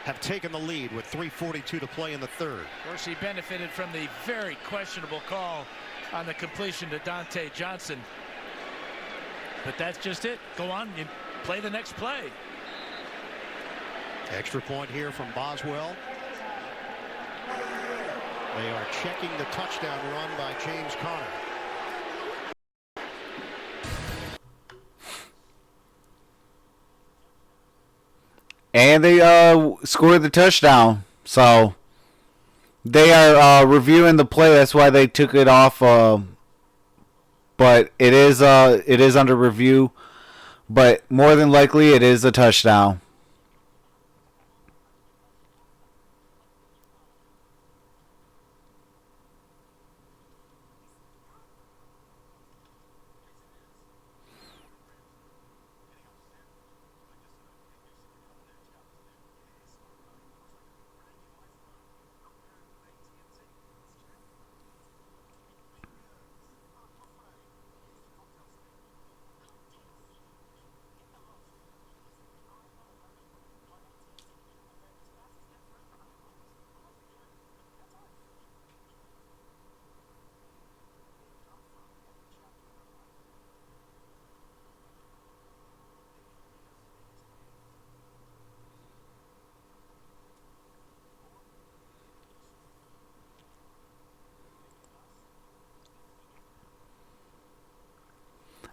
have taken the lead with 3:42 to play in the third. Of course, he benefited from the very questionable call on the completion to Dante Johnson. But that's just it. Go on, you play the next play. Extra point here from Boswell. They are checking the touchdown run by James Conner. And they scored the touchdown. So they are reviewing the play. That's why they took it off. But it is under review. But more than likely, it is a touchdown.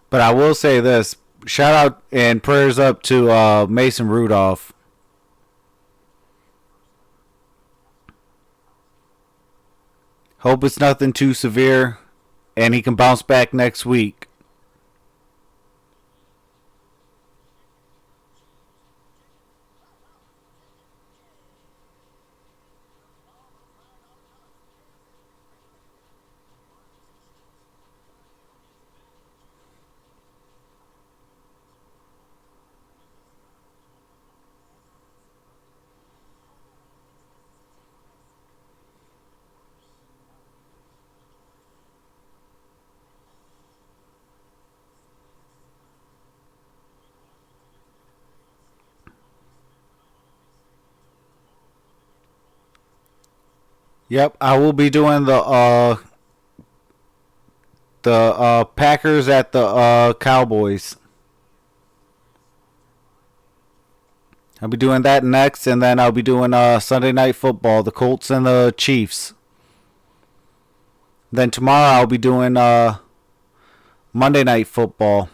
But I will say this. Shout out and prayers up to Mason Rudolph. Hope it's nothing too severe and he can bounce back next week. Yep, I will be doing the Packers at the Cowboys. I'll be doing that next, and then I'll be doing Sunday Night Football, the Colts and the Chiefs. Then tomorrow I'll be doing Monday Night Football.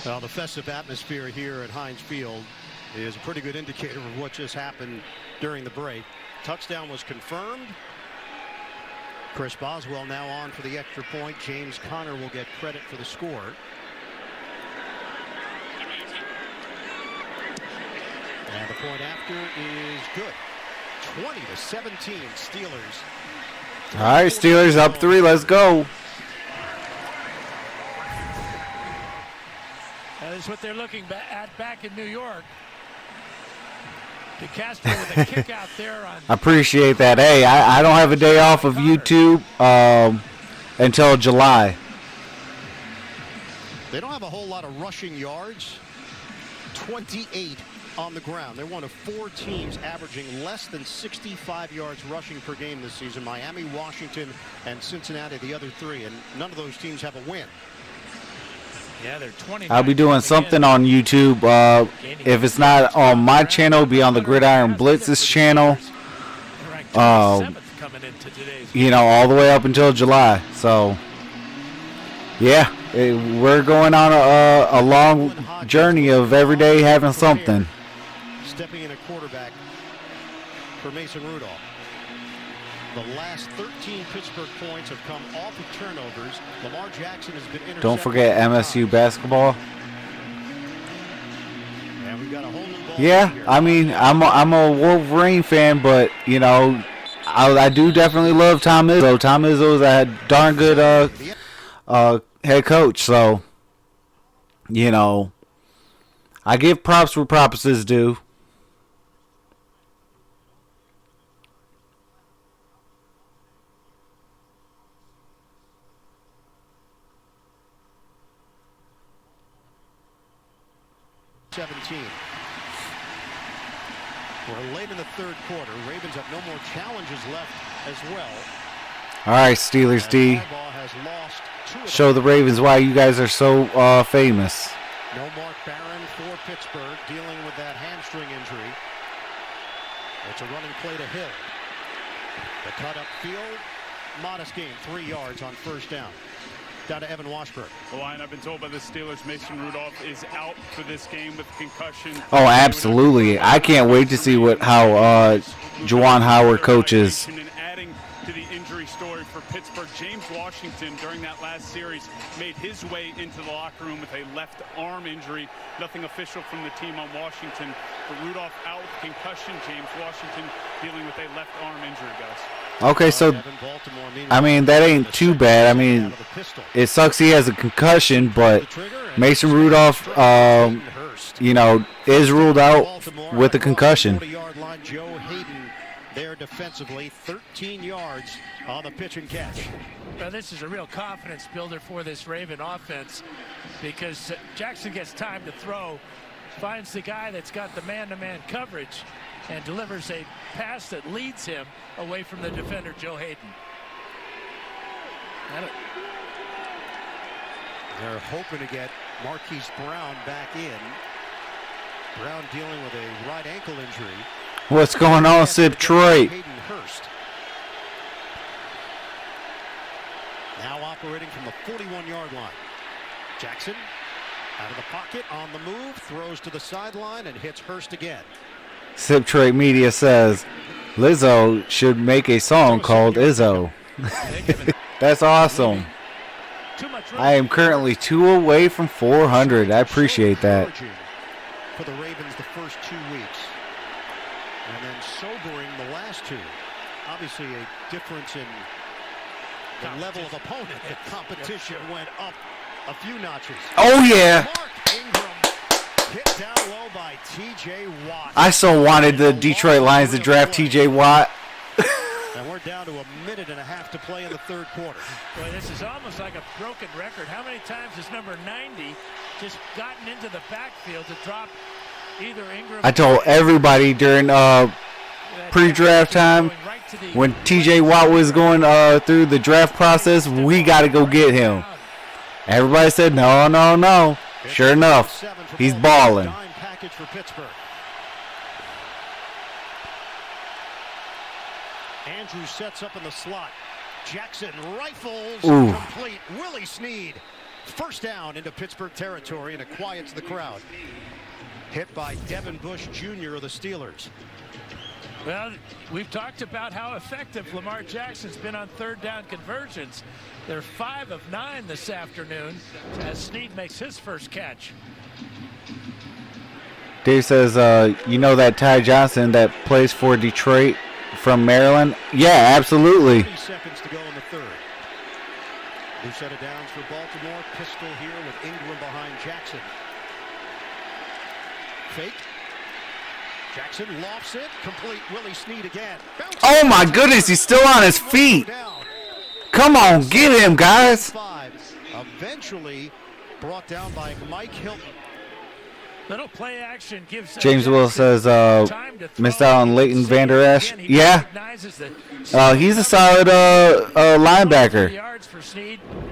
Well, the festive atmosphere here at Heinz Field is a pretty good indicator of what just happened during the break. Touchdown was confirmed. Chris Boswell now on for the extra point. James Conner will get credit for the score. And the point after is good. 20-17 Steelers. All right, Steelers up 3. Let's go. That is what they're looking at back in New York. DeCastro with a kick out there on. I appreciate that. Hey, I don't have a day off of YouTube until July. They don't have a whole lot of rushing yards. 28 on the ground. They're one of 4 teams averaging less than 65 yards rushing per game this season. Miami, Washington, and Cincinnati, the other 3, and none of those teams have a win. Yeah, they're 20. I'll be doing something on YouTube. If it's not on my channel, it'll be on the Gridiron Blitz's channel. You know, all the way up until July. So, yeah, we're going on a long journey of every day having something. Stepping in a quarterback for Mason Rudolph. The last 13 Pittsburgh points have come off of turnovers. Lamar Jackson has been intercepted. Don't forget MSU basketball. And we've got a holding ball. Yeah, I mean, I'm a Wolverine fan, but you know, I do definitely love Tom Izzo. Tom Izzo is a darn good head coach, so you know, I give props where props is due. We're late in the third quarter. Ravens have no more challenges left as well. All right, Steelers D. Show the Ravens why you guys are so famous. No Mark Barron for Pittsburgh, dealing with that hamstring injury. It's a running play to Hill. The cut up field, modest gain, 3 yards on first down. Down to Evan Washburn. Well, and I've been told by the Steelers Mason Rudolph is out for this game with concussion. Oh, absolutely. I can't wait to see how Juwan Howard coaches. And adding to the injury story for Pittsburgh, James Washington during that last series made his way into the locker room with a left arm injury. Nothing official from the team on Washington. But Rudolph out with concussion. James Washington dealing with a left arm injury, guys. Okay, so, I mean, that ain't too bad. I mean, it sucks he has a concussion, but Mason Rudolph, you know, is ruled out with a concussion. 40-yard line, Joe Hayden there defensively, 13 yards on the pitch and catch. Well, this is a real confidence builder for this Raven offense because Jackson gets time to throw, finds the guy that's got the man-to-man coverage, and delivers a pass that leads him away from the defender, Joe Hayden. They're hoping to get Marquise Brown back in. Brown dealing with a right ankle injury. What's going on, Sip Troy? Now operating from the 41-yard line. Jackson out of the pocket, on the move, throws to the sideline and hits Hurst again. Sip Troy Media says Lizzo should make a song called Izzo. That's awesome. I am currently 2 away from 400. I appreciate that. For the Ravens the first 2 weeks. And then sobering the last 2. Obviously a difference in the level of opponent. The competition went up a few notches. Oh, yeah. Mark Ingram hit down low by T.J. Watt. I so wanted the Detroit Lions to draft T.J. Watt. And we're down to a minute and a half to play in the third quarter. Boy, this is almost like a broken record. How many times has number 90 just gotten into the backfield to drop either Ingram? I told everybody during pre-draft time when T.J. Watt was going through the draft process, we got to go get him. Everybody said, no, no, no. Sure enough, he's balling. Package for Pittsburgh. Andrews sets up in the slot. Jackson rifles complete. Willie Snead. First down into Pittsburgh territory, and it quiets the crowd. Hit by Devin Bush Jr. of the Steelers. Well, we've talked about how effective Lamar Jackson's been on third down conversions. They're 5 of 9 this afternoon as Snead makes his first catch. Dave says, you know that Ty Johnson that plays for Detroit from Maryland? Yeah, absolutely. 30 seconds to go in the third. New set of downs for Baltimore. Pistol here with Ingram behind Jackson. Fake. Jackson lofts it. Complete. Willie Snead again. Oh my goodness, he's still on his feet. Come on, get him, guys. Eventually brought down by Mike Hilton. Little play action gives James Will says, missed out on Leighton Vander Esch. Yeah. He's a solid linebacker.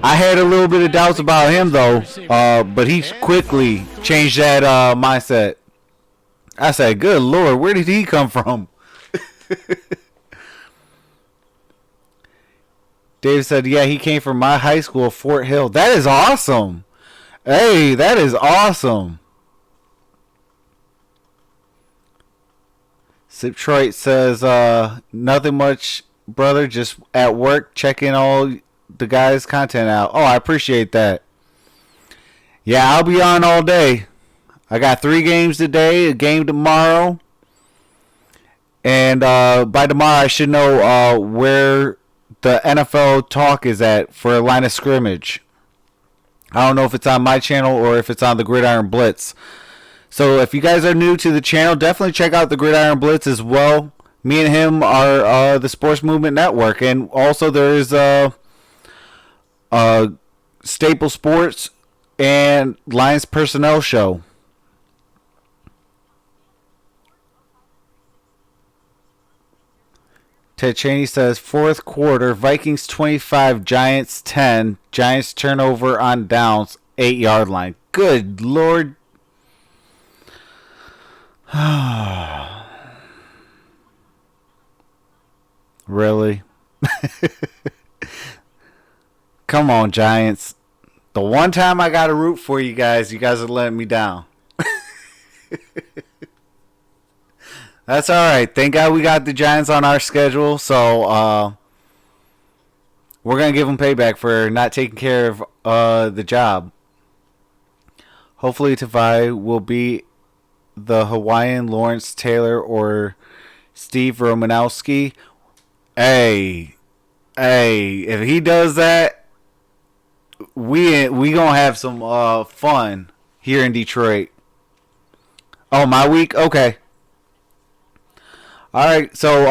I had a little bit of doubts about him, though, but he quickly changed that mindset. I said, good Lord, where did he come from? Dave said, yeah, he came from my high school, Fort Hill. That is awesome. Hey, that is awesome. Detroit says, nothing much, brother. Just at work, checking all the guys' content out. Oh, I appreciate that. Yeah, I'll be on all day. I got 3 games today, a game tomorrow. And by tomorrow, I should know where the NFL talk is at for a line of scrimmage. I don't know if it's on my channel or if it's on the Gridiron Blitz. So if you guys are new to the channel, definitely check out the Gridiron Blitz as well. Me and him are the Sports Movement Network. And also there's Staple Sports and Lions Personnel Show. Ted Cheney says, fourth quarter, Vikings 25, Giants 10. Giants turnover on downs, 8-yard line. Good Lord. Really? Come on, Giants. The one time I got to root for you guys are letting me down. That's all right. Thank God we got the Giants on our schedule, so we're going to give them payback for not taking care of the job. Hopefully Tavai will be the Hawaiian Lawrence Taylor or Steve Romanowski. Hey, if he does that, we gonna have some fun here in Detroit. Oh, my week? Okay. All right, so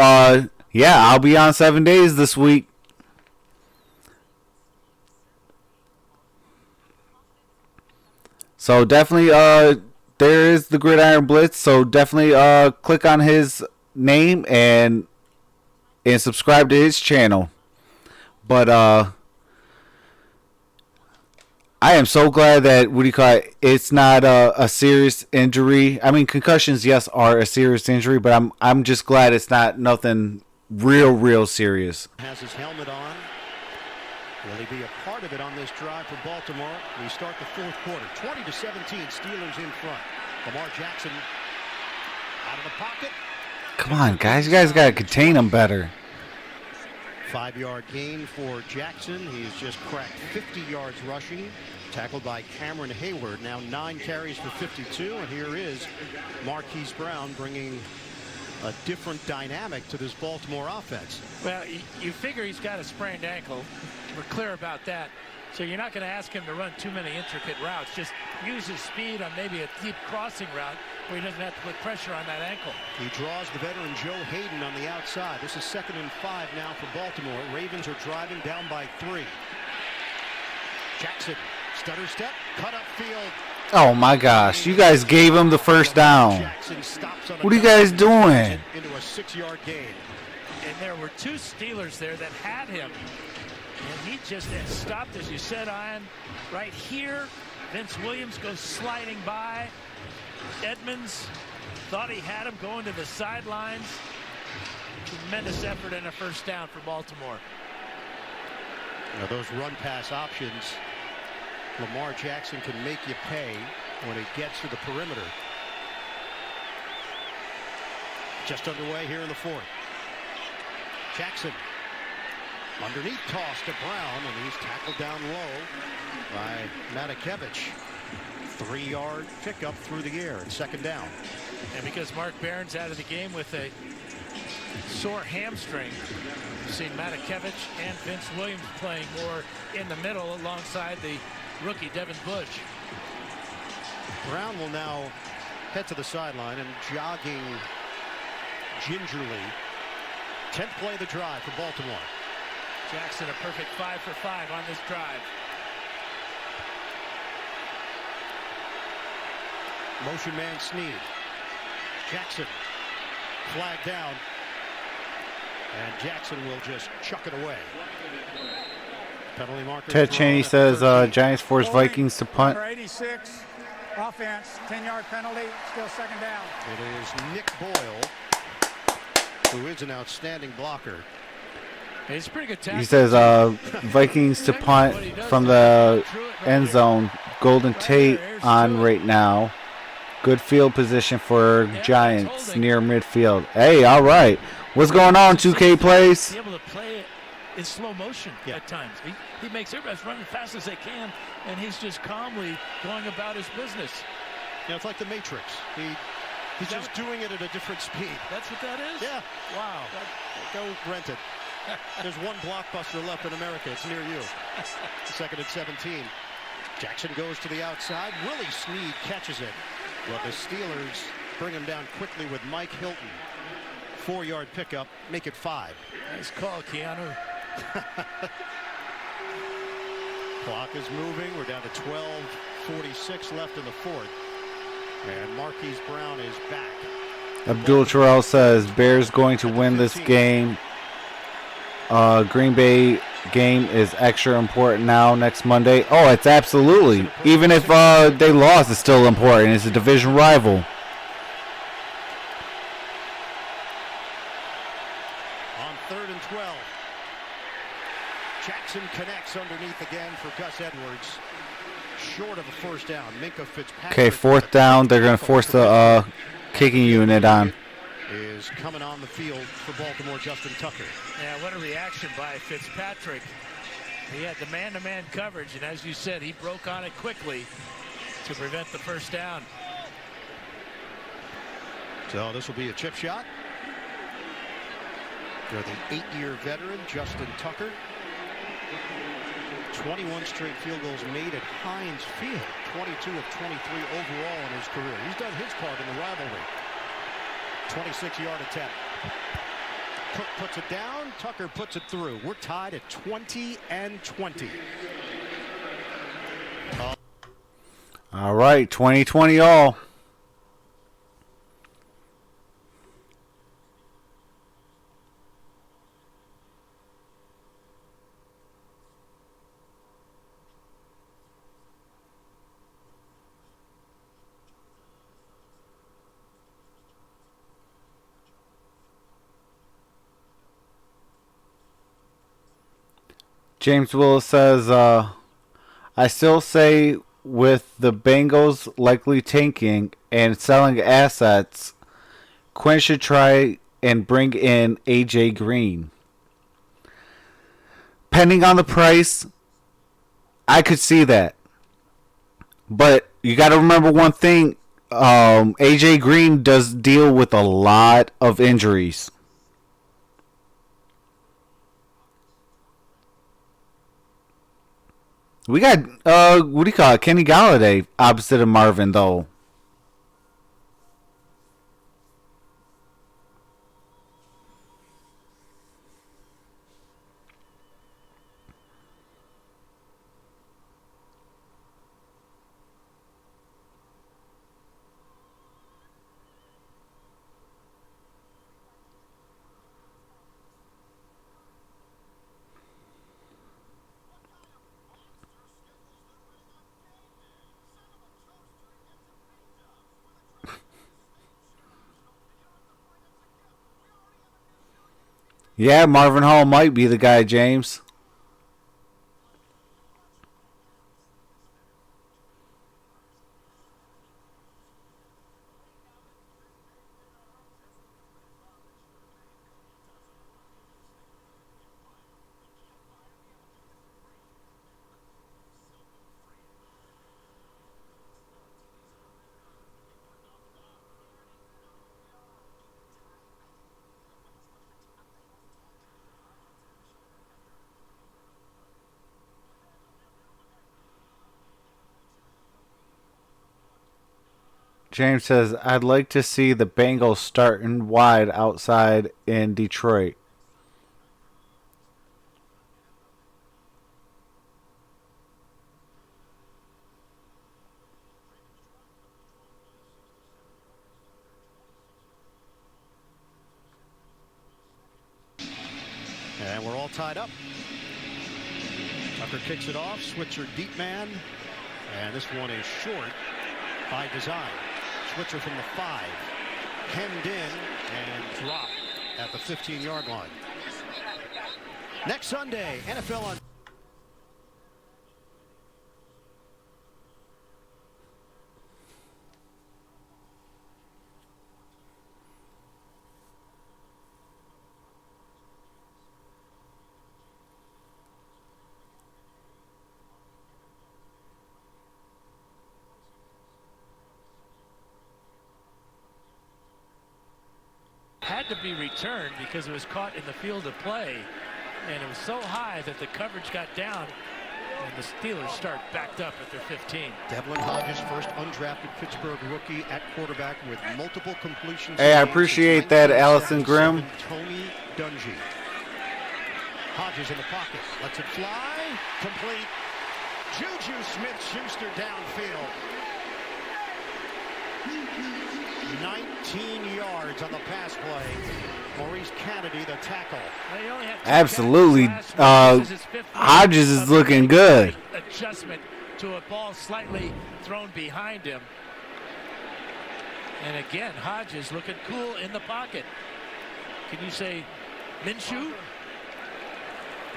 yeah, I'll be on 7 days this week. So definitely there is the Gridiron Blitz, so definitely click on his name and subscribe to his channel. But I am so glad that it's not a serious injury. I mean, concussions, yes, are a serious injury, but I'm just glad it's not nothing real serious. Has his helmet on. Will he be a part of it on this drive for Baltimore? We start the fourth quarter. 20-17, Steelers in front. Lamar Jackson out of the pocket. Come on, guys. You guys got to contain him better. 5-yard gain for Jackson. He's just cracked 50 yards rushing. Tackled by Cameron Hayward. Now 9 carries for 52. And here is Marquise Brown bringing a different dynamic to this Baltimore offense. Well, you figure he's got a sprained ankle. We're clear about that. So you're not going to ask him to run too many intricate routes. Just use his speed on maybe a deep crossing route where he doesn't have to put pressure on that ankle. He draws the veteran Joe Hayden on the outside. This is 2nd and 5 now for Baltimore. Ravens are driving down by 3. Jackson, stutter step, cut up field. Oh my gosh, you guys gave him the first down. What are you guys doing? Into a 6-yard gain. And there were 2 Steelers there that had him. And he just had stopped, as you said, Ian, right here. Vince Williams goes sliding by. Edmonds thought he had him going to the sidelines. Tremendous effort and a first down for Baltimore. Now those run-pass options, Lamar Jackson can make you pay when it gets to the perimeter. Just underway here in the fourth. Jackson. Underneath toss to Brown, and he's tackled down low by Matakevich. 3-yard pickup through the air and 2nd down. And because Mark Barron's out of the game with a sore hamstring, we've seen Matakevich and Vince Williams playing more in the middle alongside the rookie Devin Bush. Brown will now head to the sideline and jogging gingerly. 10th play of the drive for Baltimore. Jackson a perfect 5 for 5 on this drive. Motion man Snead. Jackson flag down. And Jackson will just chuck it away. Penalty marker. Ted Cheney says Giants force Vikings to punt. Number 86, offense, 10-yard penalty, still second down. It is Nick Boyle, who is an outstanding blocker. He's pretty good tackler. He says Vikings to punt from the end zone. Golden Tate on right now. Good field position for Giants near midfield. Hey, all right. What's going on, 2K Plays? Be able to play it in slow motion at times. He makes everybody run as fast as they can, and he's just calmly going about his business. Yeah, it's like the Matrix. He's just doing it at a different speed. That's what that is? Yeah. Wow. Go rent it. There's one Blockbuster left in America. It's near you. Second and 17. Jackson goes to the outside. Willie Snead catches it. Well, the Steelers bring him down quickly with Mike Hilton. 4-yard pickup. Make it 5. Nice call, Keanu. Clock is moving. We're down to 12:46 left in the fourth. And Marquise Brown is back. Abdul Terrell says Bears going to win this game. Green Bay game is extra important now next Monday. Oh, it's absolutely. Even if they lost, it's still important. It's a division rival. On 3rd and 12. Jackson connects underneath again for Gus Edwards. Short of a first down. Minka Fitzpatrick. Okay, 4th down. They're going to force the kicking unit on. Is coming on the field for Baltimore, Justin Tucker. Yeah, what a reaction by Fitzpatrick. He had the man-to-man coverage, and as you said, he broke on it quickly to prevent the first down. So this will be a chip shot. For the 8-year veteran, Justin Tucker. 21 straight field goals made at Heinz Field. 22 of 23 overall in his career. He's done his part in the rivalry. 26-yard attempt. Cook puts it down. Tucker puts it through. We're tied at 20 and 20. All right, 20-20 all. James Willis says, I still say with the Bengals likely tanking and selling assets, Quinn should try and bring in A.J. Green. Depending on the price, I could see that. But you got to remember one thing. A.J. Green does deal with a lot of injuries. We got, what do you call it? Kenny Galladay opposite of Marvin, though. Yeah, Marvin Hall might be the guy, James. James says, I'd like to see the Bengals starting wide outside in Detroit. And we're all tied up. Tucker kicks it off. Switzer deep man. And this one is short by design. Switzer from the 5. Hemmed in and dropped at the 15-yard line. Next Sunday, NFL on. Had to be returned because it was caught in the field of play, and it was so high that the coverage got down, and the Steelers start backed up at their 15. Devlin Hodges, first undrafted Pittsburgh rookie at quarterback with multiple completions. Hey, I appreciate that, Allison Grimm. Tony Dungy. Hodges in the pocket, lets it fly, complete. Juju Smith-Schuster downfield. 19 yards on the pass play. Maurice Kennedy, the tackle. Absolutely. Hodges is looking good. Adjustment to a ball slightly thrown behind him. And again, Hodges looking cool in the pocket. Can you say Minshew?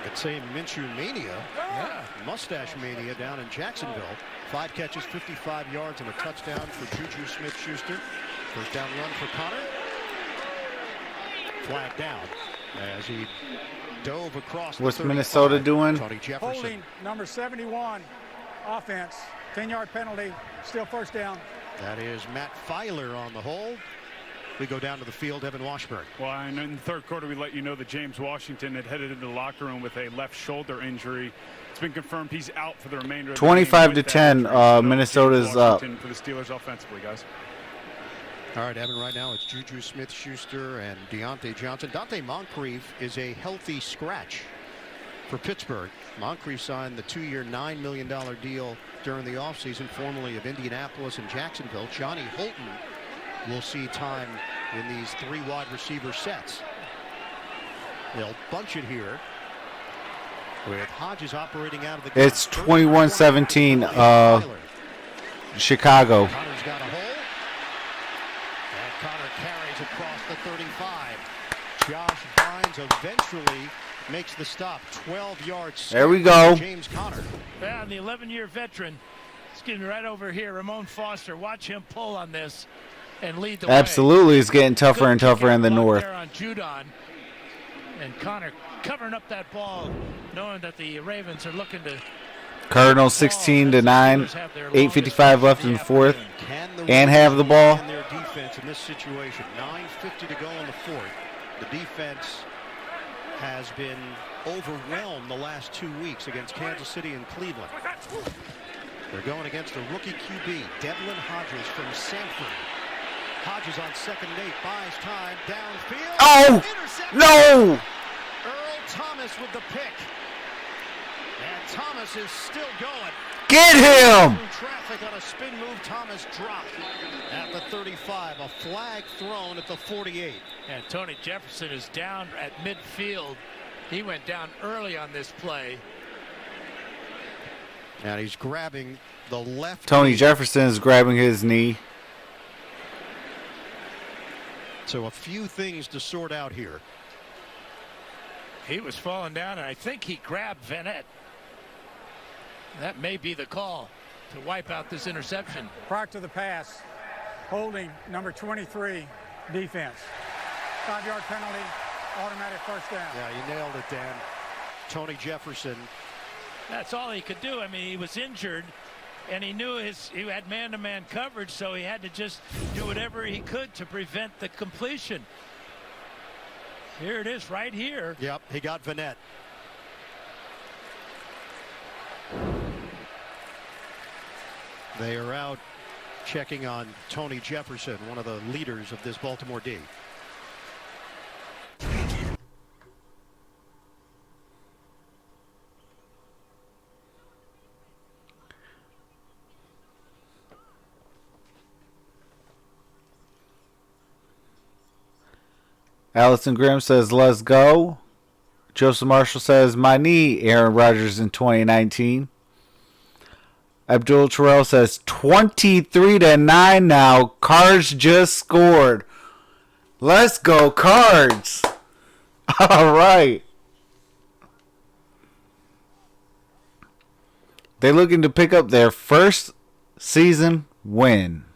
I could say Minshew mania. Yeah. Mustache mania down in Jacksonville. 5 catches, 55 yards, and a touchdown for Juju Smith-Schuster. First down run for Connor. Flag down as he dove across. What's Minnesota doing? Tony Jefferson. Holding number 71, offense, 10-yard penalty, still first down. That is Matt Filer on the hold. We go down to the field, Evan Washburn. Well, and in the third quarter, we let you know that James Washington had headed into the locker room with a left shoulder injury. It's been confirmed he's out for the remainder of the 25 to 10. Minnesota's up. For the Steelers offensively, guys. All right, Evan, right now it's Juju Smith-Schuster and Deontay Johnson. Dante Moncrief is a healthy scratch for Pittsburgh. Moncrief signed the 2-year, $9 million deal during the offseason, formerly of Indianapolis and Jacksonville. Johnny Holton will see time in these 3 wide receiver sets. They'll bunch it here with Hodges operating out of the. It's 21-17. Chicago. Connor's got a hole. And Connor carries across the 35. Josh Bynes eventually makes the stop. 12 yards. There we go. James Conner. Yeah, and the 11-year veteran, excuse me, right over here, Ramon Foster. Watch him pull on this and lead the Absolutely, way. it's getting tougher and tougher in the north. There on Judon, and Connor covering up that ball, knowing that the Ravens are looking to. Cardinals 16 to 9. 8:55 left in the fourth, and have the ball. Their defense in this situation. 9:50 to go in the fourth. The defense has been overwhelmed the last 2 weeks against Kansas City and Cleveland. They're going against the rookie QB, Devlin Hodges from Sanford. Hodges on 2nd and 8, buys time, downfield. Oh, no! Earl Thomas with the pick. And Thomas is still going. Get him! Through traffic on a spin move, Thomas dropped at the 35. A flag thrown at the 48. And Tony Jefferson is down at midfield. He went down early on this play. And he's grabbing the left. Tony Jefferson is grabbing his knee. So a few things to sort out here. He was falling down, and I think he grabbed Vanette. That may be the call to wipe out this interception. Prior to the pass, holding number 23, defense. 5-yard penalty, automatic first down. Yeah, you nailed it, Dan. Tony Jefferson. That's all he could do. I mean, he was injured, and he knew he had man-to-man coverage, so he had to just do whatever he could to prevent the completion. Here it is right here. Yep, he got Vanette. They are out checking on Tony Jefferson, one of the leaders of this Baltimore D. Allison Graham says, let's go. Joseph Marshall says, my knee, Aaron Rodgers in 2019. Abdul Terrell says, 23-9 now. Cards just scored. Let's go, Cards. All right. They're looking to pick up their first season win.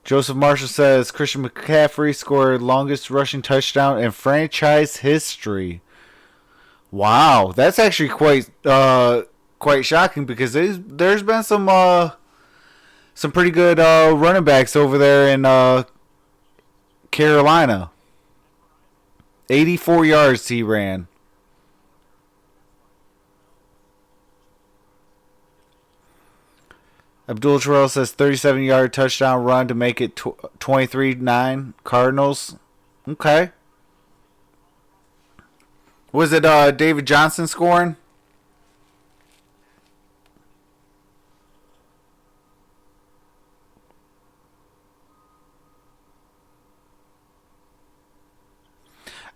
Joseph Marshall says Christian McCaffrey scored longest rushing touchdown in franchise history. Wow, that's actually quite shocking because there's been some pretty good running backs over there in Carolina. 84 yards he ran. Abdul Terrell says 37-yard touchdown run to make it 23-9 Cardinals. Okay. Was it David Johnson scoring?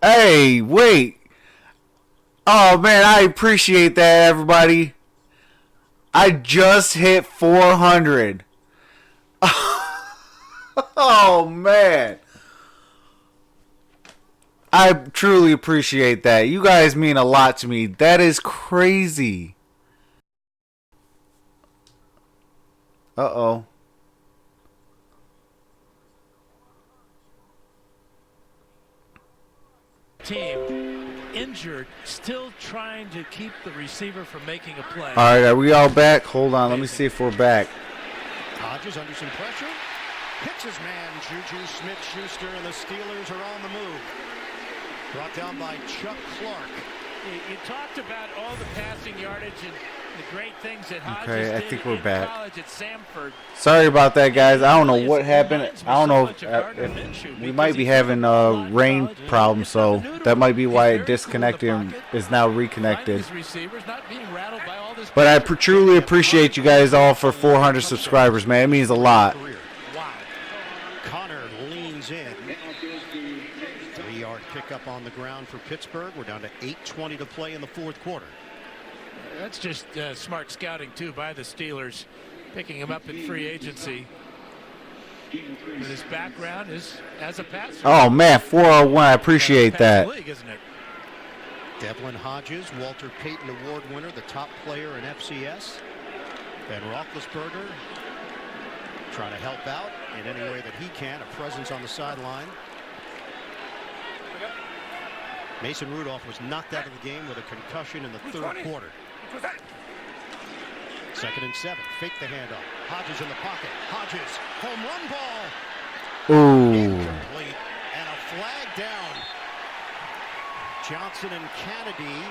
Hey, wait. Oh, man, I appreciate that, everybody. I just hit 400. Oh, man. I truly appreciate that. You guys mean a lot to me. That is crazy. Uh-oh. Team injured, still trying to keep the receiver from making a play. All right, are we all back? Hold on, let me see if we're back. Hodges under some pressure. Hits his man, Juju Smith-Schuster, and the Steelers are on the move. Brought down by Chuck Clark. You talked about all the passing yardage and the great things that Hodges Okay, I did think we're in back. college at Samford. Sorry about that, guys. I don't know what happened. I don't know if we might be having a rain problem, so that might be why it disconnected and is now reconnected. But I truly appreciate you guys all for 400 subscribers, man. It means a lot. Wow. Connor leans in. 3-yard pickup on the ground for Pittsburgh. We're down to 8:20 to play in the fourth quarter. That's just smart scouting, too, by the Steelers, picking him up in free agency. But his background is as a passer. Oh, man, 401. I appreciate that. League, isn't it? Devlin Hodges, Walter Payton Award winner, the top player in FCS. Ben Roethlisberger trying to help out in any way that he can, a presence on the sideline. Mason Rudolph was knocked out of the game with a concussion in the third quarter. 2nd and 7. Fake the handoff. Hodges in the pocket. Hodges, home run ball. Ooh. Incomplete. And a flag down. Johnson and Kennedy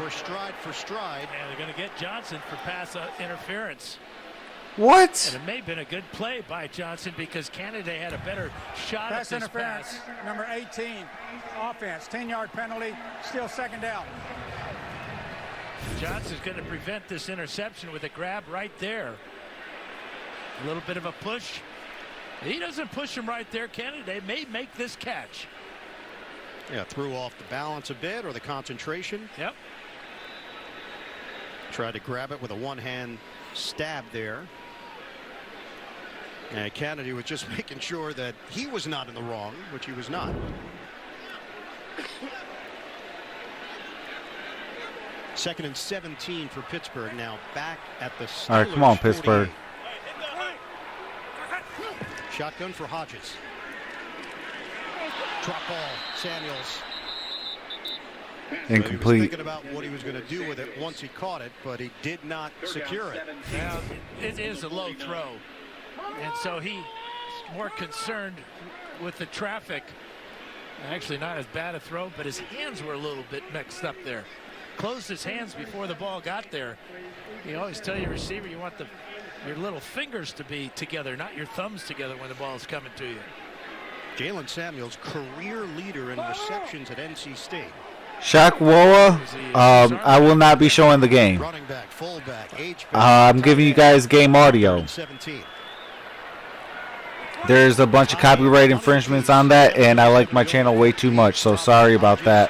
were stride for stride. Yeah, they're going to get Johnson for pass interference. What? And it may have been a good play by Johnson because Canada had a better shot at Pass this interference, pass. number 18, offense, 10-yard penalty, still second down. Johnson's going to prevent this interception with a grab right there. A little bit of a push. He doesn't push him right there. Canada may make this catch. Yeah, threw off the balance a bit or the concentration. Yep. Tried to grab it with a one-hand stab there. And Kennedy was just making sure that he was not in the wrong, which he was not. Second and 17 for Pittsburgh. Now back at the Steelers. All right, come on, Pittsburgh. 48. Shotgun for Hodges. Drop ball, Samuels. Incomplete. He was thinking about what he was going to do with it once he caught it, but he did not secure it. Now, it is a low throw, and so he's more concerned with the traffic. Actually, not as bad a throw, but his hands were a little bit mixed up there. Closed his hands before the ball got there. You always tell your receiver you want your little fingers to be together, not your thumbs together when the ball is coming to you. Jalen Samuels, career leader in receptions at NC State. Shakwoa, I will not be showing the game. Running back, fullback, I'm giving you guys game audio. 17. There's a bunch of copyright infringements on that, and I like my channel way too much, so sorry about that.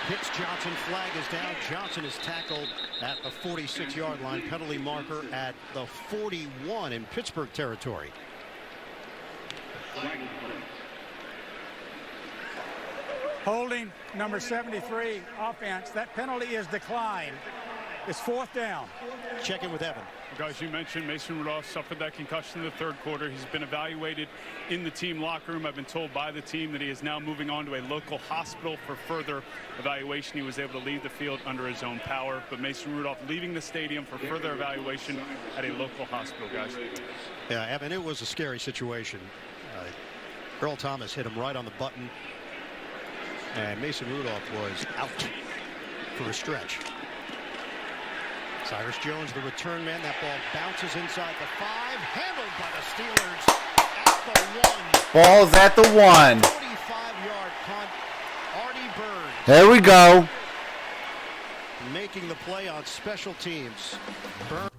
Hits Johnson, flag is down. Johnson is tackled at the 46-yard line. Penalty marker at the 41 in Pittsburgh territory. Holding number 73 offense. That penalty is declined. It's 4th down. Check in with Evan. Guys, you mentioned Mason Rudolph suffered that concussion in the 3rd quarter. He's been evaluated in the team locker room. I've been told by the team that he is now moving on to a local hospital for further evaluation. He was able to leave the field under his own power, but Mason Rudolph leaving the stadium for further evaluation at a local hospital, guys. Yeah, Evan, it was a scary situation. Earl Thomas hit him right on the button, and Mason Rudolph was out for a stretch. Cyrus Jones, the return man. That ball bounces inside the 5. Handled by the Steelers at the 1. Ball's at the 1. 45-yard punt. Artie Burns. There we go. Making the play on special teams. Burns.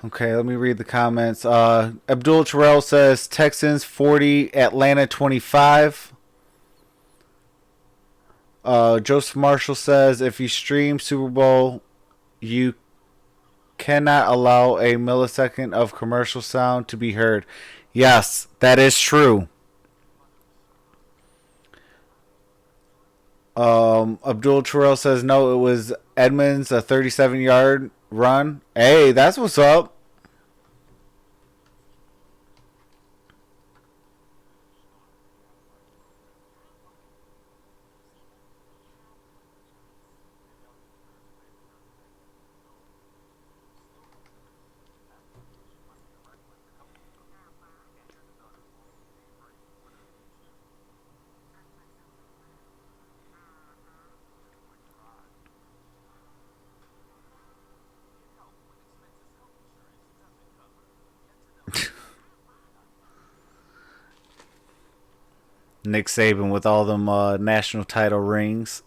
Okay, let me read the comments. Abdul Terrell says Texans 40, Atlanta 25. Joseph Marshall says if you stream Super Bowl, you cannot allow a millisecond of commercial sound to be heard. Yes, that is true. Abdul Terrell says no, it was Edmonds, a 37-yard run. Hey, that's what's up. Nick Saban with all them national title rings.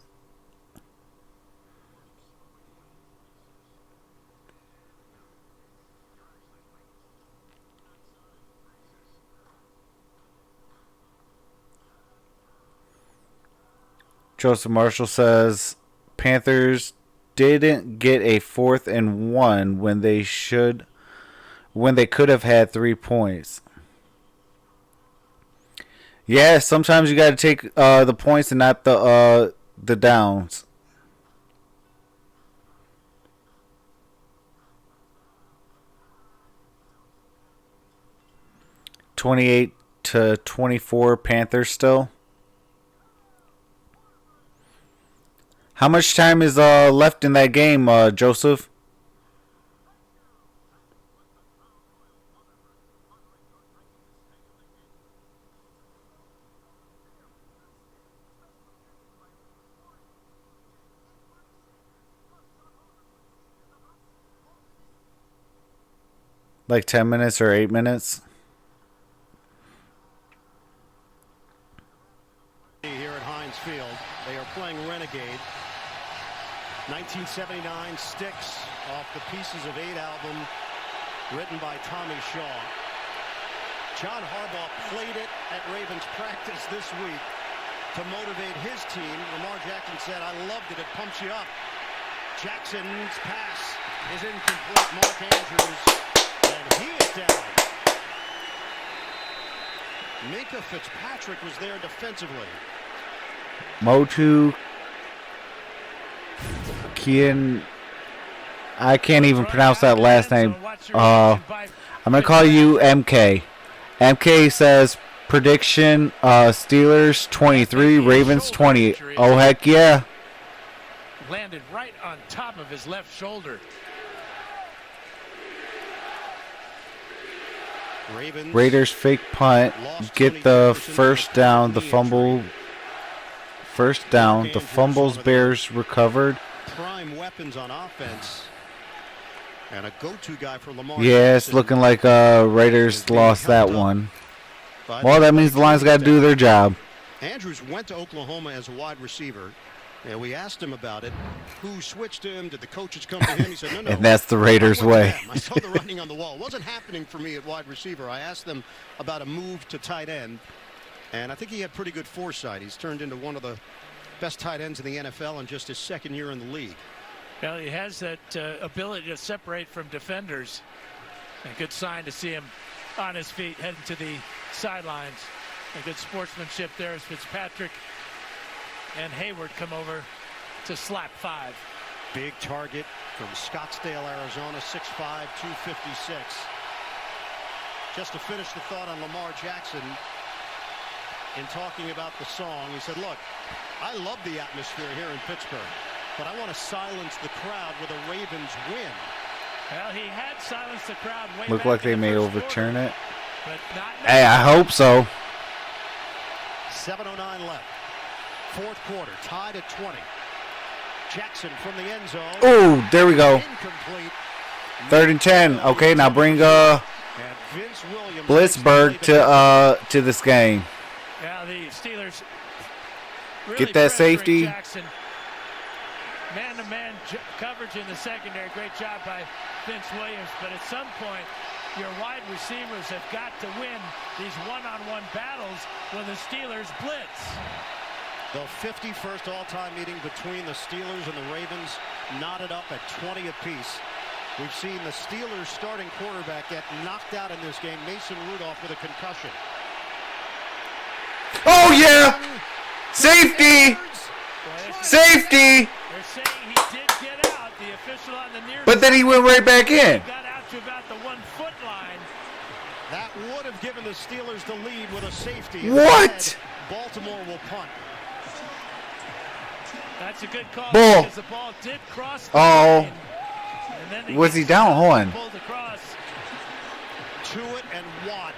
Joseph Marshall says Panthers didn't get a 4th and 1 when they could have had 3 points. Yeah, sometimes you got to take the points and not the downs. (28-24) Panthers still. How much time is left in that game, Joseph? Like 10 minutes or 8 minutes? Here at Heinz Field, they are playing Renegade. 1979 Sticks off the Pieces of 8 album, written by Tommy Shaw. John Harbaugh played it at Ravens practice this week to motivate his team. Lamar Jackson said, "I loved it. It pumps you up." Jackson's pass is incomplete. Mark Andrews. And he is down. Minka Fitzpatrick was there defensively. Motu Kian. I can't even pronounce that last name. I'm going to call you MK. MK says prediction Steelers 23, Ravens 20. Oh, heck yeah. Landed right on top of his left shoulder. Raiders fake punt, get the first down, the fumble. First down, the fumbles Bears recovered. Prime weapons on offense. And a go-to guy for Lamar. Yeah, it's looking like Raiders lost that one. Well, that means the Lions got to do their job. Andrews went to Oklahoma as a wide receiver. Yeah, we asked him about it. Who switched him? Did the coaches come to him? He said, no. And that's the Raiders' way. I saw the writing on the wall. It wasn't happening for me at wide receiver. I asked them about a move to tight end, and I think he had pretty good foresight. He's turned into one of the best tight ends in the NFL in just his second year in the league. Well, he has that ability to separate from defenders. A good sign to see him on his feet heading to the sidelines. A good sportsmanship there as Fitzpatrick and Hayward come over to slap 5. Big target from Scottsdale, Arizona, 6'5", 256. Just to finish the thought on Lamar Jackson, in talking about the song, he said, look, I love the atmosphere here in Pittsburgh, but I want to silence the crowd with a Ravens win. Well, he had silenced the crowd way Look back like they in the may first overturn quarter, it. but not Hey, I hope so. 7:09 left. Fourth quarter, tied at 20. Jackson from the end zone. Oh, there we go. Incomplete. 3rd and 10. Okay, now bring And Vince Williams Blitzberg to this game. Now the Steelers really Get that pressuring safety. Jackson. Man-to-man coverage in the secondary. Great job by Vince Williams. But at some point, your wide receivers have got to win these one-on-one battles when the Steelers blitz. The 51st all-time meeting between the Steelers and the Ravens knotted up at 20 apiece. We've seen the Steelers starting quarterback get knocked out in this game, Mason Rudolph, with a concussion. Oh, yeah! Safety! Safety! They're saying he did get out. The official on the near But then he went right back in. got out to about the 1-foot line. That would have given the Steelers the lead with a safety. What? Instead, Baltimore will punt. That's a good call Ball. because the ball did cross the Oh. line. And then they Was get he down? Hold on. pulled across. Tuitt and Watt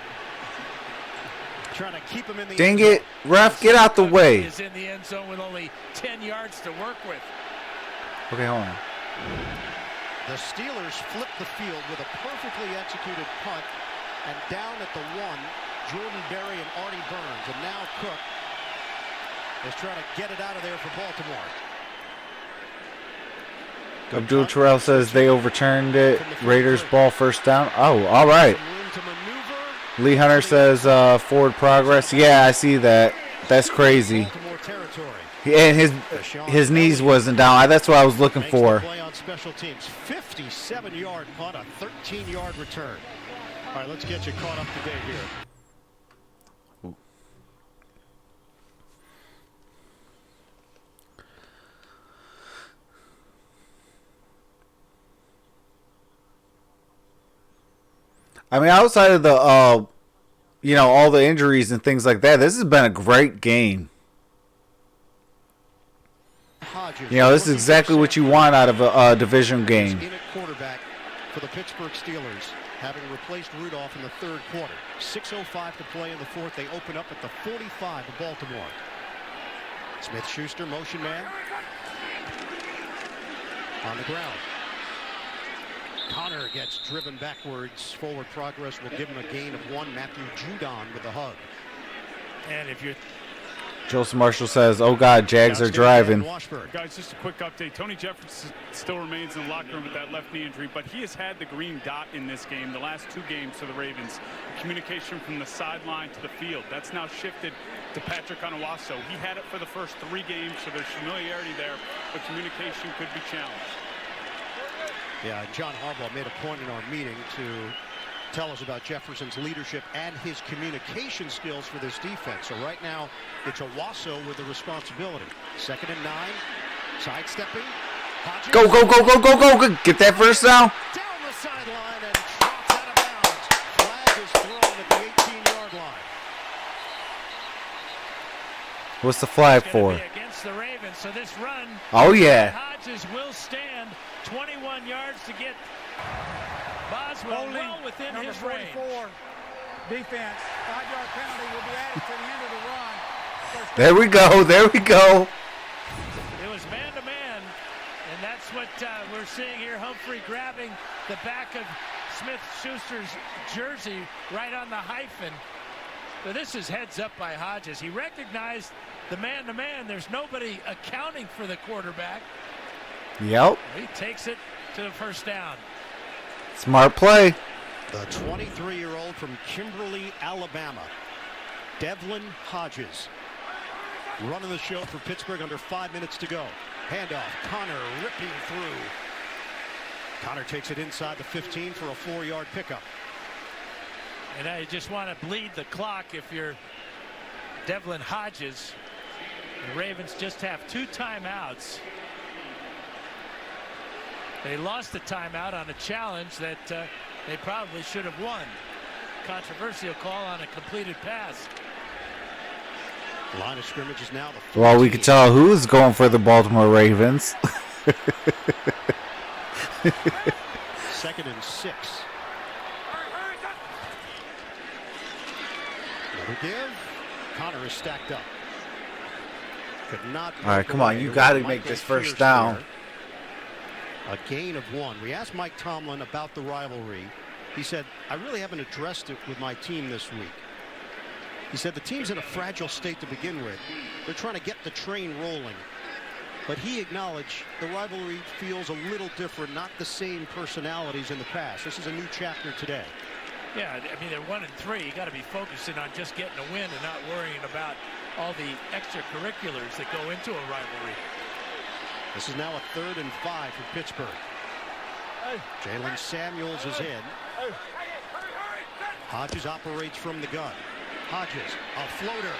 trying to keep him in the Dang end zone. it. Ref, get out the way. Is in the end zone with only 10 yards to work with. Okay, hold on. The Steelers flip the field with a perfectly executed punt, and down at the 1, Jordan Berry and Artie Burns, and now Cook is trying to get it out of there for Baltimore. Abdul Terrell says they overturned it. Raiders ball, first down. Oh, all right. Lee Hunter says forward progress. Yeah, I see that. That's crazy. And his knees wasn't down. That's what I was looking for. Play on special teams. 57-yard punt, a 13-yard return. All right, let's get you caught up to date here. I mean, outside of the, all the injuries and things like that, this has been a great game. This is exactly what you want out of a division game. In at quarterback for the Pittsburgh Steelers, having replaced Rudolph in the third quarter. 6:05 to play in the fourth. They open up at the 45 of Baltimore. Smith-Schuster, motion man. On the ground. Connor gets driven backwards. Forward progress will give him a gain of 1. Matthew Judon with the hug. And if you're Joseph Marshall says, oh, God, Jags are driving. Guys, just a quick update. Tony Jefferson still remains in the locker room with that left knee injury, but he has had the green dot in this game, the last 2 games for the Ravens. Communication from the sideline to the field. That's now shifted to Patrick Onuaso. He had it for the first 3 games, so there's familiarity there, but communication could be challenged. Yeah, John Harbaugh made a point in our meeting to tell us about Jefferson's leadership and his communication skills for this defense. So right now, it's Owasso with the responsibility. 2nd and 9, sidestepping. Hodges. Go, go, go, go, go, go, go. Get that first down. Down the sideline and drops out of bounds. Flag is thrown at the 18-yard line. What's the flag for? against the Ravens, so this run. Oh, yeah. Hodges will stand 21 yards to get Boswell well within number his 44 range. Defense. 5-yard penalty will be added to the end of the run. There we go. There we go. It was man-to-man, and that's what we're seeing here. Humphrey grabbing the back of Smith-Schuster's jersey right on the hyphen. But this is heads up by Hodges. He recognized the man-to-man. There's nobody accounting for the quarterback. Yep. He takes it to the first down. Smart play. The 23-year-old from Kimberly, Alabama, Devlin Hodges, running the show for Pittsburgh under 5 minutes to go. Handoff, Connor ripping through. Connor takes it inside the 15 for a 4-yard pickup. And I just want to bleed the clock if you're Devlin Hodges. The Ravens just have 2 timeouts. They lost the timeout on a challenge that they probably should have won. Controversial call on a completed pass. Line of scrimmage is now the 14. Well, we could tell who's going for the Baltimore Ravens. 2nd and 6. Another give. Connor is stacked up. Could not. All right, come on. You got to make this first down. A gain of 1. We asked Mike Tomlin about the rivalry. He said, I really haven't addressed it with my team this week. He said the team's in a fragile state to begin with. They're trying to get the train rolling. But he acknowledged the rivalry feels a little different, not the same personalities in the past. This is a new chapter today. Yeah, I mean, they're 1-3. You got to be focusing on just getting a win and not worrying about all the extracurriculars that go into a rivalry. This is now a 3rd and 5 for Pittsburgh. Jalen Samuels is in. Hodges operates from the gun. Hodges, a floater.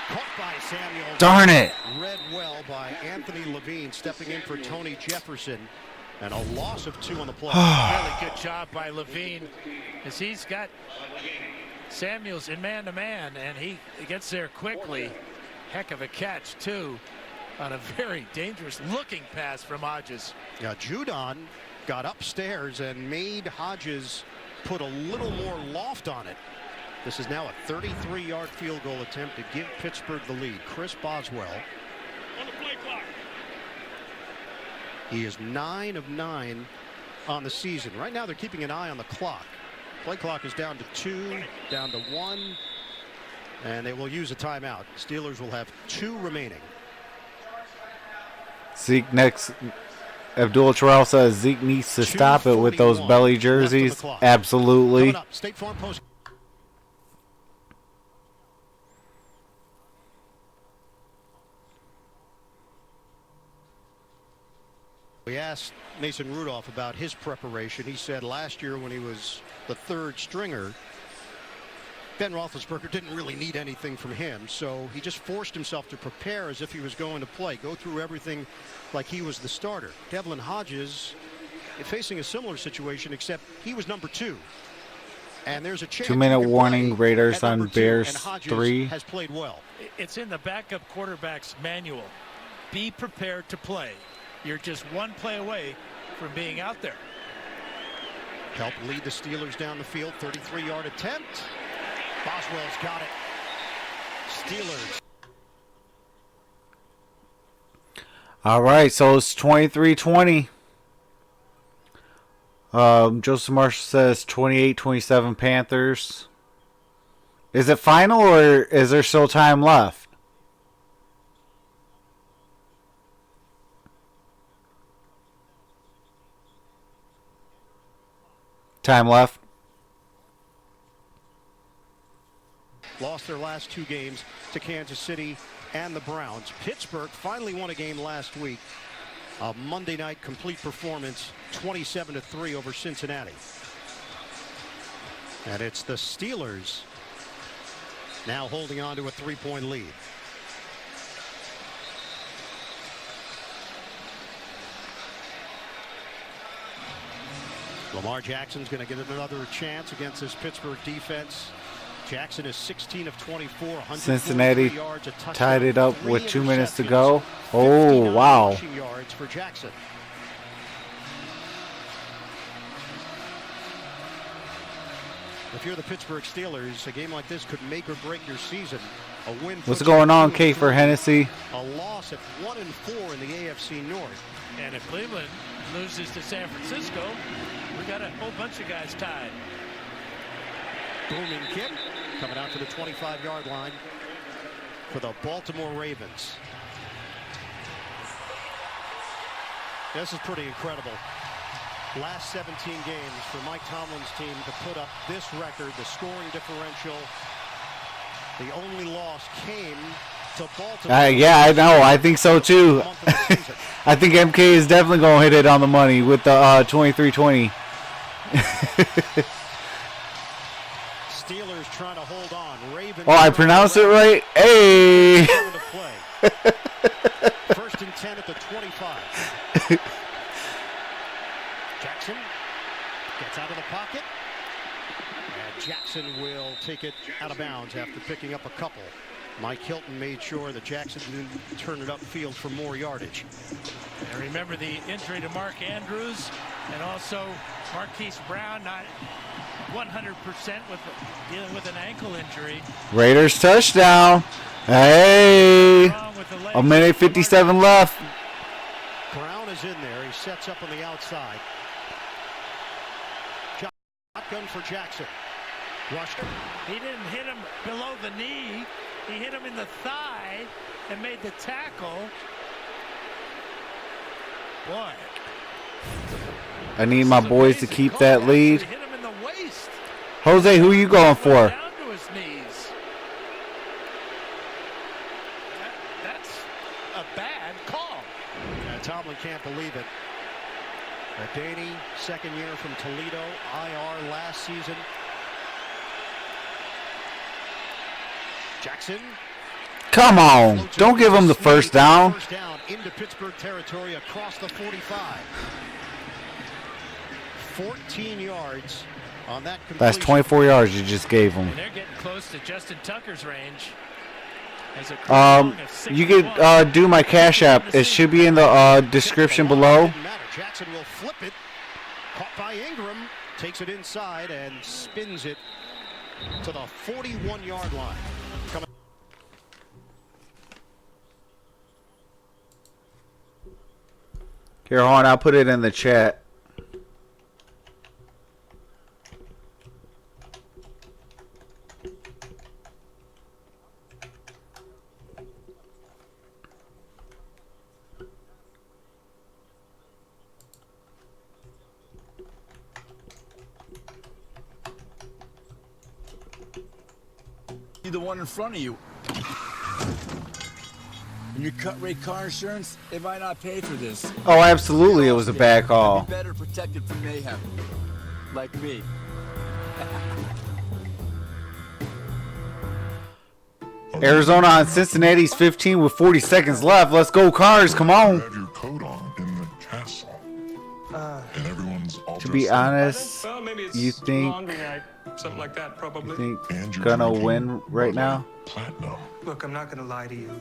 Caught by Samuels. Darn it. Read well by Anthony Levine, stepping in for Tony Jefferson. And a loss of 2 on the play. Really good job by Levine, as he's got Samuels in man-to-man, and he gets there quickly. Heck of a catch, too, on a very dangerous looking pass from Hodges. Yeah, Judon got upstairs and made Hodges put a little more loft on it. This is now a 33-yard field goal attempt to give Pittsburgh the lead. Chris Boswell. On the play clock. He is 9 of 9 on the season. Right now they're keeping an eye on the clock. Play clock is down to 2, down to 1, and they will use a timeout. Steelers will have 2 remaining. Zeke next. Abdul Terrell says Zeke needs to stop it with those belly jerseys. Absolutely. Coming up, State Farm Post. We asked Mason Rudolph about his preparation. He said last year when he was the 3rd stringer, Ben Roethlisberger didn't really need anything from him, so he just forced himself to prepare as if he was going to play, go through everything like he was the starter. Devlin Hodges facing a similar situation, except he was number 2. And there's a chance 2-minute warning, Raiders on Bears 3. Has played well. It's in the backup quarterback's manual. Be prepared to play. You're just 1 play away from being out there. Help lead the Steelers down the field. 33-yard attempt. Boswell's got it. Steelers. All right, so it's 23-20. Joseph Marshall says 28-27 Panthers. Is it final or is there still time left? Time left. Lost their last 2 games to Kansas City and the Browns. Pittsburgh finally won a game last week. A Monday night complete performance, 27-3 over Cincinnati. And it's the Steelers now holding on to a 3-point lead. Lamar Jackson's going to get another chance against this Pittsburgh defense. Jackson is 16 of 24. Cincinnati yards, tied it up with 2 minutes to go. Oh, wow. Yards for Jackson. If you're the Pittsburgh Steelers, a game like this could make or break your season. A win. What's going on, K for Hennessy? A loss at 1-4 in the AFC North. And if Cleveland loses to San Francisco, we got a whole bunch of guys tied. Booming kick coming out to the 25-yard line. for the Baltimore Ravens. This is pretty incredible. Last 17 games for Mike Tomlin's team to put up this record, the scoring differential. The only loss came to Baltimore. Yeah, I know. I think so too. I think MK is definitely going to hit it on the money with the 23-20. Steelers trying to hold on. Ravens. Oh, I pronounced it right? Hey! First and 10 at the 25. Jackson gets out of the pocket. And Jackson will take it out of bounds after picking up a couple. Mike Hilton made sure that Jackson didn't turn it upfield for more yardage. And remember the injury to Mark Andrews and also Marquise Brown not 100% with dealing with an ankle injury. Raiders touchdown. Hey! A minute 57 left. Brown is in there. He sets up on the outside. Shotgun for Jackson. Rushed him. He didn't hit him below the knee. He hit him in the thigh and made the tackle. Boy. I need my boys to keep that lead. Hit him in the waist. Jose, who are you going for? Down to his knees. That's a bad call. Yeah, Tomlin can't believe it. Danny, second year from Toledo, IR last season. Jackson. Come on. Don't give him the first down. First down into Pittsburgh territory across the 45. 14 yards on that completion. That's 24 yards you just gave him. And they're getting close to Justin Tucker's range. You could do my Cash App. It should be in the description below. Jackson will flip it. Caught by Ingram. Takes it inside and spins it to the 41-yard line. Here, hold on. I'll put it in the chat. The one in front of you. And your cut rate car insurance, they might not pay for this. Oh, absolutely. It was a bad call. Be better protected from mayhem. Like me. Arizona on Cincinnati's 15 with 40 seconds left. Let's go, Cars. Come on. Have your coat on in the castle. And everyone's all To be honest, Well, maybe it's you think laundry night, something like that, probably. gonna win right now? Platinum. Look, I'm not going to lie to you.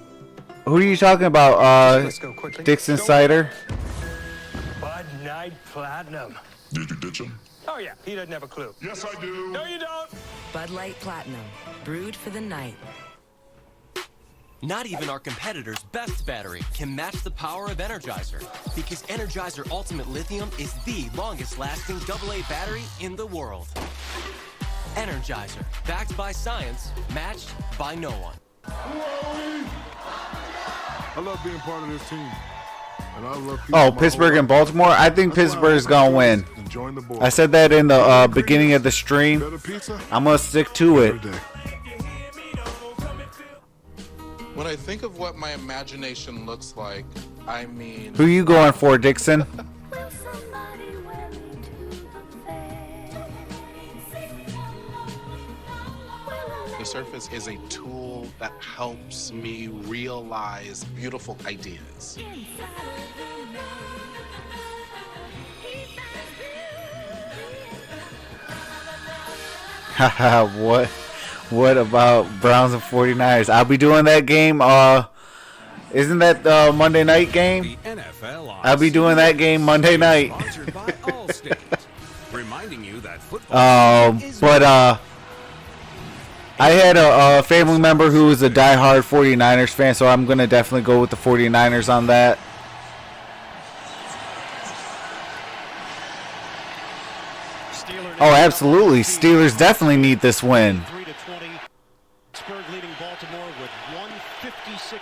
Who are you talking about? Let's go quickly. Dixon Cider? Bud Night Platinum. Did you ditch him? Oh, yeah. He doesn't have a clue. Yes, I do. No, you don't. Bud Light Platinum. Brewed for the night. Not even our competitor's best battery can match the power of Energizer, because Energizer Ultimate Lithium is the longest-lasting AA battery in the world. Energizer, backed by science, matched by no one. I love being part of this team. And I love Oh, Pittsburgh and Baltimore? I think Pittsburgh's going to win. I said that in the beginning of the stream. I'm going to stick to it. When I think of what my imagination looks like, I mean... Who you going for, Dixon? The Surface is a tool that helps me realize beautiful ideas. Haha, what about Browns and 49ers? I'll be doing that game. Isn't that the Monday night game? I'll be doing that game Monday night. Reminding you that football but I had a family member who was a diehard 49ers fan, so I'm going to definitely go with the 49ers on that. Oh, absolutely. Steelers definitely need this win. 3-20. Pittsburgh leading Baltimore with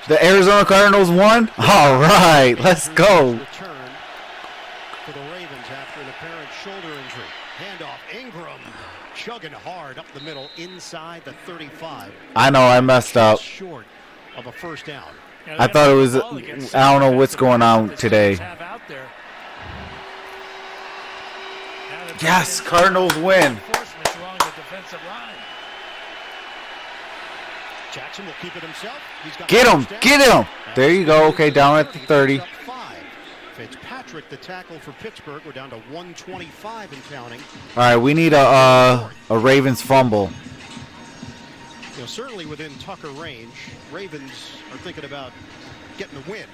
The Arizona Cardinals won? All right, let's go. Return for the Ravens after an apparent shoulder injury. Handoff, Ingram chugging hard up the middle inside the 35. I know I messed up. Short of a first down. I thought it was, I don't know what's going on today. Yes, Cardinals win. Jackson will keep it himself. Get him, get him. There you go. Okay, down at the 30. Fitzpatrick, the tackle for Pittsburgh. We're down to 125 and counting. All right, we need a Ravens fumble. You know, certainly within Tucker range, Ravens are thinking about getting the win.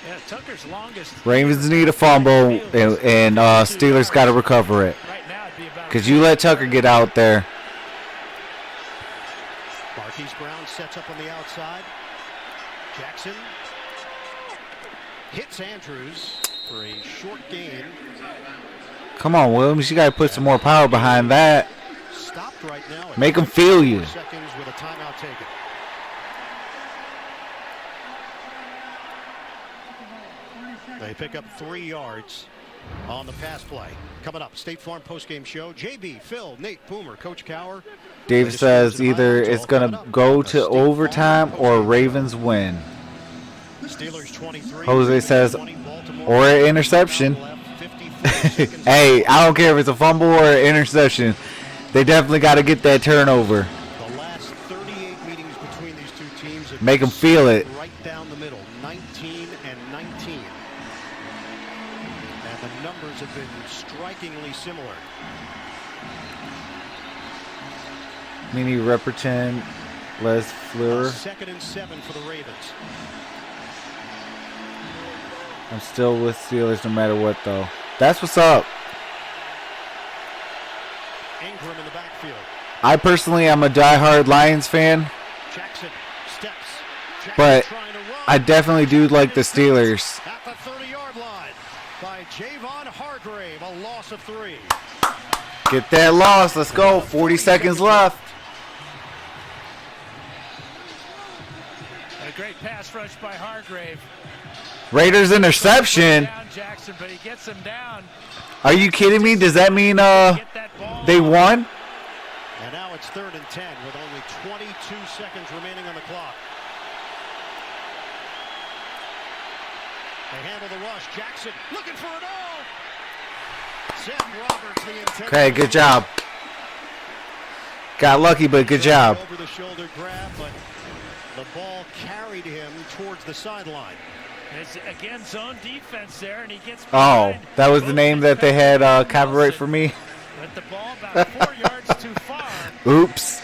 Yeah, Tucker's longest. Ravens need a fumble, and Steelers got to recover it. Because you let Tucker get out there. Marquise Brown sets up on the outside. Jackson hits Andrews for a short gain. Come on, Williams. You got to put some more power behind that. Stopped right now. Make them feel you. Seconds with a timeout taken. They pick up 3 yards on the pass play. Coming up, State Farm postgame show. JB, Phil, Nate, Boomer, Coach Cower. Dave says either it's going to go to overtime or Ravens win. Steelers 23. Jose says, or an interception. Hey, I don't care if it's a fumble or an interception. They definitely got to get that turnover. The last 38 meetings between these two teams. Make them feel it. Right down the middle, 19 and 19. And the numbers have been strikingly similar. Mini Repperton, Les Fleur. 2nd and 7 for the Ravens. I'm still with Steelers no matter what, though. That's what's up. Ingram in the backfield. I personally am a diehard Lions fan. Jackson steps. Jackson But trying to run. I definitely do like the Steelers. At the 30-yard line by Javon Hargrave, a loss of 3. Get that loss. Let's go. 40 seconds left. A great pass rush by Hargrave. Raiders interception. Down Jackson, but he gets him down. Are you kidding me? Does that mean they won? And now it's 3rd and 10 with only 22 seconds remaining on the clock. They handle the rush. Jackson looking for it all. Seth Roberts, the intended. Okay, good job. Got lucky, but good job. Over the shoulder grab, but the ball carried him towards the sideline. It's again zone defense there, and he gets Oh, that was the name that they had copyright for me. With the ball about 4 yards too far. Oops.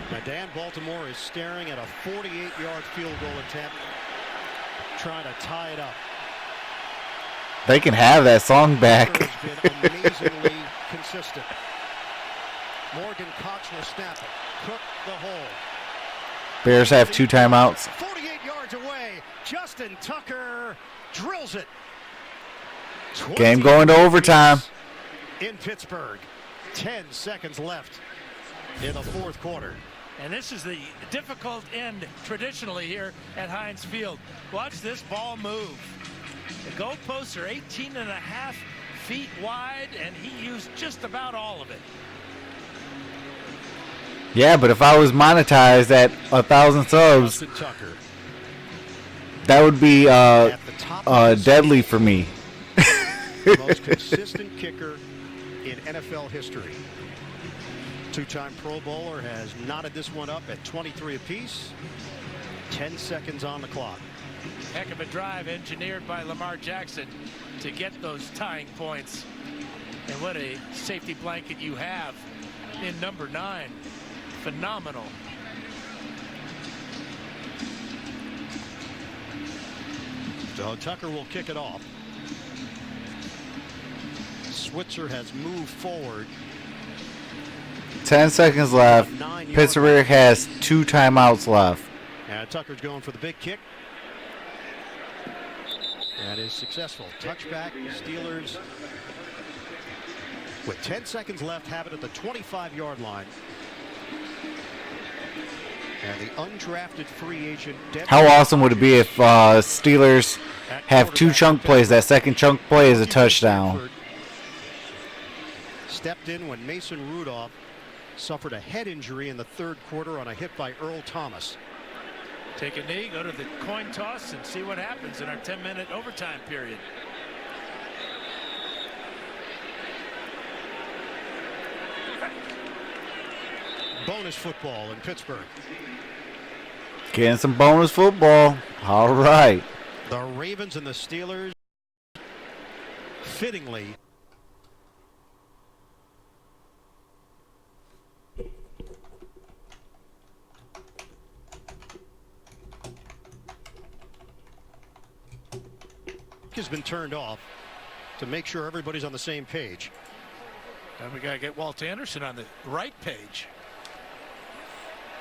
Now Dan Baltimore is staring at a 48-yard field goal attempt, trying to tie it up. They can have that song back. Been amazingly consistent. Morgan Cox will snap it. Cook the hole. Bears have 2 timeouts. 48 yards away. Justin Tucker drills it. Game going to overtime. In Pittsburgh. 10 seconds left in the 4th quarter. And this is the difficult end traditionally here at Heinz Field. Watch this ball move. The goalposts are 18 and a half feet wide, and he used just about all of it. Yeah, but if I was monetized at 1,000 subs, that would be deadly for me. The most consistent kicker in NFL history. 2-time Pro Bowler has knotted this one up at 23 apiece. 10 seconds on the clock. Heck of a drive engineered by Lamar Jackson to get those tying points. And what a safety blanket you have in number 9. Phenomenal. So Tucker will kick it off. Switzer has moved forward. 10 seconds left. Pittsburgh has 2 timeouts left. And Tucker's going for the big kick. That is successful. Touchback. Steelers with 10 seconds left have it at the 25-yard line. And the undrafted free agent. How awesome would it be if Steelers have 2 chunk plays? That second chunk play is a touchdown. Stepped in when Mason Rudolph suffered a head injury in the third quarter on a hit by Earl Thomas. Take a knee, go to the coin toss, and see what happens in our 10-minute overtime period. Bonus football in Pittsburgh. Getting some bonus football. All right. The Ravens and the Steelers fittingly has been turned off to make sure everybody's on the same page. And we got to get Walt Anderson on the right page.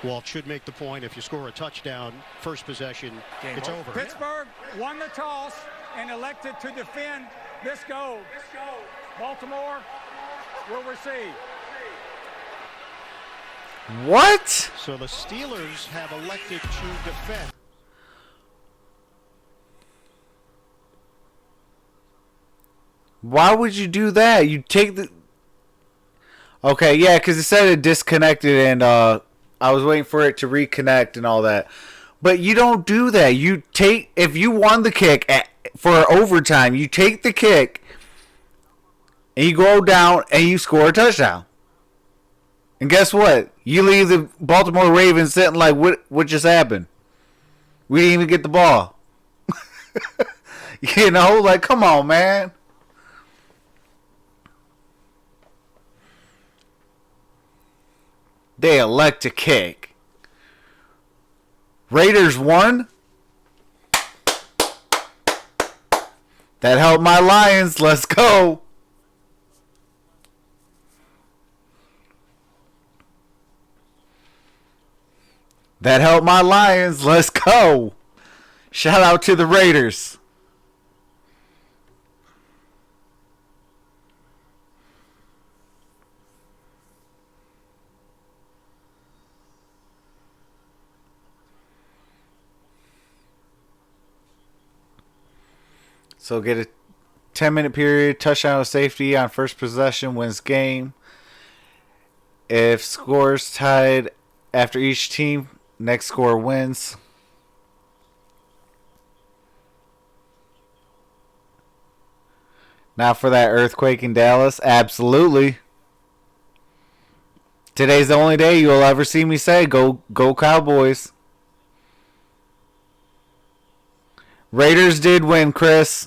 Walt should make the point. If you score a touchdown, first possession, it's over. Pittsburgh won the toss and elected to defend. This goal. Baltimore will receive. What? So the Steelers have elected to defend. Why would you do that? You take the... Okay, yeah, because it said it disconnected, and I was waiting for it to reconnect and all that. But you don't do that. You take... If you won the kick for overtime, you take the kick, and you go down, and you score a touchdown. And guess what? You leave the Baltimore Ravens sitting like, what just happened? We didn't even get the ball. You know, like, come on, man. They elect to kick. Raiders won. That helped my Lions. Let's go. That helped my Lions. Let's go. Shout out to the Raiders. So get a 10-minute period, touchdown or safety on first possession wins game. If scores tied after each team, next score wins. Now for that earthquake in Dallas, absolutely. Today's the only day you'll ever see me say, go Cowboys. Raiders did win, Chris.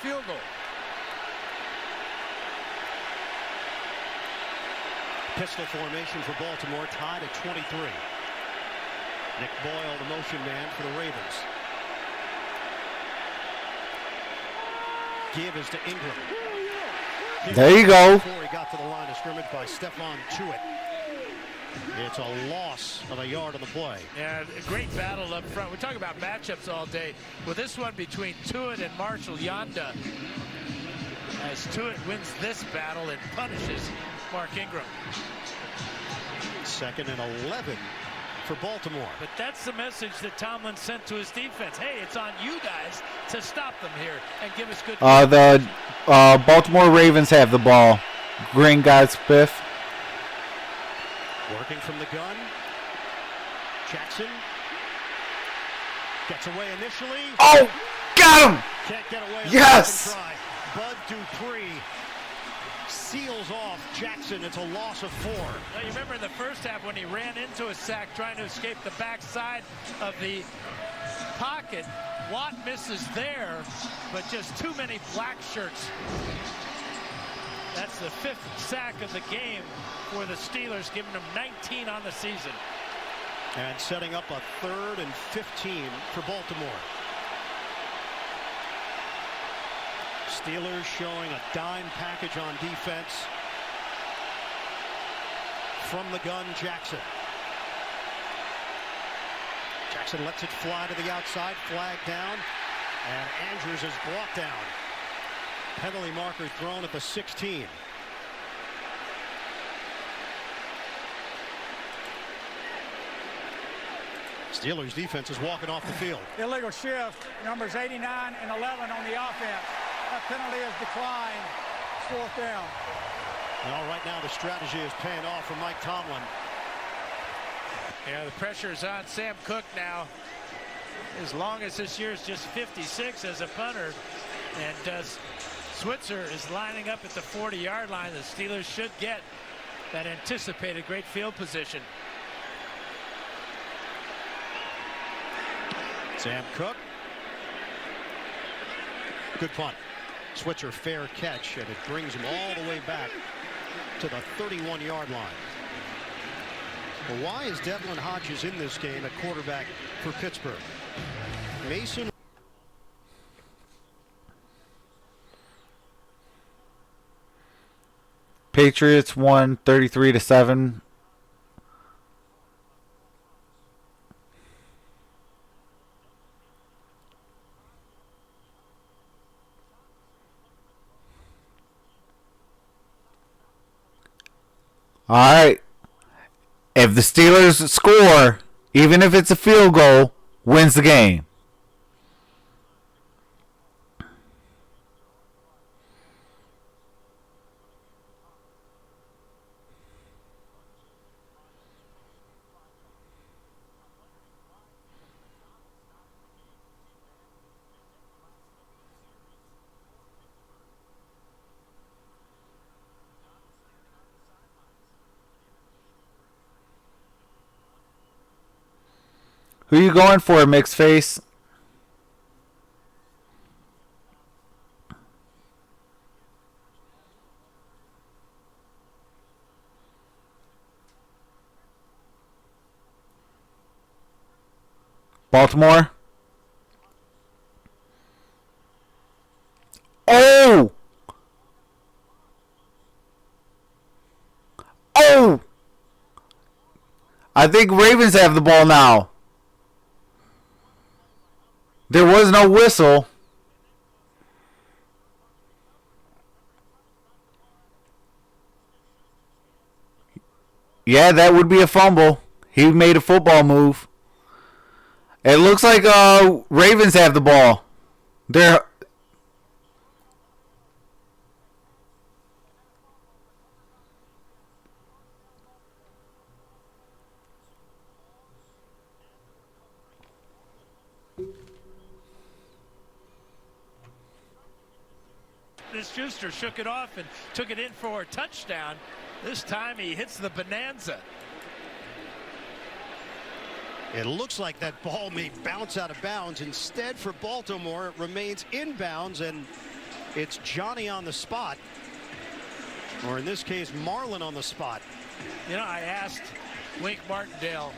Field goal. Pistol formation for Baltimore, tied at 23. Nick Boyle, the motion man for the Ravens. Give is to Ingram. There you go. Before he got to the line of scrimmage by Stephon Tuitt. It's a loss of a yard on the play. Yeah, a great battle up front. We talk about matchups all day. With this one between Tuitt and Marshall Yanda, as Tuitt wins this battle and punishes Mark Ingram. 2nd and 11 for Baltimore. But that's the message that Tomlin sent to his defense. Hey, it's on you guys to stop them here and give us good. The Baltimore Ravens have the ball. Green got Spiff. Working from the gun. Jackson gets away initially. Oh, got him! Can't get away. Yes! Bud Dupree seals off Jackson. It's a loss of 4. Now, you remember in the first half when he ran into a sack trying to escape the backside of the pocket. Watt misses there, but just too many black shirts. That's the 5th sack of the game for the Steelers, giving them 19 on the season. And setting up a 3rd and 15 for Baltimore. Steelers showing a dime package on defense. From the gun, Jackson. Jackson lets it fly to the outside, flag down, and Andrews is brought down. Penalty marker thrown at the 16. Steelers defense is walking off the field. Illegal shift, numbers 89 and 11 on the offense. That penalty is declined. It's 4th down. Well, right now the strategy is paying off for Mike Tomlin. Yeah, the pressure is on Sam Cook now. As long as this year is just 56 as a punter, and Switzer is lining up at the 40-yard line. The Steelers should get that anticipated great field position. Sam Cook. Good punt. Switzer fair catch, and it brings him all the way back to the 31-yard line. Well, why is Devlin Hodges in this game at quarterback for Pittsburgh? Mason. Patriots won 33-7. All right. If the Steelers score, even if it's a field goal, wins the game. Who you going for, mixed face? Baltimore? Oh! Oh! I think Ravens have the ball now. There was no whistle. Yeah, that would be a fumble. He made a football move. It looks like Ravens have the ball. They're Schuster shook it off and took it in for a touchdown. This time he hits the bonanza. It looks like that ball may bounce out of bounds. Instead, for Baltimore, it remains inbounds, and it's Johnny on the spot. Or in this case, Marlin on the spot. You know, I asked Wink Martindale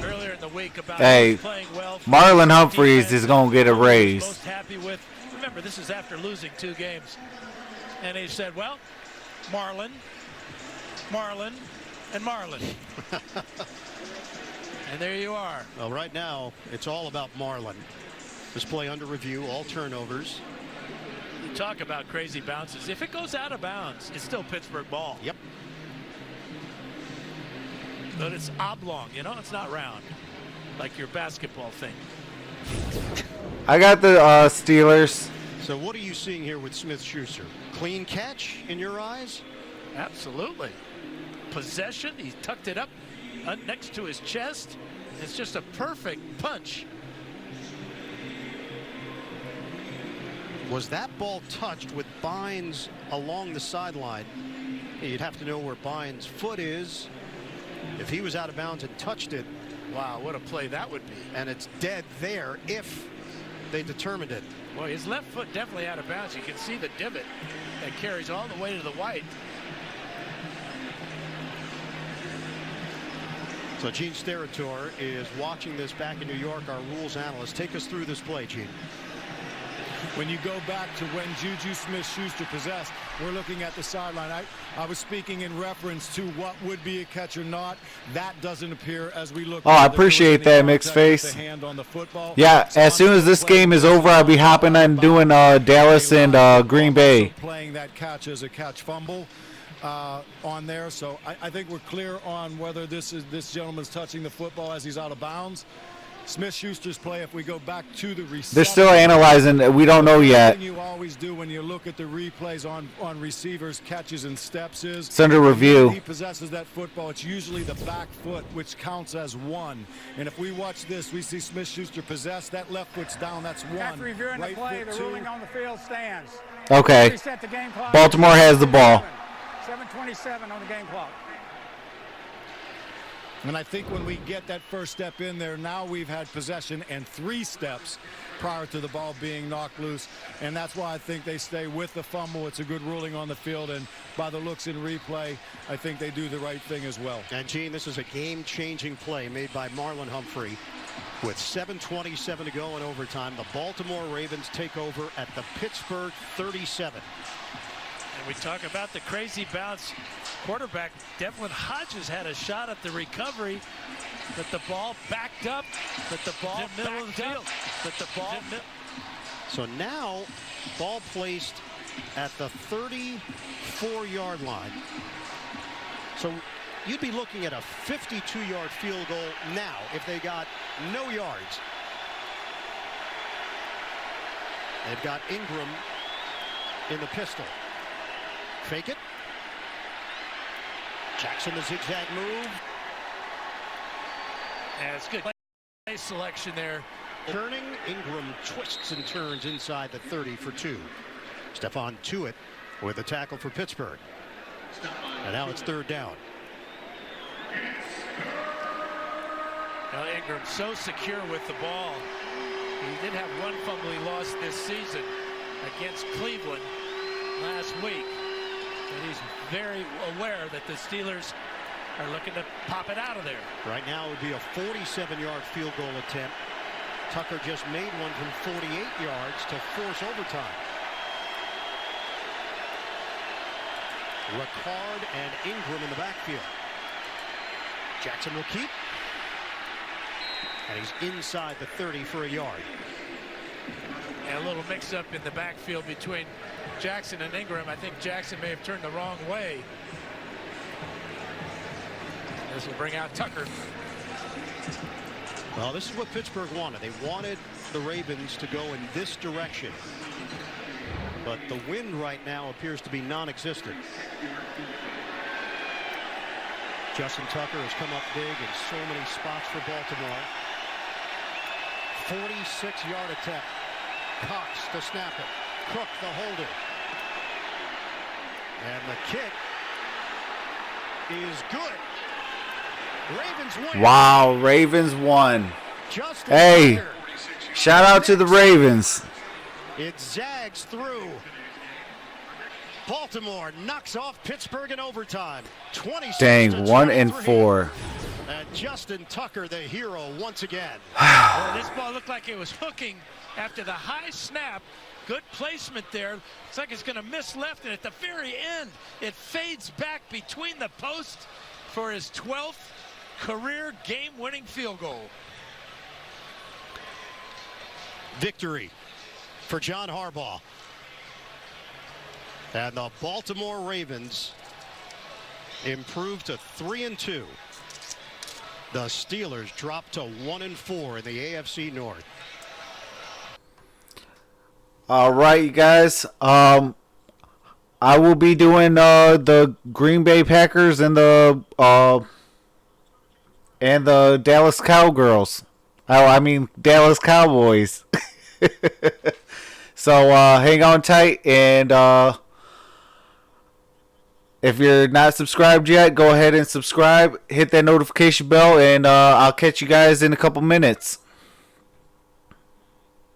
earlier in the week about playing well. Marlon Humphreys is going to get a raise. Most happy with. Remember, this is after losing 2 games. And he said, well, Marlin, and Marlin. And there you are. Well, right now, it's all about Marlin. This play under review, all turnovers. You talk about crazy bounces. If it goes out of bounds, it's still Pittsburgh ball. Yep. But it's oblong, you know, it's not round, like your basketball thing. I got the Steelers. So what are you seeing here with Smith-Schuster? Clean catch in your eyes? Absolutely. Possession, he tucked it up next to his chest. It's just a perfect punch. Was that ball touched with Bynes along the sideline? You'd have to know where Bynes' foot is. If he was out of bounds and touched it. Wow, what a play that would be. And it's dead there if they determined it. Well, his left foot definitely out of bounds. You can see the divot that carries all the way to the white. So Gene Steratore is watching this back in New York, our rules analyst. Take us through this play, Gene. When you go back to when Juju Smith-Schuster possessed, we're looking at the sideline. I was speaking in reference to what would be a catch or not. That doesn't appear as we look. Oh, I appreciate that, Mixed Face. Yeah, as soon as this game is over, I'll be hopping and doing Dallas and Green Bay. Playing that catch as a catch fumble on there. So I think we're clear on whether this gentleman's touching the football as he's out of bounds. Smith-Schuster's play, if we go back to the reception. They're still analyzing. We don't know yet. You always do when you look at the replays on receivers, catches, and steps is it's under review. He possesses that football. It's usually the back foot, which counts as one. And if we watch this, we see Smith-Schuster possess. That left foot's down. That's one. After reviewing right the play, foot, the two. ruling on the field stands. Okay. Reset the game clock. Baltimore has the ball. 7:27 on the game clock. And I think when we get that first step in there, now we've had possession and 3 steps prior to the ball being knocked loose. And that's why I think they stay with the fumble. It's a good ruling on the field. And by the looks in replay, I think they do the right thing as well. And, Gene, this is a game-changing play made by Marlon Humphrey. With 7:27 to go in overtime, the Baltimore Ravens take over at the Pittsburgh 37. And we talk about the crazy bounce. Quarterback Devlin Hodges had a shot at the recovery, but the ball backed up, but the ball middle of the field, but the ball. So now, ball placed at the 34-yard line. So you'd be looking at a 52-yard field goal now if they got no yards. They've got Ingram in the pistol. Fake it. Jackson, the zigzag move. Yeah, it's good play selection there. Turning, Ingram twists and turns inside the 30 for 2. Stephon Tuitt with the tackle for Pittsburgh. And now it's 3rd down. Well, Ingram so secure with the ball. He did have one fumble he lost this season against Cleveland last week. And he's very aware that the Steelers are looking to pop it out of there. Right now it would be a 47-yard field goal attempt. Tucker just made one from 48 yards to force overtime. Ricard and Ingram in the backfield. Jackson will keep. And he's inside the 30 for a yard. And a little mix-up in the backfield between Jackson and Ingram. I think Jackson may have turned the wrong way. This will bring out Tucker. Well, this is what Pittsburgh wanted. They wanted the Ravens to go in this direction. But the wind right now appears to be non-existent. Justin Tucker has come up big in so many spots for Baltimore. 46-yard attempt. Cox to snap it. Cook the holder. And the kick is good. Ravens win. Wow, Ravens won. Justin Hey, Tucker. shout out to the Ravens. It zags through. Baltimore knocks off Pittsburgh in overtime. 26 Dang, to 1 and 23. 4. And Justin Tucker, the hero, once again. Well, this ball looked like it was hooking after the high snap. Good placement there. It's like it's going to miss left, and at the very end, it fades back between the posts for his 12th career game-winning field goal. Victory for John Harbaugh. And the Baltimore Ravens improve to 3-2. The Steelers drop to 1-4 in the AFC North. All right, you guys. I will be doing the Green Bay Packers and the Dallas Cowgirls. Oh, I mean Dallas Cowboys. So hang on tight, and if you're not subscribed yet, go ahead and subscribe. Hit that notification bell, and I'll catch you guys in a couple minutes.